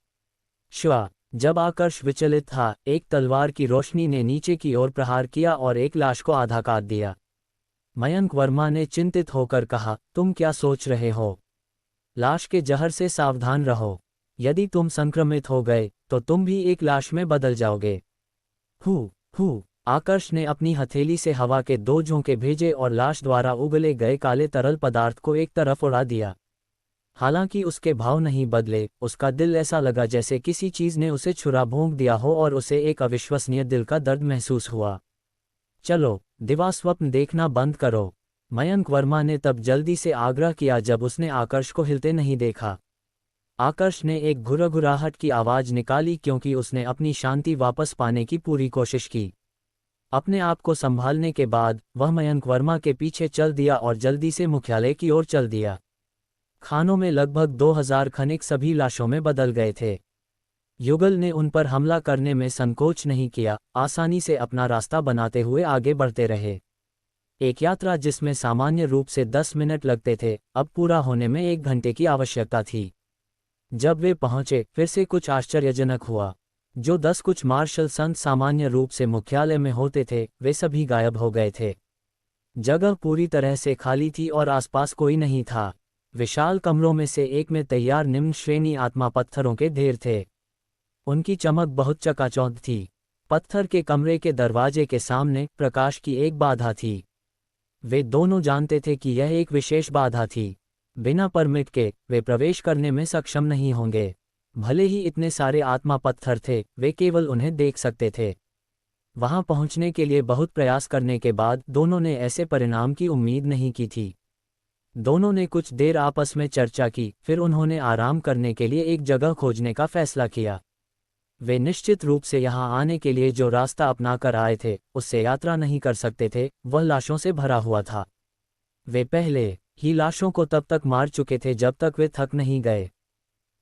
श्वा, जब आकर्ष विचलित था, एक तलवार की रोशनी ने नीचे की ओर प्रहार किया और एक लाश को आधा काट दिया। मयंक वर्मा ने चिंतित होकर कहा, तुम क्या सोच रहे हो? लाश के जहर से सावधान रहो। यदि तुम संक्रमित हो गए तो तुम भी एक लाश में बदल जाओगे। हू, आकर्ष ने अपनी हथेली से हवा के 2 झोंके भेजे और लाश द्वारा उगले गए काले तरल पदार्थ को एक तरफ उड़ा दिया। हालांकि उसके भाव नहीं बदले, उसका दिल ऐसा लगा जैसे किसी चीज ने उसे छुरा भोंक दिया हो और उसे एक अविश्वसनीय दिल का दर्द महसूस हुआ। चलो, दिवास्वप्न देखना बंद करो, मयंक वर्मा ने तब जल्दी से आग्रह किया जब उसने आकर्ष को हिलते नहीं देखा। आकर्ष ने एक घुरघुराहट की आवाज निकाली क्योंकि उसने अपनी शांति वापस पाने की पूरी कोशिश की। अपने आप को संभालने के बाद वह मयंक वर्मा के पीछे चल दिया और जल्दी से मुख्यालय की ओर चल दिया। खानों में लगभग 2000 खनिक सभी लाशों में बदल गए थे। युगल ने उन पर हमला करने में संकोच नहीं किया, आसानी से अपना रास्ता बनाते हुए आगे बढ़ते रहे। एक यात्रा जिसमें सामान्य रूप से 10 मिनट लगते थे, अब पूरा होने में 1 घंटे की आवश्यकता थी। जब वे पहुंचे, फिर से कुछ आश्चर्यजनक हुआ। जो 10 कुछ मार्शल संत सामान्य रूप से मुख्यालय में होते थे, वे सभी गायब हो गए थे। जगह पूरी तरह से खाली थी और आसपास कोई नहीं था। विशाल कमरों में से एक में तैयार निम्न श्रेणी आत्मा पत्थरों के ढेर थे। उनकी चमक बहुत चकाचौंध थी। पत्थर के कमरे के दरवाजे के सामने प्रकाश की एक बाधा थी। वे दोनों जानते थे कि यह एक विशेष बाधा थी। बिना परमिट के वे प्रवेश करने में सक्षम नहीं होंगे। भले ही इतने सारे आत्मा पत्थर थे, वे केवल उन्हें देख सकते थे। वहां पहुंचने के लिए बहुत प्रयास करने के बाद दोनों ने ऐसे परिणाम की उम्मीद नहीं की थी। दोनों ने कुछ देर आपस में चर्चा की, फिर उन्होंने आराम करने के लिए एक जगह खोजने का फैसला किया। वे निश्चित रूप से यहां आने के लिए जो रास्ता अपनाकर आए थे, उससे यात्रा नहीं कर सकते थे। वह लाशों से भरा हुआ था। वे पहले ही लाशों को तब तक मार चुके थे जब तक वे थक नहीं गए।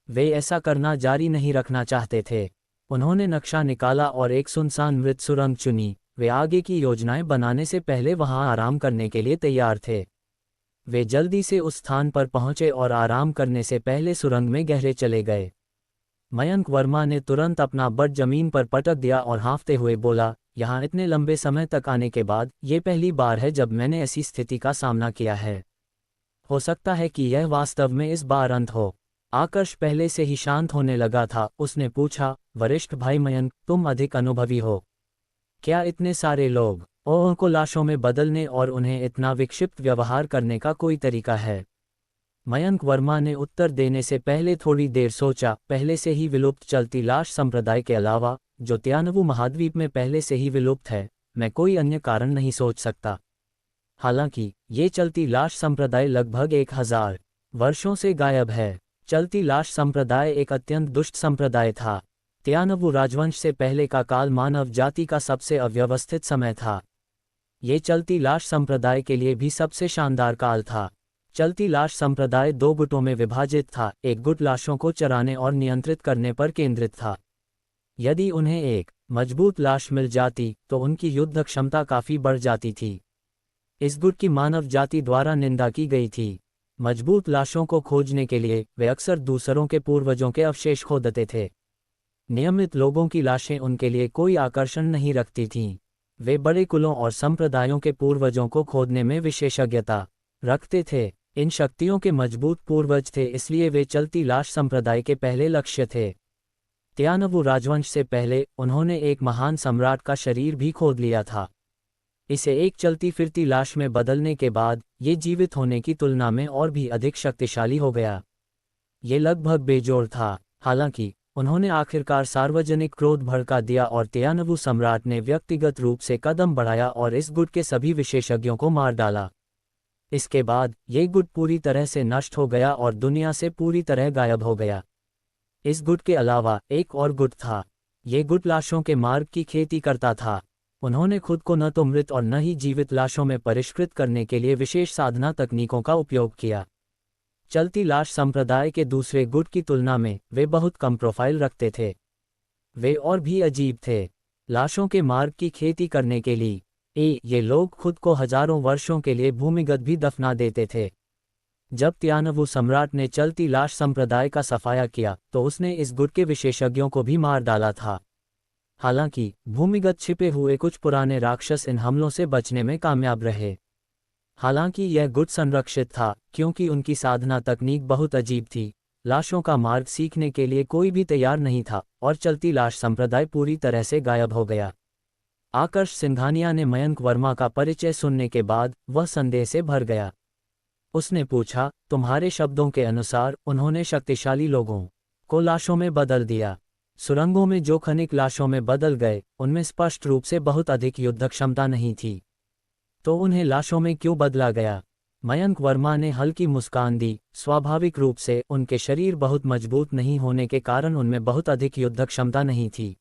वे ऐसा करना जारी नहीं रखना चाहते थे। उन्होंने नक्शा निकाला और एक सुनसान मृत सुरंग चुनी। वे आगे की योजनाएं बनाने से पहले वहां आराम करने के लिए तैयार थे। वे जल्दी से उस स्थान पर पहुंचे और आराम करने से पहले सुरंग में गहरे चले गए। मयंक वर्मा ने तुरंत अपना बट जमीन पर पटक दिया और हाँफते हुए बोला, यहाँ इतने लंबे समय तक आने के बाद ये पहली बार है जब मैंने ऐसी स्थिति का सामना किया है। हो सकता है कि यह वास्तव में इस बार अंत हो। आकर्ष पहले से ही शांत होने लगा था। उसने पूछा, वरिष्ठ भाई मयंक, तुम अधिक अनुभवी हो। क्या इतने सारे लोग को लाशों में बदलने और उन्हें इतना विक्षिप्त व्यवहार करने का कोई तरीका है? मयंक वर्मा ने उत्तर देने से पहले थोड़ी देर सोचा। पहले से ही विलुप्त चलती लाश संप्रदाय के अलावा, जो तियानवु महाद्वीप में पहले से ही विलुप्त है, मैं कोई अन्य कारण नहीं सोच सकता। हालांकि ये चलती लाश संप्रदाय लगभग 1000 वर्षों से गायब है। चलती लाश संप्रदाय एक अत्यंत दुष्ट संप्रदाय था। तियानवु राजवंश से पहले का काल मानव जाति का सबसे अव्यवस्थित समय था। ये चलती लाश संप्रदाय के लिए भी सबसे शानदार काल था। चलती लाश संप्रदाय 2 गुटों में विभाजित था। एक गुट लाशों को चराने और नियंत्रित करने पर केंद्रित था। यदि उन्हें एक मजबूत लाश मिल जाती तो उनकी युद्ध क्षमता काफी बढ़ जाती थी। इस गुट की मानव जाति द्वारा निंदा की गई थी। मजबूत लाशों को खोजने के लिए वे अक्सर दूसरों के पूर्वजों के अवशेष खोदते थे। नियमित लोगों की लाशें उनके लिए कोई आकर्षण नहीं रखती थीं। वे बड़े कुलों और संप्रदायों के पूर्वजों को खोदने में विशेषज्ञता रखते थे। इन शक्तियों के मजबूत पूर्वज थे, इसलिए वे चलती लाश संप्रदाय के पहले लक्ष्य थे। त्यानवु राजवंश से पहले उन्होंने एक महान सम्राट का शरीर भी खोद लिया था। इसे एक चलती फिरती लाश में बदलने के बाद ये जीवित होने की तुलना में और भी अधिक शक्तिशाली हो गया। ये लगभग बेजोड़ था। हालांकि उन्होंने आखिरकार सार्वजनिक क्रोध भड़का दिया और त्यानवु सम्राट ने व्यक्तिगत रूप से कदम बढ़ाया और इस गुट के सभी विशेषज्ञों को मार डाला। इसके बाद ये गुट पूरी तरह से नष्ट हो गया और दुनिया से पूरी तरह गायब हो गया। इस गुट के अलावा एक और गुट था। ये गुट लाशों के मार्ग की खेती करता था। उन्होंने खुद को न तो मृत और न ही जीवित लाशों में परिष्कृत करने के लिए विशेष साधना तकनीकों का उपयोग किया। चलती लाश संप्रदाय के दूसरे गुट की तुलना में वे बहुत कम प्रोफाइल रखते थे। वे और भी अजीब थे। लाशों के मार्ग की खेती करने के लिए ये लोग खुद को हजारों वर्षों के लिए भूमिगत भी दफना देते थे। जब त्यानवु सम्राट ने चलती लाश संप्रदाय का सफाया किया तो उसने इस गुट के विशेषज्ञों को भी मार डाला था। हालांकि भूमिगत छिपे हुए कुछ पुराने राक्षस इन हमलों से बचने में कामयाब रहे। हालांकि यह गुट संरक्षित था क्योंकि उनकी साधना तकनीक बहुत अजीब थी। लाशों का मार्ग सीखने के लिए कोई भी तैयार नहीं था और चलती लाश संप्रदाय पूरी तरह से गायब हो गया। आकर्ष सिंघानिया ने मयंक वर्मा का परिचय सुनने के बाद वह संदेह से भर गया। उसने पूछा, तुम्हारे शब्दों के अनुसार उन्होंने शक्तिशाली लोगों को लाशों में बदल दिया। सुरंगों में जो खनिक लाशों में बदल गए उनमें स्पष्ट रूप से बहुत अधिक युद्ध क्षमता नहीं थी, तो उन्हें लाशों में क्यों बदला गया? मयंक वर्मा ने हल्की मुस्कान दी। स्वाभाविक रूप से उनके शरीर बहुत मजबूत नहीं होने के कारण उनमें बहुत अधिक युद्ध क्षमता नहीं थी।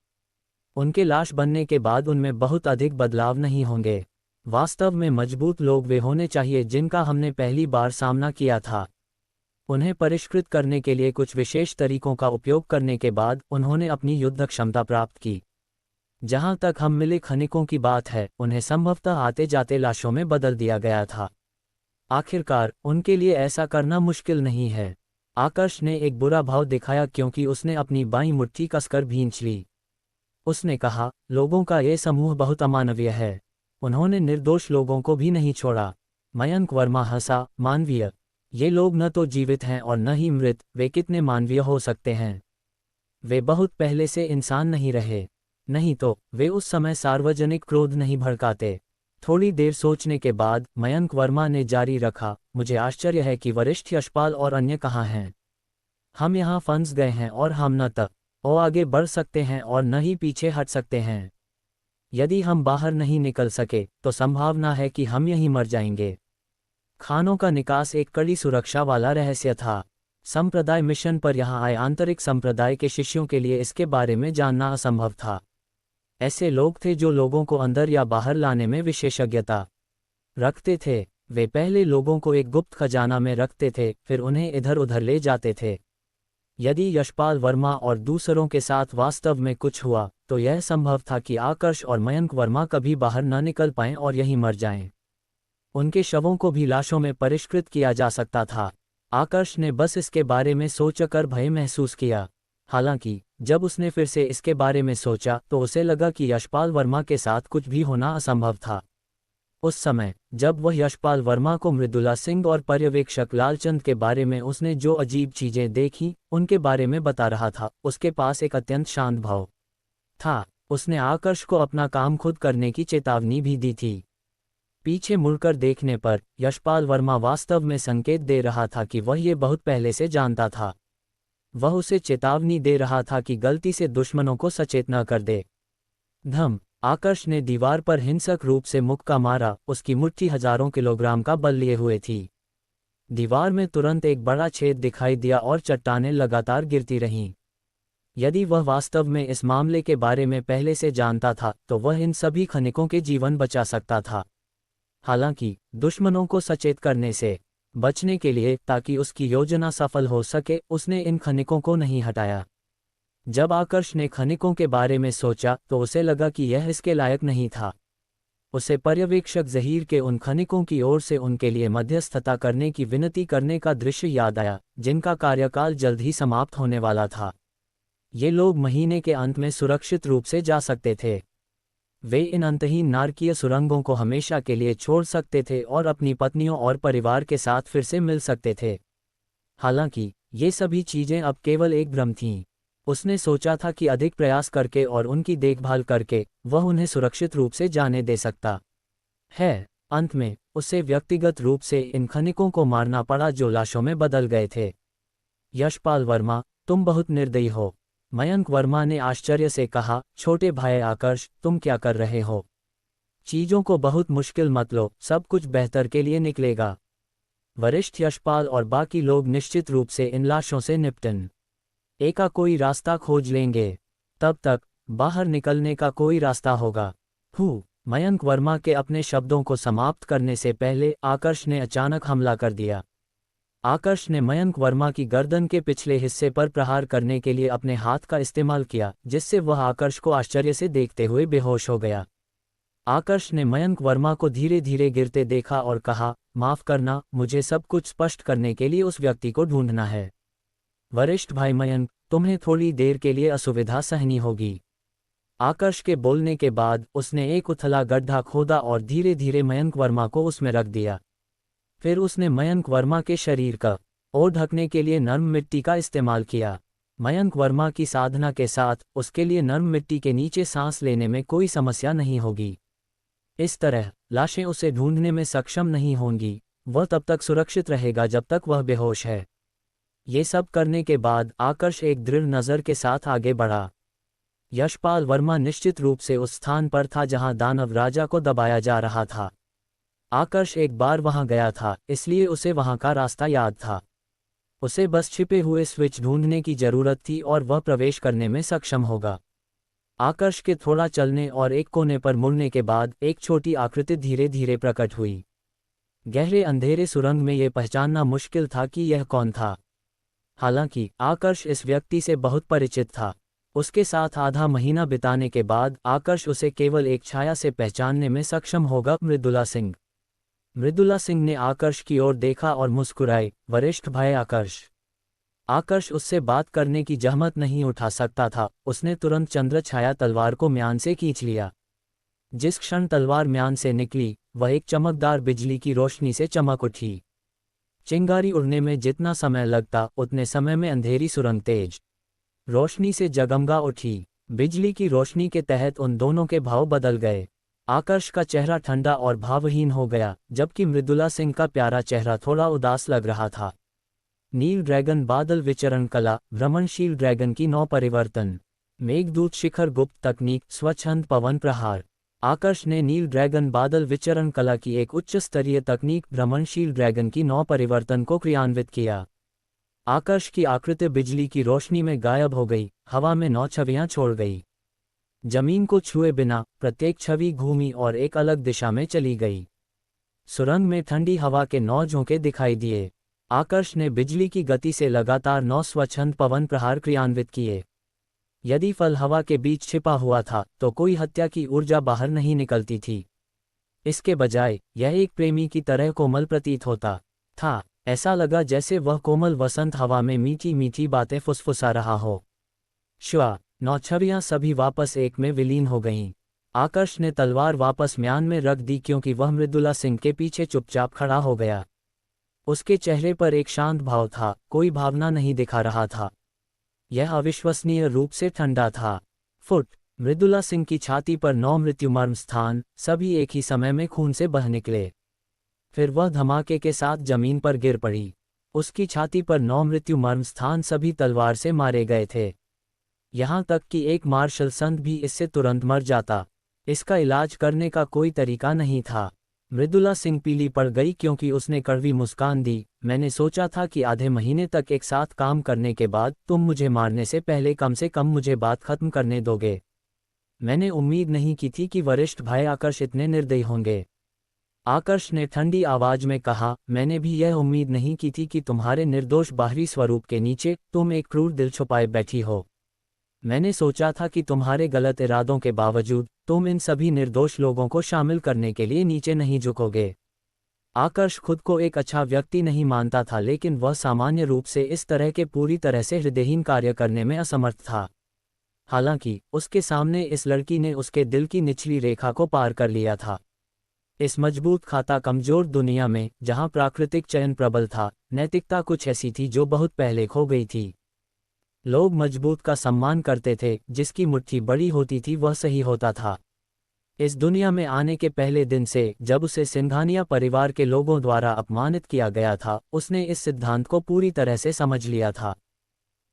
उनके लाश बनने के बाद उनमें बहुत अधिक बदलाव नहीं होंगे। वास्तव में मजबूत लोग वे होने चाहिए जिनका हमने पहली बार सामना किया था। उन्हें परिष्कृत करने के लिए कुछ विशेष तरीकों का उपयोग करने के बाद उन्होंने अपनी युद्ध क्षमता प्राप्त की। जहां तक हम मिले खनिकों की बात है, उन्हें संभवतः आते जाते लाशों में बदल दिया गया था। आखिरकार उनके लिए ऐसा करना मुश्किल नहीं है। आकर्ष ने एक बुरा भाव दिखाया क्योंकि उसने अपनी बाईं मुट्ठी कसकर भींच ली। उसने कहा, लोगों का ये समूह बहुत अमानवीय है। उन्होंने निर्दोष लोगों को भी नहीं छोड़ा। मयंक वर्मा हंसा, मानवीय? ये लोग न तो जीवित हैं और न ही मृत, वे कितने मानवीय हो सकते हैं? वे बहुत पहले से इंसान नहीं रहे। नहीं तो वे उस समय सार्वजनिक क्रोध नहीं भड़काते। थोड़ी देर सोचने के बाद मयंक वर्मा ने जारी रखा, मुझे आश्चर्य है कि वरिष्ठ यशपाल और अन्य कहाँ हैं। हम यहाँ फंस गए हैं और हम न तक आगे बढ़ सकते हैं और न ही पीछे हट सकते हैं। यदि हम बाहर नहीं निकल सके तो संभावना है कि हम यहीं मर जाएंगे। खानों का निकास एक कड़ी सुरक्षा वाला रहस्य था। संप्रदाय मिशन पर यहाँ आए आंतरिक संप्रदाय के शिष्यों के लिए इसके बारे में जानना असंभव था। ऐसे लोग थे जो लोगों को अंदर या बाहर लाने में विशेषज्ञता रखते थे। वे पहले लोगों को एक गुप्त खजाना में रखते थे, फिर उन्हें इधर उधर ले जाते थे। यदि यशपाल वर्मा और दूसरों के साथ वास्तव में कुछ हुआ तो यह संभव था कि आकर्ष और मयंक वर्मा कभी बाहर न निकल पाएं और यहीं मर जाएं। उनके शवों को भी लाशों में परिष्कृत किया जा सकता था। आकर्ष ने बस इसके बारे में सोचकर भय महसूस किया। हालांकि जब उसने फिर से इसके बारे में सोचा तो उसे लगा कि यशपाल वर्मा के साथ कुछ भी होना असंभव था। उस समय जब वह यशपाल वर्मा को मृदुला सिंह और पर्यवेक्षक लालचंद के बारे में उसने जो अजीब चीजें देखी उनके बारे में बता रहा था, उसके पास एक अत्यंत शांत भाव था। उसने आकर्ष को अपना काम खुद करने की चेतावनी भी दी थी। पीछे मुड़कर देखने पर यशपाल वर्मा वास्तव में संकेत दे रहा था कि वह ये बहुत पहले से जानता था। वह उसे चेतावनी दे रहा था कि गलती से दुश्मनों को सचेत न कर दे। धम! आकर्ष ने दीवार पर हिंसक रूप से मुक्का मारा। उसकी मुट्ठी हजारों किलोग्राम का बल लिए हुए थी। दीवार में तुरंत एक बड़ा छेद दिखाई दिया और चट्टानें लगातार गिरती रहीं। यदि वह वास्तव में इस मामले के बारे में पहले से जानता था तो वह इन सभी खनिकों के जीवन बचा सकता था। हालांकि दुश्मनों को सचेत करने से बचने के लिए, ताकि उसकी योजना सफल हो सके, उसने इन खनिकों को नहीं हटाया। जब आकर्ष ने खनिकों के बारे में सोचा तो उसे लगा कि यह इसके लायक नहीं था। उसे पर्यवेक्षक ज़हीर के उन खनिकों की ओर से उनके लिए मध्यस्थता करने की विनती करने का दृश्य याद आया, जिनका कार्यकाल जल्द ही समाप्त होने वाला था। ये लोग महीने के अंत में सुरक्षित रूप से जा सकते थे। वे इन अंतहीन नारकीय सुरंगों को हमेशा के लिए छोड़ सकते थे और अपनी पत्नियों और परिवार के साथ फिर से मिल सकते थे। हालांकि ये सभी चीजें अब केवल एक भ्रम थीं। उसने सोचा था कि अधिक प्रयास करके और उनकी देखभाल करके वह उन्हें सुरक्षित रूप से जाने दे सकता है। अंत में उसे व्यक्तिगत रूप से इन खनिकों को मारना पड़ा जो लाशों में बदल गए थे। यशपाल वर्मा, तुम बहुत निर्दयी हो। मयंक वर्मा ने आश्चर्य से कहा, छोटे भाई आकर्ष, तुम क्या कर रहे हो? चीजों को बहुत मुश्किल मत लो, सब कुछ बेहतर के लिए निकलेगा। वरिष्ठ यशपाल और बाकी लोग निश्चित रूप से इन लाशों से निपटन का कोई रास्ता खोज लेंगे। तब तक बाहर निकलने का कोई रास्ता होगा। मयंक वर्मा के अपने शब्दों को समाप्त करने से पहले आकर्ष ने अचानक हमला कर दिया। आकर्ष ने मयंक वर्मा की गर्दन के पिछले हिस्से पर प्रहार करने के लिए अपने हाथ का इस्तेमाल किया, जिससे वह आकर्ष को आश्चर्य से देखते हुए बेहोश हो गया। आकर्ष ने मयंक वर्मा को धीरे धीरे गिरते देखा और कहा, माफ करना, मुझे सब कुछ स्पष्ट करने के लिए उस व्यक्ति को ढूंढना है। वरिष्ठ भाई मयंक, तुम्हें थोड़ी देर के लिए असुविधा सहनी होगी। आकर्ष के बोलने के बाद उसने एक उथला गड्ढा खोदा और धीरे धीरे मयंक वर्मा को उसमें रख दिया। फिर उसने मयंक वर्मा के शरीर का और ढकने के लिए नर्म मिट्टी का इस्तेमाल किया। मयंक वर्मा की साधना के साथ उसके लिए नर्म मिट्टी के नीचे सांस लेने में कोई समस्या नहीं होगी। इस तरह लाशें उसे ढूंढने में सक्षम नहीं होंगी। वह तब तक सुरक्षित रहेगा जब तक वह बेहोश है। ये सब करने के बाद आकर्ष एक दृढ़ नज़र के साथ आगे बढ़ा। यशपाल वर्मा निश्चित रूप से उस स्थान पर था जहां दानव राजा को दबाया जा रहा था। आकर्ष एक बार वहां गया था, इसलिए उसे वहां का रास्ता याद था। उसे बस छिपे हुए स्विच ढूंढने की जरूरत थी और वह प्रवेश करने में सक्षम होगा। आकर्ष के थोड़ा चलने और एक कोने पर मुड़ने के बाद एक छोटी आकृति धीरे धीरे प्रकट हुई। गहरे अंधेरे सुरंग में यह पहचानना मुश्किल था कि यह कौन था। हालांकि आकर्ष इस व्यक्ति से बहुत परिचित था। उसके साथ आधा महीना बिताने के बाद आकर्ष उसे केवल एक छाया से पहचानने में सक्षम होगा। मृदुला सिंह। मृदुला सिंह ने आकर्ष की ओर देखा और मुस्कुराई, वरिष्ठ भाई आकर्ष। आकर्ष उससे बात करने की जहमत नहीं उठा सकता था। उसने तुरंत चंद्र छाया तलवार को म्यान से खींच लिया। जिस क्षण तलवार म्यान से निकली, वह एक चमकदार बिजली की रोशनी से चमक उठी। चिंगारी उड़ने में जितना समय लगता, उतने समय में अंधेरी सुरंग तेज रोशनी से जगमगा उठी। बिजली की रोशनी के तहत उन दोनों के भाव बदल गए। आकर्ष का चेहरा ठंडा और भावहीन हो गया, जबकि मृदुला सिंह का प्यारा चेहरा थोड़ा उदास लग रहा था। नील ड्रैगन बादल विचरण कला, भ्रमणशील ड्रैगन की नौ परिवर्तन, मेघदूत शिखर गुप्त तकनीक, स्वच्छंद पवन प्रहार। आकर्ष ने नील ड्रैगन बादल विचरण कला की एक उच्च स्तरीय तकनीक भ्रमणशील ड्रैगन की नौ परिवर्तन को क्रियान्वित किया। आकर्ष की आकृति बिजली की रोशनी में गायब हो गई, हवा में 9 छवियां छोड़ गई। जमीन को छुए बिना प्रत्येक छवि घूमी और एक अलग दिशा में चली गई। सुरंग में ठंडी हवा के 9 झोंके दिखाई दिए। आकर्ष ने बिजली की गति से लगातार 9 स्वच्छंद पवन प्रहार क्रियान्वित किए। यदि फल हवा के बीच छिपा हुआ था तो कोई हत्या की ऊर्जा बाहर नहीं निकलती थी। इसके बजाय यह एक प्रेमी की तरह कोमल प्रतीत होता था। ऐसा लगा जैसे वह कोमल वसंत हवा में मीठी मीठी बातें फुसफुसा रहा हो। 9 छवियां सभी वापस एक में विलीन हो गईं। आकर्ष ने तलवार वापस म्यान में रख दी क्योंकि वह मृदुला सिंह के पीछे चुपचाप खड़ा हो गया। उसके चेहरे पर एक शांत भाव था, कोई भावना नहीं दिखा रहा था। यह अविश्वसनीय रूप से ठंडा था। मृदुला सिंह की छाती पर 9 मृत्युमर्म स्थान, सभी एक ही समय में खून से बह निकले। फिर वह धमाके के साथ जमीन पर गिर पड़ी। उसकी छाती पर 9 मृत्युमर्म स्थान सभी तलवार से मारे गए थे। यहाँ तक कि एक मार्शल संत भी इससे तुरंत मर जाता। इसका इलाज करने का कोई तरीका नहीं था। मृदुला सिंह पीली पड़ गई क्योंकि उसने कड़वी मुस्कान दी। मैंने सोचा था कि आधे महीने तक एक साथ काम करने के बाद तुम मुझे मारने से पहले कम से कम मुझे बात खत्म करने दोगे। मैंने उम्मीद नहीं की थी कि वरिष्ठ भाई आकर्ष इतने निर्दयी होंगे। आकर्ष ने ठंडी आवाज में कहा, मैंने भी यह उम्मीद नहीं की थी कि तुम्हारे निर्दोष बाहरी स्वरूप के नीचे तुम एक क्रूर दिल छुपाए बैठी हो। मैंने सोचा था कि तुम्हारे गलत इरादों के बावजूद तुम इन सभी निर्दोष लोगों को शामिल करने के लिए नीचे नहीं झुकोगे। आकर्ष खुद को एक अच्छा व्यक्ति नहीं मानता था, लेकिन वह सामान्य रूप से इस तरह के पूरी तरह से हृदयहीन कार्य करने में असमर्थ था। हालांकि उसके सामने इस लड़की ने उसके दिल की निचली रेखा को पार कर लिया था। इस मजबूत खाता कमजोर दुनिया में, जहां प्राकृतिक चयन प्रबल था, नैतिकता कुछ ऐसी थी जो बहुत पहले खो गई थी। लोग मजबूत का सम्मान करते थे, जिसकी मुट्ठी बड़ी होती थी वह सही होता था। इस दुनिया में आने के पहले दिन से, जब उसे सिंघानिया परिवार के लोगों द्वारा अपमानित किया गया था, उसने इस सिद्धांत को पूरी तरह से समझ लिया था।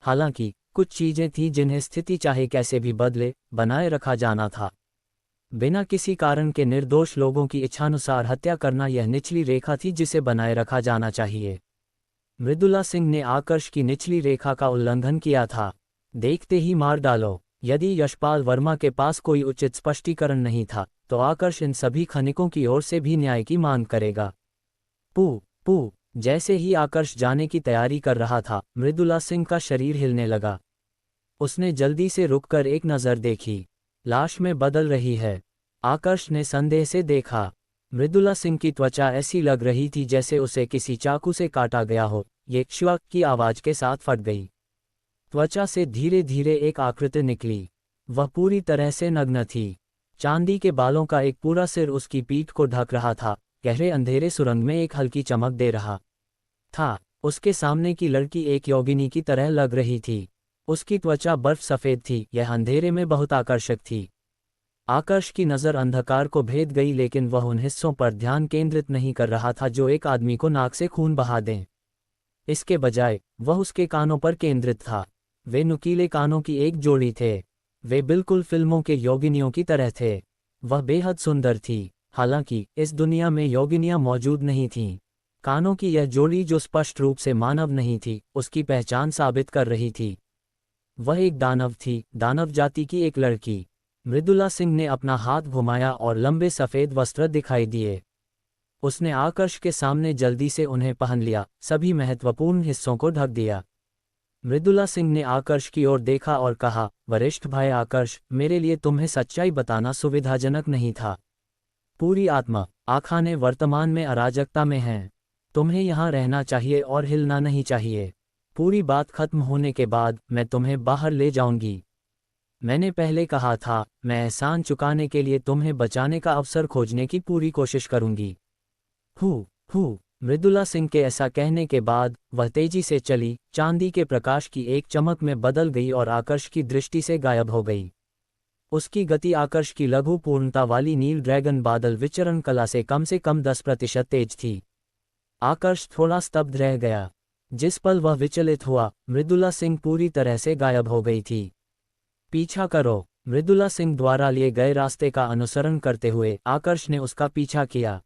हालांकि कुछ चीजें थीं जिन्हें स्थिति चाहे कैसे भी बदले, बनाए रखा जाना था। बिना किसी कारण के निर्दोष लोगों की इच्छानुसार हत्या करना यह निचली रेखा थी जिसे बनाए रखा जाना चाहिए। मृदुला सिंह ने आकर्ष की निचली रेखा का उल्लंघन किया था। देखते ही मार डालो। यदि यशपाल वर्मा के पास कोई उचित स्पष्टीकरण नहीं था, तो आकर्ष इन सभी खनिकों की ओर से भी न्याय की मांग करेगा। पू पू जैसे ही आकर्ष जाने की तैयारी कर रहा था, मृदुला सिंह का शरीर हिलने लगा। उसने जल्दी से रुककर एक नज़र देखी। लाश में बदल रही है। आकर्ष ने संदेह से देखा। मृदुला सिंह की त्वचा ऐसी लग रही थी जैसे उसे किसी चाकू से काटा गया हो। ये श्वाक की आवाज के साथ फट गई। त्वचा से धीरे धीरे एक आकृति निकली। वह पूरी तरह से नग्न थी। चांदी के बालों का एक पूरा सिर उसकी पीठ को ढक रहा था, गहरे अंधेरे सुरंग में एक हल्की चमक दे रहा था। उसके सामने की लड़की एक योगिनी की तरह लग रही थी। उसकी त्वचा बर्फ सफ़ेद थी, यह अंधेरे में बहुत आकर्षक थी। आकर्ष की नज़र अंधकार को भेद गई, लेकिन वह उन हिस्सों पर ध्यान केंद्रित नहीं कर रहा था जो एक आदमी को नाक से खून बहा दें। इसके बजाय वह उसके कानों पर केंद्रित था। वे नुकीले कानों की एक जोड़ी थे। वे बिल्कुल फिल्मों के योगिनियों की तरह थे। वह बेहद सुंदर थी। हालांकि इस दुनिया में योगिनियां मौजूद नहीं थीं। कानों की यह जोड़ी, जो स्पष्ट रूप से मानव नहीं थी, उसकी पहचान साबित कर रही थी। वह एक दानव थी, दानव जाति की एक लड़की। मृदुला सिंह ने अपना हाथ घुमाया और लंबे सफ़ेद वस्त्र दिखाई दिए। उसने आकर्ष के सामने जल्दी से उन्हें पहन लिया, सभी महत्वपूर्ण हिस्सों को ढक दिया। मृदुला सिंह ने आकर्ष की ओर देखा और कहा, वरिष्ठ भाई आकर्ष, मेरे लिए तुम्हें सच्चाई बताना सुविधाजनक नहीं था। पूरी आत्मा, आखाने वर्तमान में अराजकता में हैं। तुम्हें यहाँ रहना चाहिए और हिलना नहीं चाहिए। पूरी बात खत्म होने के बाद मैं तुम्हें बाहर ले जाऊंगी। मैंने पहले कहा था, मैं एहसान चुकाने के लिए तुम्हें बचाने का अवसर खोजने की पूरी कोशिश करूंगी। हूँ। मृदुला सिंह के ऐसा कहने के बाद वह तेजी से चली, चांदी के प्रकाश की एक चमक में बदल गई और आकर्ष की दृष्टि से गायब हो गई। उसकी गति आकर्ष की लघु पूर्णता वाली नील ड्रैगन बादल विचरण कला से कम 10% तेज थी। आकर्ष थोड़ा स्तब्ध रह गया। जिस पल वह विचलित हुआ, मृदुला सिंह पूरी तरह से गायब हो गई थी। पीछा करो। मृदुला सिंह द्वारा लिए गए रास्ते का अनुसरण करते हुए आकर्ष ने उसका पीछा किया।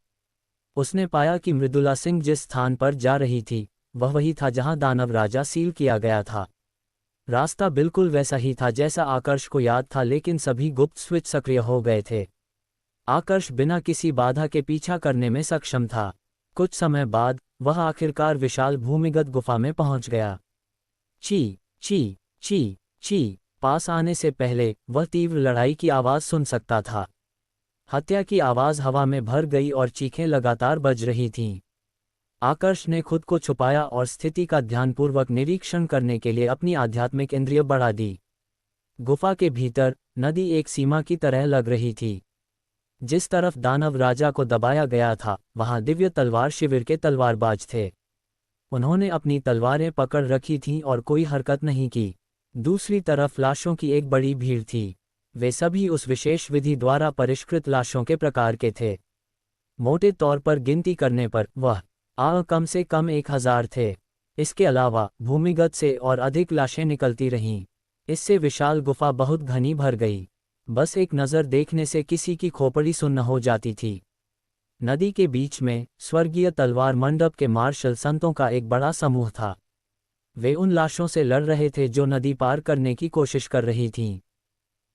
उसने पाया कि मृदुला सिंह जिस स्थान पर जा रही थी, वह वही था जहां दानव राजा सील किया गया था। रास्ता बिल्कुल वैसा ही था जैसा आकर्ष को याद था, लेकिन सभी गुप्त स्विच सक्रिय हो गए थे। आकर्ष बिना किसी बाधा के पीछा करने में सक्षम था। कुछ समय बाद वह आखिरकार विशाल भूमिगत गुफा में पहुंच गया। ची ची ची ची पास आने से पहले वह तीव्र लड़ाई की आवाज़ सुन सकता था। हत्या की आवाज़ हवा में भर गई और चीखें लगातार बज रही थीं। आकर्ष ने खुद को छुपाया और स्थिति का ध्यानपूर्वक निरीक्षण करने के लिए अपनी आध्यात्मिक इंद्रिय बढ़ा दी। गुफा के भीतर नदी एक सीमा की तरह लग रही थी। जिस तरफ दानव राजा को दबाया गया था, वहां दिव्य तलवार शिविर के तलवारबाज थे। उन्होंने अपनी तलवारें पकड़ रखी थीं और कोई हरकत नहीं की। दूसरी तरफ लाशों की एक बड़ी भीड़ थी। वे सभी उस विशेष विधि द्वारा परिष्कृत लाशों के प्रकार के थे। मोटे तौर पर गिनती करने पर वह कम से कम 1000 थे। इसके अलावा भूमिगत से और अधिक लाशें निकलती रहीं। इससे विशाल गुफा बहुत घनी भर गई। बस एक नज़र देखने से किसी की खोपड़ी सुन्न हो जाती थी। नदी के बीच में स्वर्गीय तलवार मंडप के मार्शल संतों का एक बड़ा समूह था। वे उन लाशों से लड़ रहे थे जो नदी पार करने की कोशिश कर रही थीं।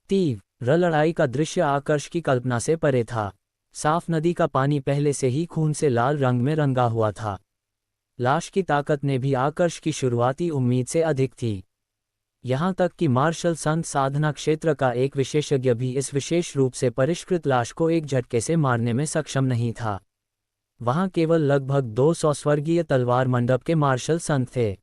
तीव्र लड़ाई का दृश्य आकर्ष की कल्पना से परे था। साफ नदी का पानी पहले से ही खून से लाल रंग में रंगा हुआ था। लाश की ताकत ने भी आकर्ष की शुरुआती उम्मीद से अधिक थी। यहाँ तक कि मार्शल संत साधना क्षेत्र का एक विशेषज्ञ भी इस विशेष रूप से परिष्कृत लाश को एक झटके से मारने में सक्षम नहीं था। वहाँ केवल लगभग 200 स्वर्गीय तलवार मंडप के मार्शल संत थे।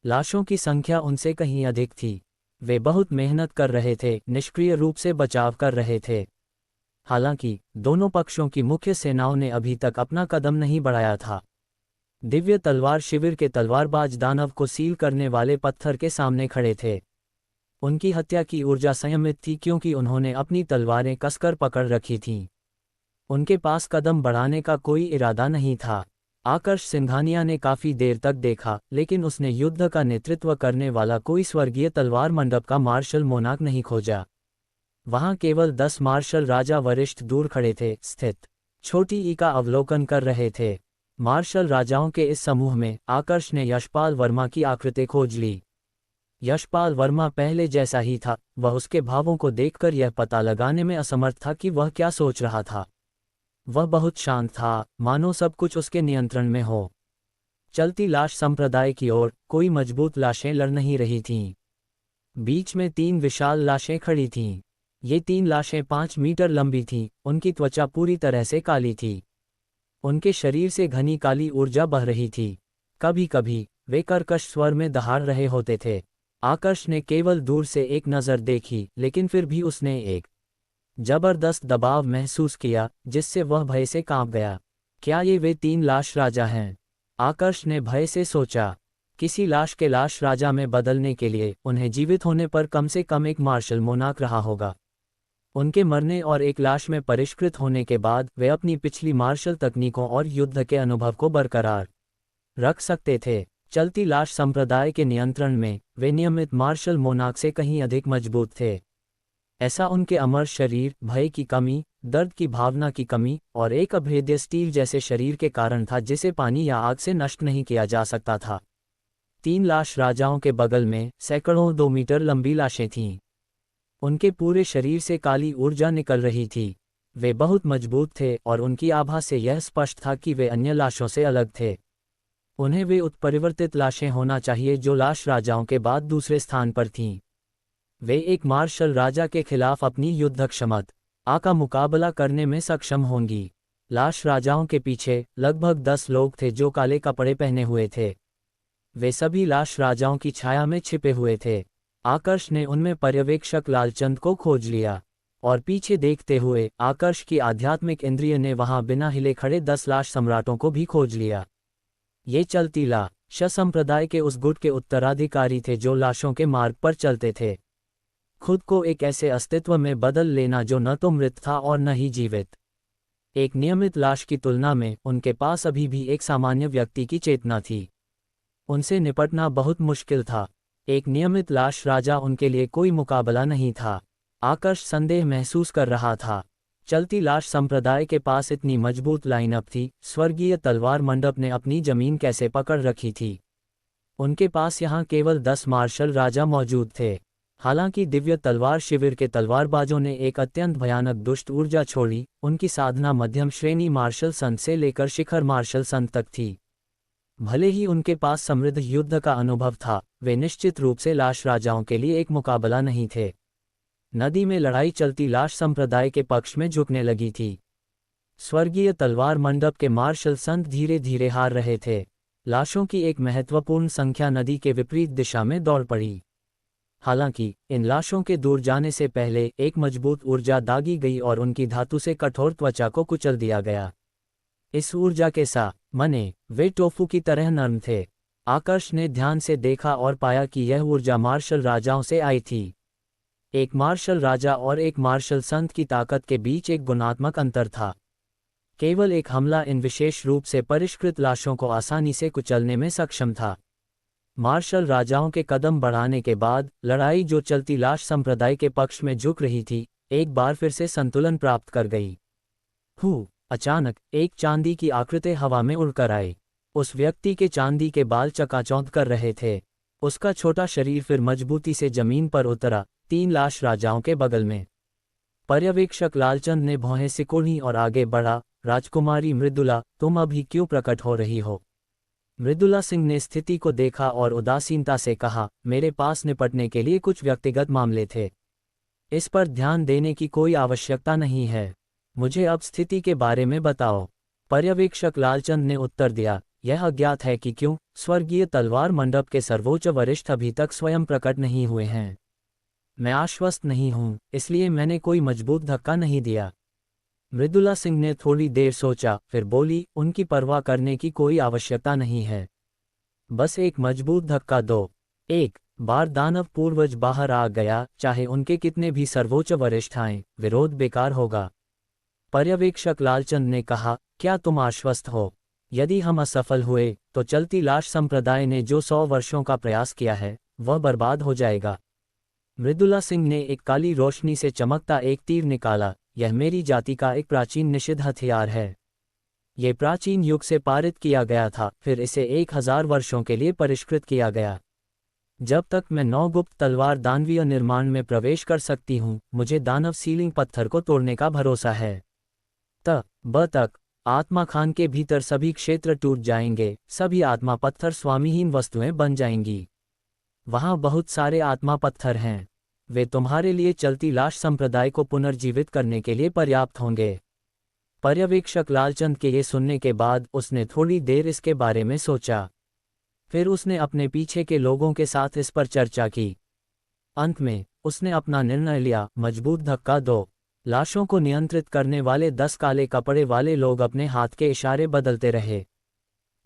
लाशों की संख्या उनसे कहीं अधिक थी। वे बहुत मेहनत कर रहे थे, निष्क्रिय रूप से बचाव कर रहे थे। हालांकि दोनों पक्षों की मुख्य सेनाओं ने अभी तक अपना कदम नहीं बढ़ाया था। दिव्य तलवार शिविर के तलवारबाज दानव को सील करने वाले पत्थर के सामने खड़े थे। उनकी हत्या की ऊर्जा संयमित थी क्योंकि उन्होंने अपनी तलवारें कसकर पकड़ रखी थीं। उनके पास कदम बढ़ाने का कोई इरादा नहीं था। आकर्ष सिंघानिया ने काफी देर तक देखा, लेकिन उसने युद्ध का नेतृत्व करने वाला कोई स्वर्गीय तलवार मंडप का मार्शल मोनाक नहीं खोजा। वहां केवल 10 मार्शल राजा वरिष्ठ दूर खड़े थे, स्थित छोटी ई का अवलोकन कर रहे थे। मार्शल राजाओं के इस समूह में आकर्ष ने यशपाल वर्मा की आकृति खोज ली। यशपाल वर्मा पहले जैसा ही था, वह उसके भावों को देखकर यह पता लगाने में असमर्थ था कि वह क्या सोच रहा था। वह बहुत शांत था, मानो सब कुछ उसके नियंत्रण में हो। चलती लाश संप्रदाय की ओर कोई मजबूत लाशें लड़ नहीं रही थीं। बीच में 3 विशाल लाशें खड़ी थीं। ये 3 लाशें 5 मीटर लंबी थीं, उनकी त्वचा पूरी तरह से काली थी। उनके शरीर से घनी काली ऊर्जा बह रही थी। कभी कभी वे कर्कश स्वर में दहाड़ रहे होते थे। आकर्ष ने केवल दूर से एक नज़र देखी, लेकिन फिर भी उसने एक जबरदस्त दबाव महसूस किया, जिससे वह भय से कांप गया। क्या ये वे 3 लाश राजा हैं? आकर्ष ने भय से सोचा। किसी लाश के लाश राजा में बदलने के लिए उन्हें जीवित होने पर कम से कम एक मार्शल मोनाक रहा होगा। उनके मरने और एक लाश में परिष्कृत होने के बाद वे अपनी पिछली मार्शल तकनीकों और युद्ध के अनुभव को बरकरार रख सकते थे। चलती लाश संप्रदाय के नियंत्रण में वे नियमित मार्शल मोनाक से कहीं अधिक मजबूत थे। ऐसा उनके अमर शरीर, भय की कमी, दर्द की भावना की कमी और एक अभेद्य स्टील जैसे शरीर के कारण था जिसे पानी या आग से नष्ट नहीं किया जा सकता था। 3 लाश राजाओं के बगल में सैकड़ों 2 मीटर लंबी लाशें थीं। उनके पूरे शरीर से काली ऊर्जा निकल रही थी। वे बहुत मजबूत थे और उनकी आभा से यह स्पष्ट था कि वे अन्य लाशों से अलग थे। उन्हें वे उत्परिवर्तित लाशें होना चाहिए जो लाश राजाओं के बाद दूसरे स्थान पर थीं। वे एक मार्शल राजा के खिलाफ अपनी युद्ध क्षमता का मुकाबला करने में सक्षम होंगी। लाश राजाओं के पीछे लगभग 10 लोग थे जो काले कपड़े पहने हुए थे। वे सभी लाश राजाओं की छाया में छिपे हुए थे। आकर्ष ने उनमें पर्यवेक्षक लालचंद को खोज लिया और पीछे देखते हुए आकर्ष की आध्यात्मिक इंद्रिय ने वहां बिना हिले खड़े 10 लाश सम्राटों को भी खोज लिया। ये चलती लाश संप्रदाय के उस गुट के उत्तराधिकारी थे जो लाशों के मार्ग पर चलते थे। खुद को एक ऐसे अस्तित्व में बदल लेना जो न तो मृत था और न ही जीवित। एक नियमित लाश की तुलना में उनके पास अभी भी एक सामान्य व्यक्ति की चेतना थी। उनसे निपटना बहुत मुश्किल था। एक नियमित लाश राजा उनके लिए कोई मुकाबला नहीं था। आकर्ष संदेह महसूस कर रहा था। चलती लाश संप्रदाय के पास इतनी मजबूत लाइनअप थी, स्वर्गीय तलवार मंडप ने अपनी जमीन कैसे पकड़ रखी थी। उनके पास यहाँ केवल 10 मार्शल राजा मौजूद थे। हालांकि दिव्य तलवार शिविर के तलवारबाजों ने एक अत्यंत भयानक दुष्ट ऊर्जा छोड़ी। उनकी साधना मध्यम श्रेणी मार्शल संत से लेकर शिखर मार्शल संत तक थी। भले ही उनके पास समृद्ध युद्ध का अनुभव था, वे निश्चित रूप से लाश राजाओं के लिए एक मुकाबला नहीं थे। नदी में लड़ाई चलती लाश संप्रदाय के पक्ष में झुकने लगी थी। स्वर्गीय तलवार मंडप के मार्शल संत धीरे धीरे हार रहे थे। लाशों की एक महत्वपूर्ण संख्या नदी के विपरीत दिशा में दौड़ पड़ी। हालांकि इन लाशों के दूर जाने से पहले एक मजबूत ऊर्जा दागी गई और उनकी धातु से कठोर त्वचा को कुचल दिया गया। इस ऊर्जा के सामने वे टोफू की तरह नरम थे। आकर्ष ने ध्यान से देखा और पाया कि यह ऊर्जा मार्शल राजाओं से आई थी। एक मार्शल राजा और एक मार्शल संत की ताकत के बीच एक गुणात्मक अंतर था। केवल एक हमला इन विशेष रूप से परिष्कृत लाशों को आसानी से कुचलने में सक्षम था। मार्शल राजाओं के कदम बढ़ाने के बाद लड़ाई जो चलती लाश संप्रदाय के पक्ष में झुक रही थी, एक बार फिर से संतुलन प्राप्त कर गई। अचानक एक चांदी की आकृति हवा में उड़कर आई। उस व्यक्ति के चांदी के बाल चकाचौंध कर रहे थे। उसका छोटा शरीर फिर मजबूती से जमीन पर उतरा, 3 लाश राजाओं के बगल में। पर्यवेक्षक लालचंद ने भौहें सिकोड़ी और आगे बढ़ा। राजकुमारी मृदुला, तुम अभी क्यों प्रकट हो रही हो? मृदुला सिंह ने स्थिति को देखा और उदासीनता से कहा, मेरे पास निपटने के लिए कुछ व्यक्तिगत मामले थे। इस पर ध्यान देने की कोई आवश्यकता नहीं है। मुझे अब स्थिति के बारे में बताओ। पर्यवेक्षक लालचंद ने उत्तर दिया, यह अज्ञात है कि क्यों स्वर्गीय तलवार मंडप के सर्वोच्च वरिष्ठ अभी तक स्वयं प्रकट नहीं हुए हैं। मैं आश्वस्त नहीं हूँ, इसलिए मैंने कोई मजबूत धक्का नहीं दिया। मृदुला सिंह ने थोड़ी देर सोचा, फिर बोली, उनकी परवाह करने की कोई आवश्यकता नहीं है। बस एक मजबूत धक्का दो। एक बार दानव पूर्वज बाहर आ गया, चाहे उनके कितने भी सर्वोच्च वरिष्ठ आएं, विरोध बेकार होगा। पर्यवेक्षक लालचंद ने कहा, क्या तुम आश्वस्त हो? यदि हम असफल हुए, तो चलती लाश संप्रदाय ने जो 100 वर्षों का प्रयास किया है, वह बर्बाद हो जाएगा। मृदुला सिंह ने एक काली रोशनी से चमकता एक तीर निकाला। यह मेरी जाति का एक प्राचीन निषिद्ध हथियार है। ये प्राचीन युग से पारित किया गया था, फिर इसे 1000 वर्षों के लिए परिष्कृत किया गया। जब तक मैं 9 गुप्त तलवार दानवीय निर्माण में प्रवेश कर सकती हूँ, मुझे दानव सीलिंग पत्थर को तोड़ने का भरोसा है। तक आत्मा खान के भीतर सभी क्षेत्र टूट जाएंगे, सभी आत्मा पत्थर स्वामीहीन वस्तुएं बन जाएंगी। वहाँ बहुत सारे आत्मा पत्थर हैं। वे तुम्हारे लिए चलती लाश संप्रदाय को पुनर्जीवित करने के लिए पर्याप्त होंगे। पर्यवेक्षक लालचंद के ये सुनने के बाद उसने थोड़ी देर इसके बारे में सोचा। फिर उसने अपने पीछे के लोगों के साथ इस पर चर्चा की। अंत में उसने अपना निर्णय लिया, मजबूत धक्का दो। लाशों को नियंत्रित करने वाले 10 काले कपड़े वाले लोग अपने हाथ के इशारे बदलते रहे।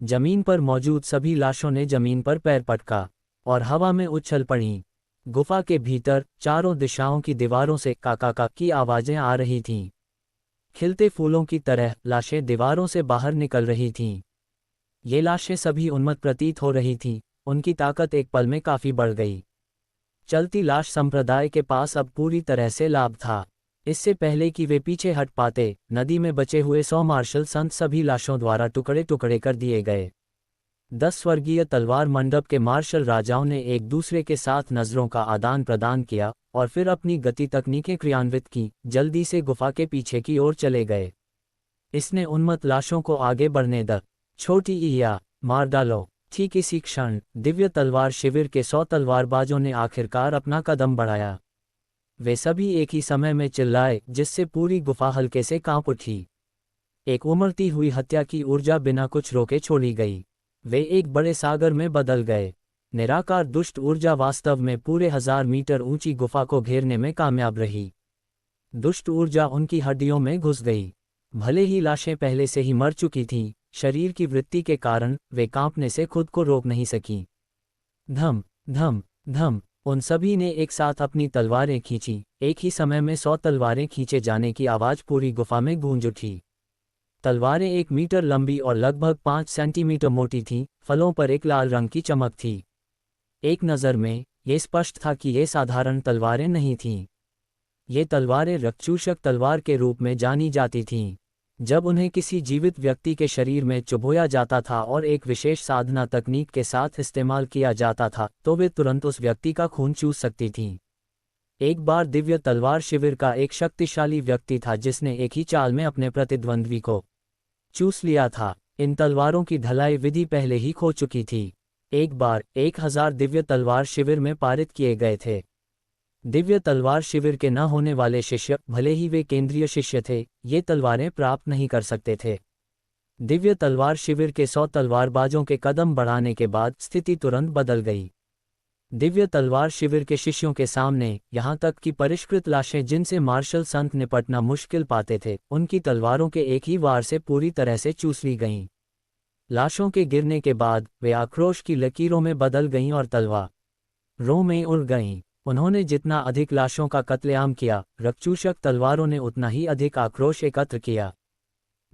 जमीन पर मौजूद सभी लाशों ने जमीन पर पैर पटका और हवा में उछल पड़ी। गुफा के भीतर चारों दिशाओं की दीवारों से काका की आवाजें आ रही थीं। खिलते फूलों की तरह लाशें दीवारों से बाहर निकल रही थीं। ये लाशें सभी उन्मत्त प्रतीत हो रही थीं, उनकी ताकत एक पल में काफी बढ़ गई। चलती लाश संप्रदाय के पास अब पूरी तरह से लाभ था। इससे पहले कि वे पीछे हट पाते, नदी में बचे हुए 100 मार्शल संत सभी लाशों द्वारा टुकड़े टुकड़े कर दिए गए। 10 स्वर्गीय तलवार मंडप के मार्शल राजाओं ने एक दूसरे के साथ नजरों का आदान प्रदान किया और फिर अपनी गति तकनीकें क्रियान्वित की, जल्दी से गुफा के पीछे की ओर चले गए। इसने उन्मत्त लाशों को आगे बढ़ने द छोटी ईया मार डालो। ठीक इसी क्षण दिव्य तलवार शिविर के 100 तलवारबाजों ने आखिरकार अपना कदम बढ़ाया। वे सभी एक ही समय में चिल्लाए, जिससे पूरी गुफा हल्के से कांप उठी। एक उमड़ती हुई हत्या की ऊर्जा बिना कुछ रोके छोड़ी गई। वे एक बड़े सागर में बदल गए। निराकार दुष्ट ऊर्जा वास्तव में पूरे 1000 मीटर ऊंची गुफा को घेरने में कामयाब रही। दुष्ट ऊर्जा उनकी हड्डियों में घुस गई। भले ही लाशें पहले से ही मर चुकी थीं, शरीर की वृत्ति के कारण वे कांपने से खुद को रोक नहीं सकीं। धम धम धम उन सभी ने एक साथ अपनी तलवारें खींची। एक ही समय में 100 तलवारें खींचे जाने की आवाज पूरी गुफा में गूंज उठी। तलवारें 1 मीटर लंबी और लगभग 5 सेंटीमीटर मोटी थीं, फलों पर एक लाल रंग की चमक थी। एक नज़र में ये स्पष्ट था कि ये साधारण तलवारें नहीं थीं। ये तलवारें रक्तचूषक तलवार के रूप में जानी जाती थीं। जब उन्हें किसी जीवित व्यक्ति के शरीर में चुभोया जाता था और एक विशेष साधना तकनीक के साथ इस्तेमाल किया जाता था, तो वे तुरंत उस व्यक्ति का खून चूस सकती थीं। एक बार दिव्य तलवार शिविर का एक शक्तिशाली व्यक्ति था जिसने एक ही चाल में अपने प्रतिद्वंद्वी को चूस लिया था। इन तलवारों की ढलाई विधि पहले ही खो चुकी थी। एक बार 1000 दिव्य तलवार शिविर में पारित किए गए थे। दिव्य तलवार शिविर के न होने वाले शिष्य, भले ही वे केंद्रीय शिष्य थे, ये तलवारें प्राप्त नहीं कर सकते थे। दिव्य तलवार शिविर के 100 तलवारबाजों के कदम बढ़ाने के बाद स्थिति तुरंत बदल गई। दिव्य तलवार शिविर के शिष्यों के सामने, यहाँ तक कि परिष्कृत लाशें जिनसे मार्शल संत निपटना मुश्किल पाते थे, उनकी तलवारों के एक ही वार से पूरी तरह से चूस ली गईं। लाशों के गिरने के बाद वे आक्रोश की लकीरों में बदल गईं और तलवारों में उड़ गईं। उन्होंने जितना अधिक लाशों का कत्लेआम किया, रक्तचूषक तलवारों ने उतना ही अधिक आक्रोश एकत्र किया।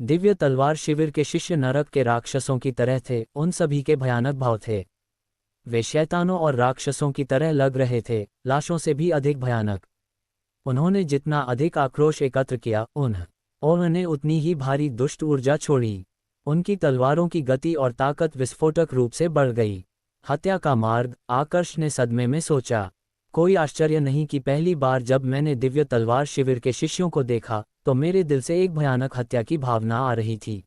दिव्य तलवार शिविर के शिष्य नरक के राक्षसों की तरह थे, उन सभी के भयानक भाव थे। वे शैतानों और राक्षसों की तरह लग रहे थे, लाशों से भी अधिक भयानक। उन्होंने जितना अधिक आक्रोश एकत्र किया, उन्होंने उतनी ही भारी दुष्ट ऊर्जा छोड़ी। उनकी तलवारों की गति और ताकत विस्फोटक रूप से बढ़ गई। हत्या का मार्ग, आकर्ष ने सदमे में सोचा। कोई आश्चर्य नहीं कि पहली बार जब मैंने दिव्य तलवार शिविर के शिष्यों को देखा, तो मेरे दिल से एक भयानक हत्या की भावना आ रही थी।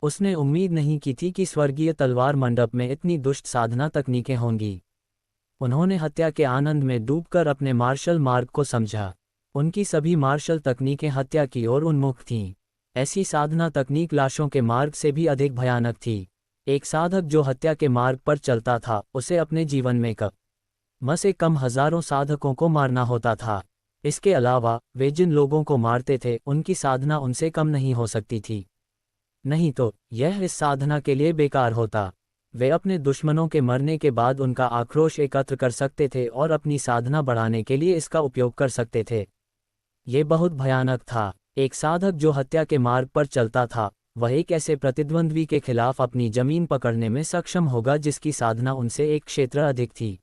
उसने उम्मीद नहीं की थी कि स्वर्गीय तलवार मंडप में इतनी दुष्ट साधना तकनीकें होंगी। उन्होंने हत्या के आनंद में डूबकर अपने मार्शल मार्ग को समझा। उनकी सभी मार्शल तकनीकें हत्या की ओर उन्मुख थीं। ऐसी साधना तकनीक लाशों के मार्ग से भी अधिक भयानक थी। एक साधक जो हत्या के मार्ग पर चलता था, उसे अपने जीवन में से कम हजारों साधकों को मारना होता था। इसके अलावा वे जिन लोगों को मारते थे उनकी साधना उनसे कम नहीं हो सकती थी। नहीं तो यह इस साधना के लिए बेकार होता। वे अपने दुश्मनों के मरने के बाद उनका आक्रोश एकत्र कर सकते थे और अपनी साधना बढ़ाने के लिए इसका उपयोग कर सकते थे। ये बहुत भयानक था। एक साधक जो हत्या के मार्ग पर चलता था, वह एक ऐसे प्रतिद्वंद्वी के खिलाफ अपनी जमीन पकड़ने में सक्षम होगा जिसकी साधना उनसे एक क्षेत्र अधिक थी।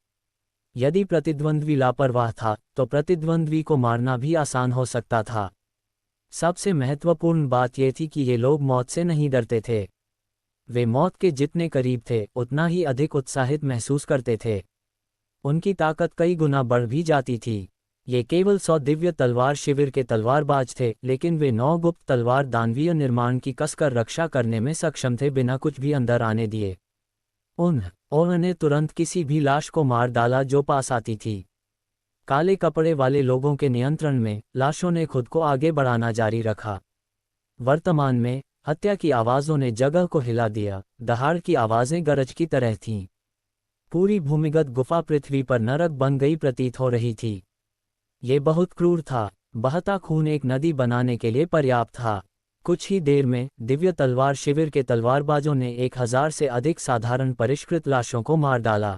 यदि प्रतिद्वंद्वी लापरवाह था तो प्रतिद्वंद्वी को मारना भी आसान हो सकता था। सबसे महत्वपूर्ण बात यह थी कि ये लोग मौत से नहीं डरते थे। वे मौत के जितने करीब थे उतना ही अधिक उत्साहित महसूस करते थे। उनकी ताकत कई गुना बढ़ भी जाती थी। ये केवल 100 दिव्य तलवार शिविर के तलवारबाज थे, लेकिन वे 9 गुप्त तलवार दानवीय निर्माण की कसकर रक्षा करने में सक्षम थे बिना कुछ भी अंदर आने दिए। उन्होंने तुरंत किसी भी लाश को मार डाला जो पास आती थी। काले कपड़े वाले लोगों के नियंत्रण में लाशों ने खुद को आगे बढ़ाना जारी रखा। वर्तमान में हत्या की आवाज़ों ने जगह को हिला दिया। दहाड़ की आवाज़ें गरज की तरह थीं। पूरी भूमिगत गुफा पृथ्वी पर नरक बन गई प्रतीत हो रही थी। ये बहुत क्रूर था। बहता खून एक नदी बनाने के लिए पर्याप्त था। कुछ ही देर में दिव्य तलवार शिविर के तलवारबाजों ने 1000 से अधिक साधारण परिष्कृत लाशों को मार डाला।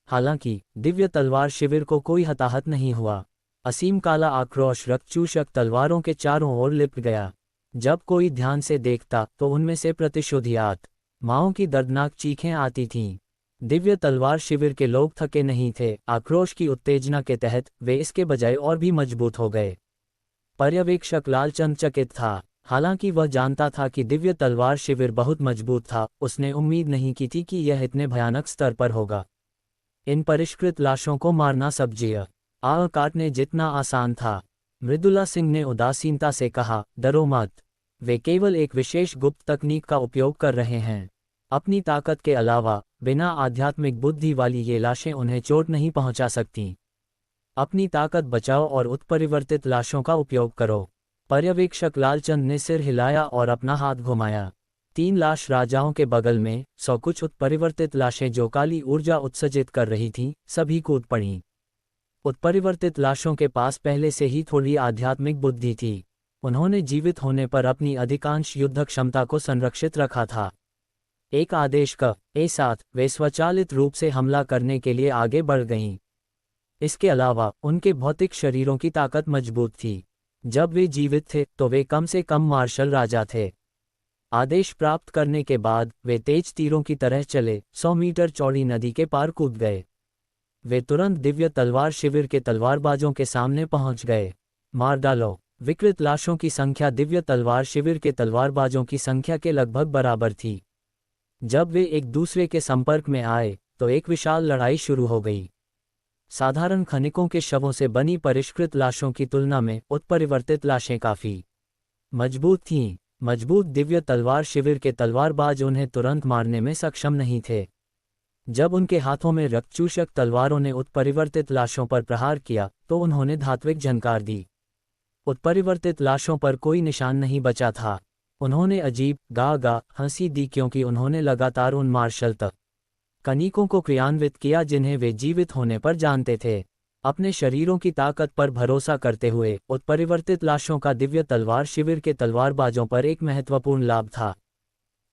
हालांकि दिव्य तलवार शिविर को कोई हताहत नहीं हुआ। असीम काला आक्रोश रक्तचूषक तलवारों के चारों ओर लिपट गया। जब कोई ध्यान से देखता तो उनमें से प्रतिशोधियात माओं की दर्दनाक चीखें आती थीं। दिव्य तलवार शिविर के लोग थके नहीं थे। आक्रोश की उत्तेजना के तहत वे इसके बजाय और भी मजबूत हो गए। पर्यवेक्षक लालचंद चकित था। हालांकि वह जानता था कि दिव्य तलवार शिविर बहुत मजबूत था, उसने उम्मीद नहीं की थी कि यह इतने भयानक स्तर पर होगा। इन परिष्कृत लाशों को मारना सब्जी आग काटने जितना आसान था। मृदुला सिंह ने उदासीनता से कहा, डरो मत। वे केवल एक विशेष गुप्त तकनीक का उपयोग कर रहे हैं। अपनी ताकत के अलावा बिना आध्यात्मिक बुद्धि वाली ये लाशें उन्हें चोट नहीं पहुंचा सकती। अपनी ताकत बचाओ और उत्परिवर्तित लाशों का उपयोग करो। पर्यवेक्षक लालचंद ने सिर हिलाया और अपना हाथ घुमाया। 3 लाश राजाओं के बगल में 100 कुछ उत्परिवर्तित लाशें जो काली ऊर्जा उत्सर्जित कर रही थीं, सभी कूद पड़ीं। उत्परिवर्तित लाशों के पास पहले से ही थोड़ी आध्यात्मिक बुद्धि थी। उन्होंने जीवित होने पर अपनी अधिकांश युद्ध क्षमता को संरक्षित रखा था। एक आदेश के साथ वे स्वचालित रूप से हमला करने के लिए आगे बढ़ गईं। इसके अलावा उनके भौतिक शरीरों की ताकत मजबूत थी। जब वे जीवित थे तो वे कम से कम मार्शल राजा थे। आदेश प्राप्त करने के बाद वे तेज तीरों की तरह चले 100 मीटर चौड़ी नदी के पार कूद गए। वे तुरंत दिव्य तलवार शिविर के तलवारबाजों के सामने पहुंच गए। मार डालो। विकृत लाशों की संख्या दिव्य तलवार शिविर के तलवारबाजों की संख्या के लगभग बराबर थी। जब वे एक दूसरे के संपर्क में आए तो एक विशाल लड़ाई शुरू हो गई। साधारण खनिकों के शवों से बनी परिष्कृत लाशों की तुलना में उत्परिवर्तित लाशें काफी मजबूत थीं। मजबूत दिव्य तलवार शिविर के तलवारबाज उन्हें तुरंत मारने में सक्षम नहीं थे। जब उनके हाथों में रक्तचूषक तलवारों ने उत्परिवर्तित लाशों पर प्रहार किया तो उन्होंने धात्विक झंकार दी। उत्परिवर्तित लाशों पर कोई निशान नहीं बचा था। उन्होंने अजीब गा हंसी दी क्योंकि उन्होंने लगातार उन मार्शल तकनीकों को क्रियान्वित किया जिन्हें वे जीवित होने पर जानते थे। अपने शरीरों की ताकत पर भरोसा करते हुए उत्परिवर्तित लाशों का दिव्य तलवार शिविर के तलवारबाजों पर एक महत्वपूर्ण लाभ था।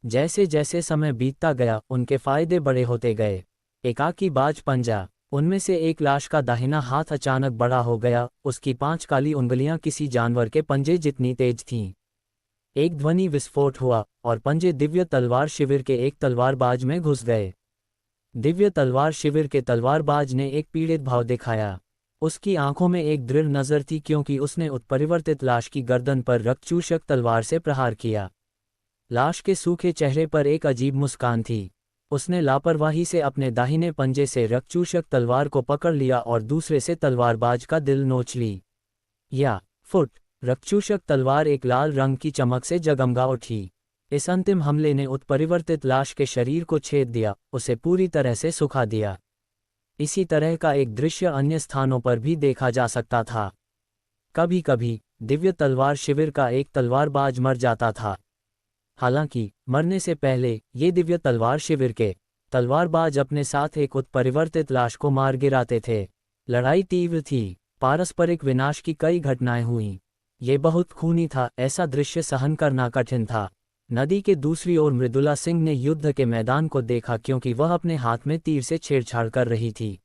जैसे जैसे समय बीतता गया उनके फायदे बड़े होते गए। एकाकी बाज पंजा। उनमें से एक लाश का दाहिना हाथ अचानक बड़ा हो गया। उसकी 5 काली उंगलियां किसी जानवर के पंजे जितनी तेज थीं। एक ध्वनि विस्फोट हुआ और पंजे दिव्य तलवार शिविर के एक तलवारबाज में घुस गए। दिव्य तलवार शिविर के तलवारबाज ने एक पीड़ित भाव दिखाया। उसकी आंखों में एक दृढ़ नज़र थी क्योंकि उसने उत्परिवर्तित लाश की गर्दन पर रक्तचूषक तलवार से प्रहार किया। लाश के सूखे चेहरे पर एक अजीब मुस्कान थी। उसने लापरवाही से अपने दाहिने पंजे से रक्तचूषक तलवार को पकड़ लिया और दूसरे से तलवारबाज का दिल नोच ली। रक्तचूषक तलवार एक लाल रंग की चमक से जगमगा उठी। इस अंतिम हमले ने उत्परिवर्तित लाश के शरीर को छेद दिया, उसे पूरी तरह से सुखा दिया। इसी तरह का एक दृश्य अन्य स्थानों पर भी देखा जा सकता था। कभी कभी दिव्य तलवार शिविर का एक तलवारबाज मर जाता था। हालांकि मरने से पहले ये दिव्य तलवार शिविर के तलवारबाज अपने साथ एक उत्परिवर्तित लाश को मार गिराते थे। लड़ाई तीव्र थी, पारस्परिक विनाश की कई घटनाएं हुईं। ये बहुत खूनी था, ऐसा दृश्य सहन करना कठिन था। नदी के दूसरी ओर मृदुला सिंह ने युद्ध के मैदान को देखा क्योंकि वह अपने हाथ में तीर से छेड़छाड़ कर रही थी।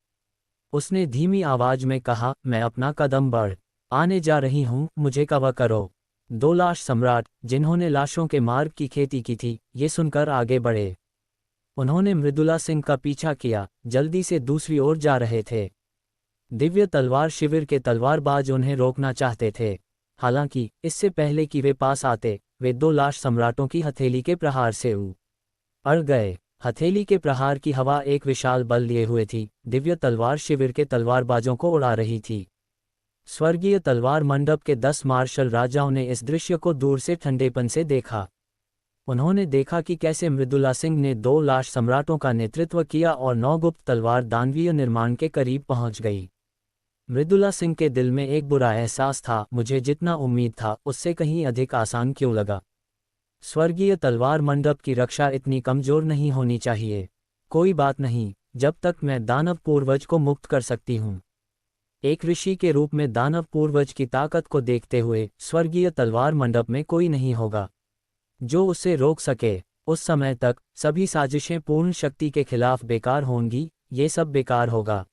उसने धीमी आवाज में कहा, मैं अपना कदम बढ़ आने जा रही हूं, मुझे कवर करो। दो लाश सम्राट, जिन्होंने लाशों के मार्ग की खेती की थी, ये सुनकर आगे बढ़े। उन्होंने मृदुला सिंह का पीछा किया, जल्दी से दूसरी ओर जा रहे थे। दिव्य तलवार शिविर के तलवारबाज उन्हें रोकना चाहते थे। हालांकि इससे पहले कि वे पास आते, वे दो लाश सम्राटों की हथेली के प्रहार से अड़ गए। हथेली के प्रहार की हवा एक विशाल बल लिए हुए थी, दिव्य तलवार शिविर के तलवारबाजों को उड़ा रही थी। स्वर्गीय तलवार मंडप के 10 मार्शल राजाओं ने इस दृश्य को दूर से ठंडेपन से देखा। उन्होंने देखा कि कैसे मृदुला सिंह ने 2 लाश सम्राटों का नेतृत्व किया और 9 गुप्त तलवार दानवीय निर्माण के करीब पहुंच गई। मृदुला सिंह के दिल में एक बुरा एहसास था, मुझे जितना उम्मीद था उससे कहीं अधिक आसान क्यों लगा। स्वर्गीय तलवार मंडप की रक्षा इतनी कमजोर नहीं होनी चाहिए। कोई बात नहीं, जब तक मैं दानव पूर्वज को मुक्त कर सकती हूँ। एक ऋषि के रूप में दानव पूर्वज की ताकत को देखते हुए स्वर्गीय तलवार मंडप में कोई नहीं होगा जो उसे रोक सके। उस समय तक सभी साजिशें पूर्ण शक्ति के खिलाफ बेकार होंगी, ये सब बेकार होगा।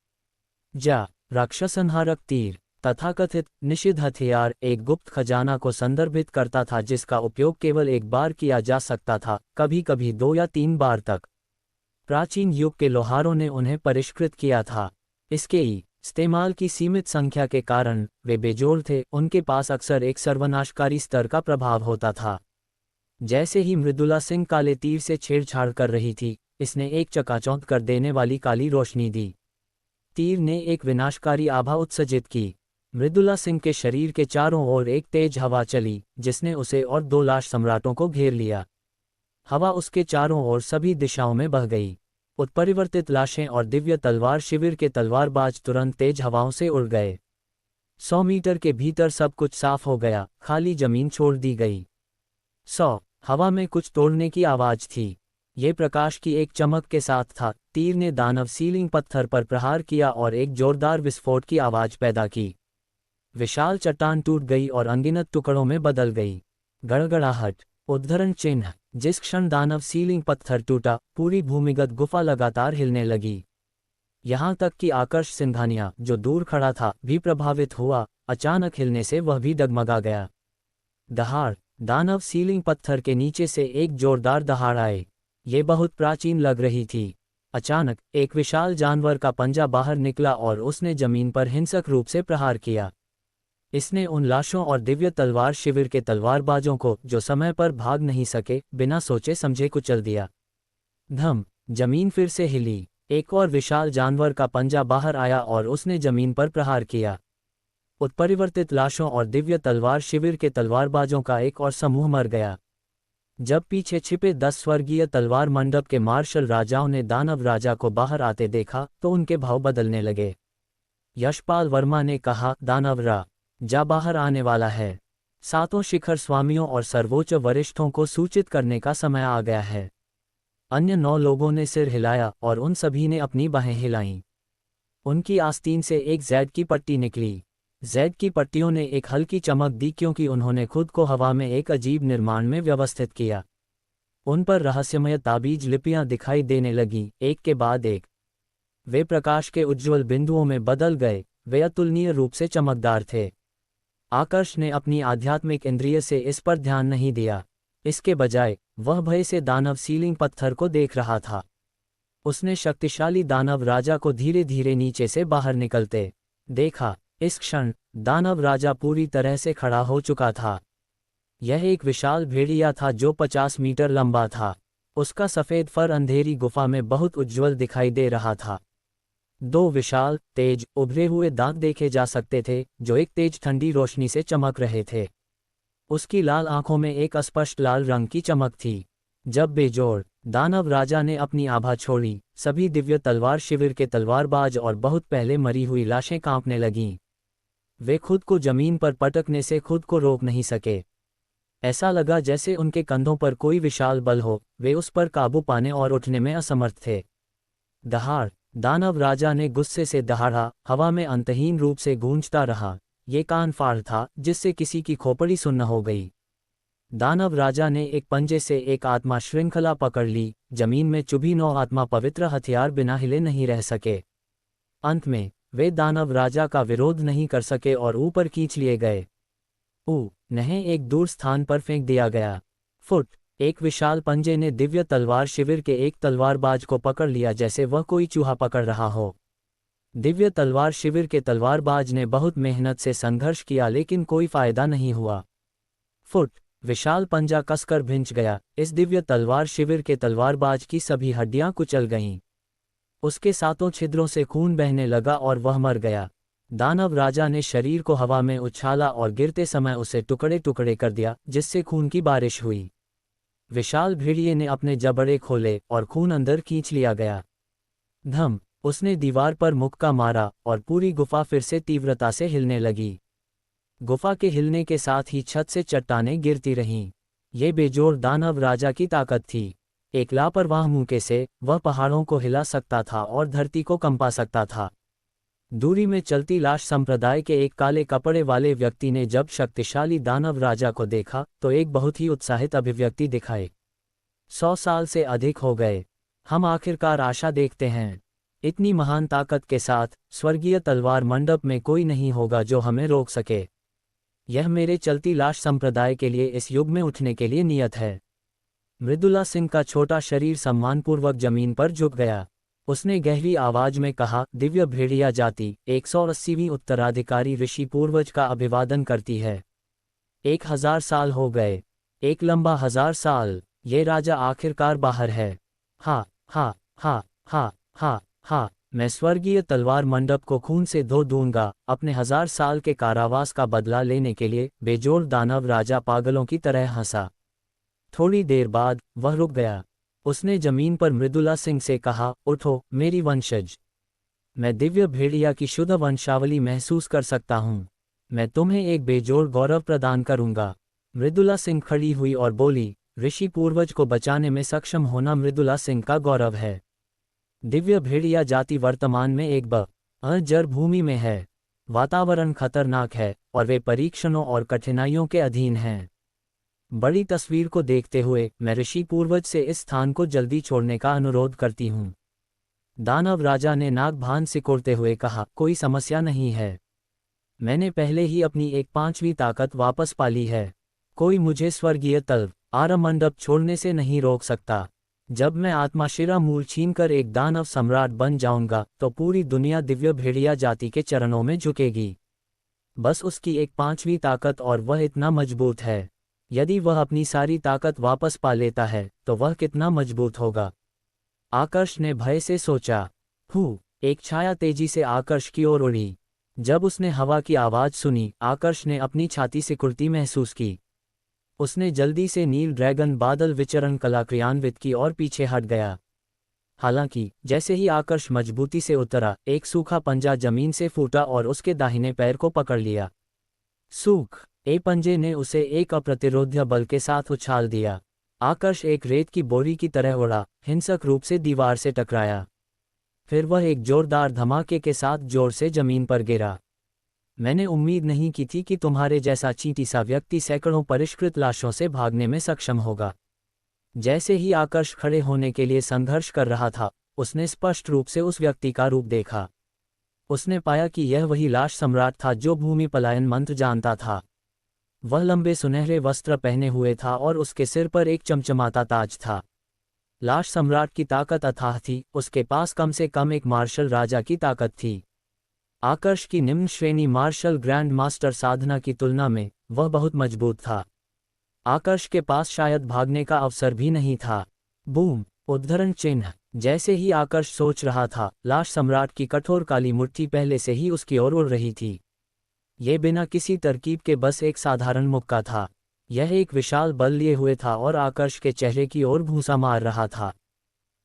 राक्षस संहारक तीर, तथाकथित निषिद्ध हथियार, एक गुप्त खजाना को संदर्भित करता था जिसका उपयोग केवल एक बार किया जा सकता था, कभी कभी 2 या 3 बार तक। प्राचीन युग के लोहारों ने उन्हें परिष्कृत किया था। इसके इस्तेमाल की सीमित संख्या के कारण वे बेजोड़ थे, उनके पास अक्सर एक सर्वनाशकारी स्तर का प्रभाव होता था। जैसे ही मृदुला सिंह काले तीर से छेड़छाड़ कर रही थी, इसने एक चकाचौंध कर देने वाली काली रोशनी दी। तीर ने एक विनाशकारी आभा उत्सर्जित की। मृदुला सिंह के शरीर के चारों ओर एक तेज हवा चली, जिसने उसे और 2 लाश सम्राटों को घेर लिया। हवा उसके चारों ओर सभी दिशाओं में बह गई। उत्परिवर्तित लाशें और दिव्य तलवार शिविर के तलवारबाज तुरंत तेज हवाओं से उड़ गए। 100 मीटर के भीतर सब कुछ साफ हो गया, खाली जमीन छोड़ दी गई। 100 हवा में कुछ तोड़ने की आवाज थी। ये प्रकाश की एक चमक के साथ था। तीर ने दानव सीलिंग पत्थर पर प्रहार किया और एक जोरदार विस्फोट की आवाज पैदा की। विशाल चट्टान टूट गई और अनगिनत टुकड़ों में बदल गई। गड़गड़ाहट, उद्धरण चिन्ह। जिस क्षण दानव सीलिंग पत्थर टूटा, पूरी भूमिगत गुफा लगातार हिलने लगी। यहां तक कि आकर्ष सिंघानिया, जो दूर खड़ा था, भी प्रभावित हुआ। अचानक हिलने से वह भी डगमगा गया। दहाड़, दानव सीलिंग पत्थर के नीचे से एक जोरदार दहाड़ आए। ये बहुत प्राचीन लग रही थी। अचानक एक विशाल जानवर का पंजा बाहर निकला और उसने जमीन पर हिंसक रूप से प्रहार किया। इसने उन लाशों और दिव्य तलवार शिविर के तलवारबाजों को, जो समय पर भाग नहीं सके, बिना सोचे समझे कुचल दिया। धम, जमीन फिर से हिली। एक और विशाल जानवर का पंजा बाहर आया और उसने जमीन पर प्रहार किया। उत्परिवर्तित लाशों और दिव्य तलवार शिविर के तलवारबाजों का एक और समूह मर गया। जब पीछे छिपे 10 स्वर्गीय तलवार मंडप के मार्शल राजाओं ने दानव राजा को बाहर आते देखा तो उनके भाव बदलने लगे। यशपाल वर्मा ने कहा, दानव राजा बाहर आने वाला है। 7 शिखर स्वामियों और सर्वोच्च वरिष्ठों को सूचित करने का समय आ गया है। अन्य 9 लोगों ने सिर हिलाया और उन सभी ने अपनी बाहें हिलाईं। उनकी आस्तीन से एक जैड की पट्टी निकली। जैड की पट्टियों ने एक हल्की चमक दी क्योंकि उन्होंने खुद को हवा में एक अजीब निर्माण में व्यवस्थित किया। उन पर रहस्यमय ताबीज लिपियां दिखाई देने लगीं, एक के बाद एक। वे प्रकाश के उज्ज्वल बिंदुओं में बदल गए। वे अतुलनीय रूप से चमकदार थे। आकर्ष ने अपनी आध्यात्मिक इंद्रिय से इस पर ध्यान नहीं दिया। इसके बजाय वह भय से दानव सीलिंग पत्थर को देख रहा था। उसने शक्तिशाली दानव राजा को धीरे धीरे नीचे से बाहर निकलते देखा। इस क्षण दानव राजा पूरी तरह से खड़ा हो चुका था। यह एक विशाल भेड़िया था जो 50 मीटर लंबा था। उसका सफ़ेद फर अंधेरी गुफा में बहुत उज्ज्वल दिखाई दे रहा था। 2 विशाल, तेज, उभरे हुए दांत देखे जा सकते थे जो एक तेज ठंडी रोशनी से चमक रहे थे। उसकी लाल आंखों में एक अस्पष्ट लाल रंग की चमक थी। जब बेजोड़ दानव राजा ने अपनी आभा छोड़ी, सभी दिव्य तलवार शिविर के तलवारबाज और बहुत पहले मरी हुई लाशें कांपने लगीं। वे खुद को जमीन पर पटकने से खुद को रोक नहीं सके। ऐसा लगा जैसे उनके कंधों पर कोई विशाल बल हो। वे उस पर काबू पाने और उठने में असमर्थ थे। दहाड़। दानव राजा ने गुस्से से दहाड़ा, हवा में अंतहीन रूप से गूंजता रहा। ये कान फाड़ था जिससे किसी की खोपड़ी सुन्न हो गई। दानव राजा ने एक पंजे से एक आत्मा श्रृंखला पकड़ ली, जमीन में चुभी 9 आत्मा पवित्र हथियार बिना हिले नहीं रह सके। अंत में वे दानव राजा का विरोध नहीं कर सके और ऊपर खींच लिए गए। उन्हें एक दूर स्थान पर फेंक दिया गया। फुट। एक विशाल पंजे ने दिव्य तलवार शिविर के एक तलवारबाज को पकड़ लिया जैसे वह कोई चूहा पकड़ रहा हो। दिव्य तलवार शिविर के तलवारबाज ने बहुत मेहनत से संघर्ष किया लेकिन कोई फायदा नहीं हुआ। फुट। विशाल पंजा कसकर भिंच गया। इस दिव्य तलवार शिविर के तलवारबाज की सभी हड्डियां कुचल गईं। उसके 7 छिद्रों से खून बहने लगा और वह मर गया। दानव राजा ने शरीर को हवा में उछाला और गिरते समय उसे टुकड़े टुकड़े कर दिया जिससे खून की बारिश हुई। विशाल भेड़िए ने अपने जबड़े खोले और खून अंदर खींच लिया गया। धम। उसने दीवार पर मुक्का मारा और पूरी गुफा फिर से तीव्रता से हिलने लगी। गुफा के हिलने के साथ ही छत से चट्टानें गिरती रहीं। ये बेजोड़ दानव राजा की ताकत थी। एक लापरवाह मुक्के से वह पहाड़ों को हिला सकता था और धरती को कंपा सकता था। दूरी में चलती लाश संप्रदाय के एक काले कपड़े वाले व्यक्ति ने जब शक्तिशाली दानव राजा को देखा तो एक बहुत ही उत्साहित अभिव्यक्ति दिखाई। 100 साल से अधिक हो गए, हम आखिरकार आशा देखते हैं। इतनी महान ताकत के साथ स्वर्गीय तलवार मंडप में कोई नहीं होगा जो हमें रोक सके। यह मेरे चलती लाश संप्रदाय के लिए इस युग में उठने के लिए नियत है। मृदुला सिंह का छोटा शरीर सम्मानपूर्वक जमीन पर झुक गया। उसने गहरी आवाज में कहा, दिव्य भेड़िया जाति 180वीं उत्तराधिकारी ऋषि पूर्वज का अभिवादन करती है। 1000 साल हो गए, एक लंबा 1000 साल। ये राजा आखिरकार बाहर है। हा हा हा हा हा हा। मैं स्वर्गीय तलवार मंडप को खून से धो दूंगा अपने 1000 साल के कारावास का बदला लेने के लिए। बेजोड़ दानव राजा पागलों की तरह हंसा। थोड़ी देर बाद वह रुक गया। उसने जमीन पर मृदुला सिंह से कहा, उठो मेरी वंशज। मैं दिव्य भेड़िया की शुद्ध वंशावली महसूस कर सकता हूँ। मैं तुम्हें एक बेजोड़ गौरव प्रदान करूंगा। मृदुला सिंह खड़ी हुई और बोली, ऋषि पूर्वज को बचाने में सक्षम होना मृदुला सिंह का गौरव है। दिव्य भेड़िया जाति वर्तमान में एक बंजर भूमि में है। वातावरण खतरनाक है और वे परीक्षणों और कठिनाइयों के अधीन हैं। बड़ी तस्वीर को देखते हुए मैं ऋषि पूर्वज से इस स्थान को जल्दी छोड़ने का अनुरोध करती हूँ। दानव राजा ने नाक भान सिकोड़ते हुए कहा, कोई समस्या नहीं है। मैंने पहले ही अपनी एक 5वीं ताकत वापस पा ली है। कोई मुझे स्वर्गीय तलवार मंडप छोड़ने से नहीं रोक सकता। जब मैं आत्माशिरा मूल छीनकर एक दानव सम्राट बन जाऊंगा तो पूरी दुनिया दिव्य भेड़िया जाति के चरणों में झुकेगी। बस उसकी एक 5वीं ताकत और वह इतना मजबूत है। यदि वह अपनी सारी ताकत वापस पा लेता है तो वह कितना मजबूत होगा। आकर्ष ने भय से सोचा। एक छाया तेजी से आकर्ष की ओर उड़ी। जब उसने हवा की आवाज सुनी, आकर्ष ने अपनी छाती सिकुड़ती महसूस की। उसने जल्दी से नील ड्रैगन बादल विचरण कला क्रियान्वित की और पीछे हट गया। हालांकि जैसे ही आकर्ष मजबूती से उतरा, एक सूखा पंजा जमीन से फूटा और उसके दाहिने पैर को पकड़ लिया। ए पंजे ने उसे एक अप्रतिरोध्य बल के साथ उछाल दिया। आकर्ष एक रेत की बोरी की तरह उड़ा, हिंसक रूप से दीवार से टकराया। फिर वह एक जोरदार धमाके के साथ जोर से जमीन पर गिरा। मैंने उम्मीद नहीं की थी कि तुम्हारे जैसा चींटी सा व्यक्ति सैकड़ों परिष्कृत लाशों से भागने में सक्षम होगा। जैसे ही आकर्ष खड़े होने के लिए संघर्ष कर रहा था, उसने स्पष्ट रूप से उस व्यक्ति का रूप देखा। उसने पाया कि यह वही लाश सम्राट था जो भूमि पलायन मंत्र जानता था। वह लंबे सुनहरे वस्त्र पहने हुए था और उसके सिर पर एक चमचमाता ताज था। लाश सम्राट की ताकत अथाह थी, उसके पास कम से कम एक मार्शल राजा की ताकत थी। आकर्ष की निम्न श्रेणी मार्शल ग्रैंड मास्टर साधना की तुलना में वह बहुत मजबूत था। आकर्ष के पास शायद भागने का अवसर भी नहीं था। बूम! उद्धरण चिन्ह। जैसे ही आकर्ष सोच रहा था, लाश सम्राट की कठोर काली मुट्ठी पहले से ही उसकी ओर उड़ रही थी। यह बिना किसी तरकीब के बस एक साधारण मुक्का था। यह एक विशाल बल लिए हुए था और आकर्ष के चेहरे की ओर भूसा मार रहा था।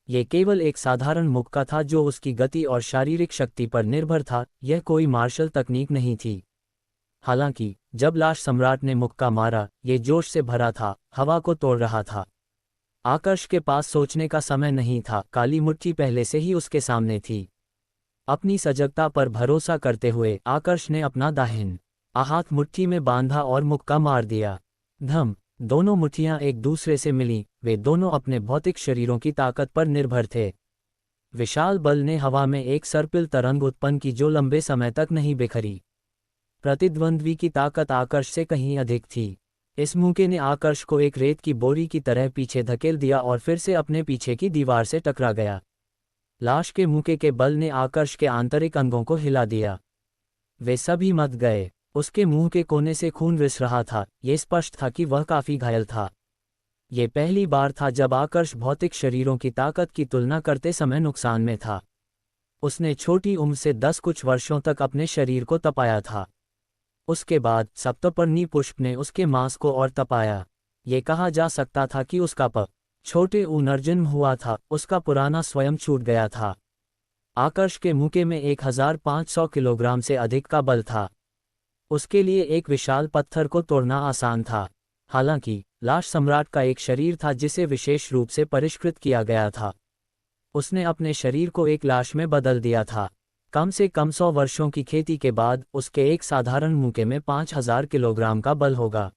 यह केवल एक साधारण मुक्का था जो उसकी गति और शारीरिक शक्ति पर निर्भर था, यह कोई मार्शल तकनीक नहीं थी। हालांकि जब लाश सम्राट ने मुक्का मारा, ये जोश से भरा था, हवा को तोड़ रहा था। आकर्ष के पास सोचने का समय नहीं था, काली मुट्ठी पहले से ही उसके सामने थी। अपनी सजगता पर भरोसा करते हुए आकर्ष ने अपना दाहिना हाथ मुट्ठी में बांधा और मुक्का मार दिया। धम। दोनों मुट्ठियां एक दूसरे से मिलीं, वे दोनों अपने भौतिक शरीरों की ताकत पर निर्भर थे। विशाल बल ने हवा में एक सर्पिल तरंग उत्पन्न की जो लंबे समय तक नहीं बिखरी। प्रतिद्वंद्वी की ताकत आकर्ष से कहीं अधिक थी। इस मूके ने आकर्ष को एक रेत की बोरी की तरह पीछे धकेल दिया और फिर से अपने पीछे की दीवार से टकरा गया। लाश के मूके के बल ने आकर्ष के आंतरिक अंगों को हिला दिया। वे सभी मत गए। उसके मुंह के कोने से खून रिस रहा था, ये स्पष्ट था कि वह काफी घायल था। ये पहली बार था जब आकर्ष भौतिक शरीरों की ताकत की तुलना करते समय नुकसान में था। उसने छोटी उम्र से 10 कुछ वर्षों तक अपने शरीर को तपाया था। उसके बाद सप्तपर्णी पुष्प ने उसके मांस को और तपाया। ये कहा जा सकता था कि उसका छोटे नरजन्म हुआ था, उसका पुराना स्वयं छूट गया था। आकर्ष के मुके में 1500 किलोग्राम से अधिक का बल था। उसके लिए एक विशाल पत्थर को तोड़ना आसान था। हालांकि लाश सम्राट का एक शरीर था जिसे विशेष रूप से परिष्कृत किया गया था। उसने अपने शरीर को एक लाश में बदल दिया था। कम से कम 100 वर्षों की खेती के बाद उसके एक साधारण मुके में 5000 किलोग्राम का बल होगा।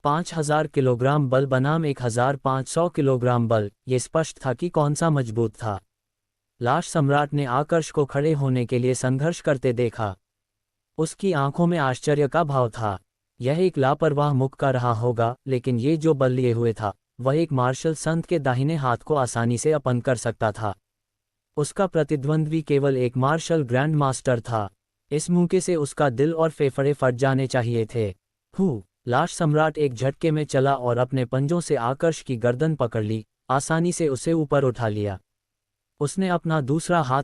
5000 किलोग्राम बल बनाम 1500 किलोग्राम बल, ये स्पष्ट था कि कौन सा मजबूत था। लाश सम्राट ने आकर्ष को खड़े होने के लिए संघर्ष करते देखा। उसकी आंखों में आश्चर्य का भाव था। यह एक लापरवाह मुख का रहा होगा, लेकिन ये जो बल लिए हुए था, वह एक मार्शल संत के दाहिने हाथ को आसानी से अपंग कर सकता था। उसका प्रतिद्वंद्वी केवल एक मार्शल ग्रैंड मास्टर था। इस मूके से उसका दिल और फेफड़े फट जाने चाहिए थे। लाश सम्राट एक झटके में चला और अपने पंजों से आकर्ष की गर्दन पकड़ ली, आसानी से उसे ऊपर उठा लिया। उसने अपना दूसरा हाथ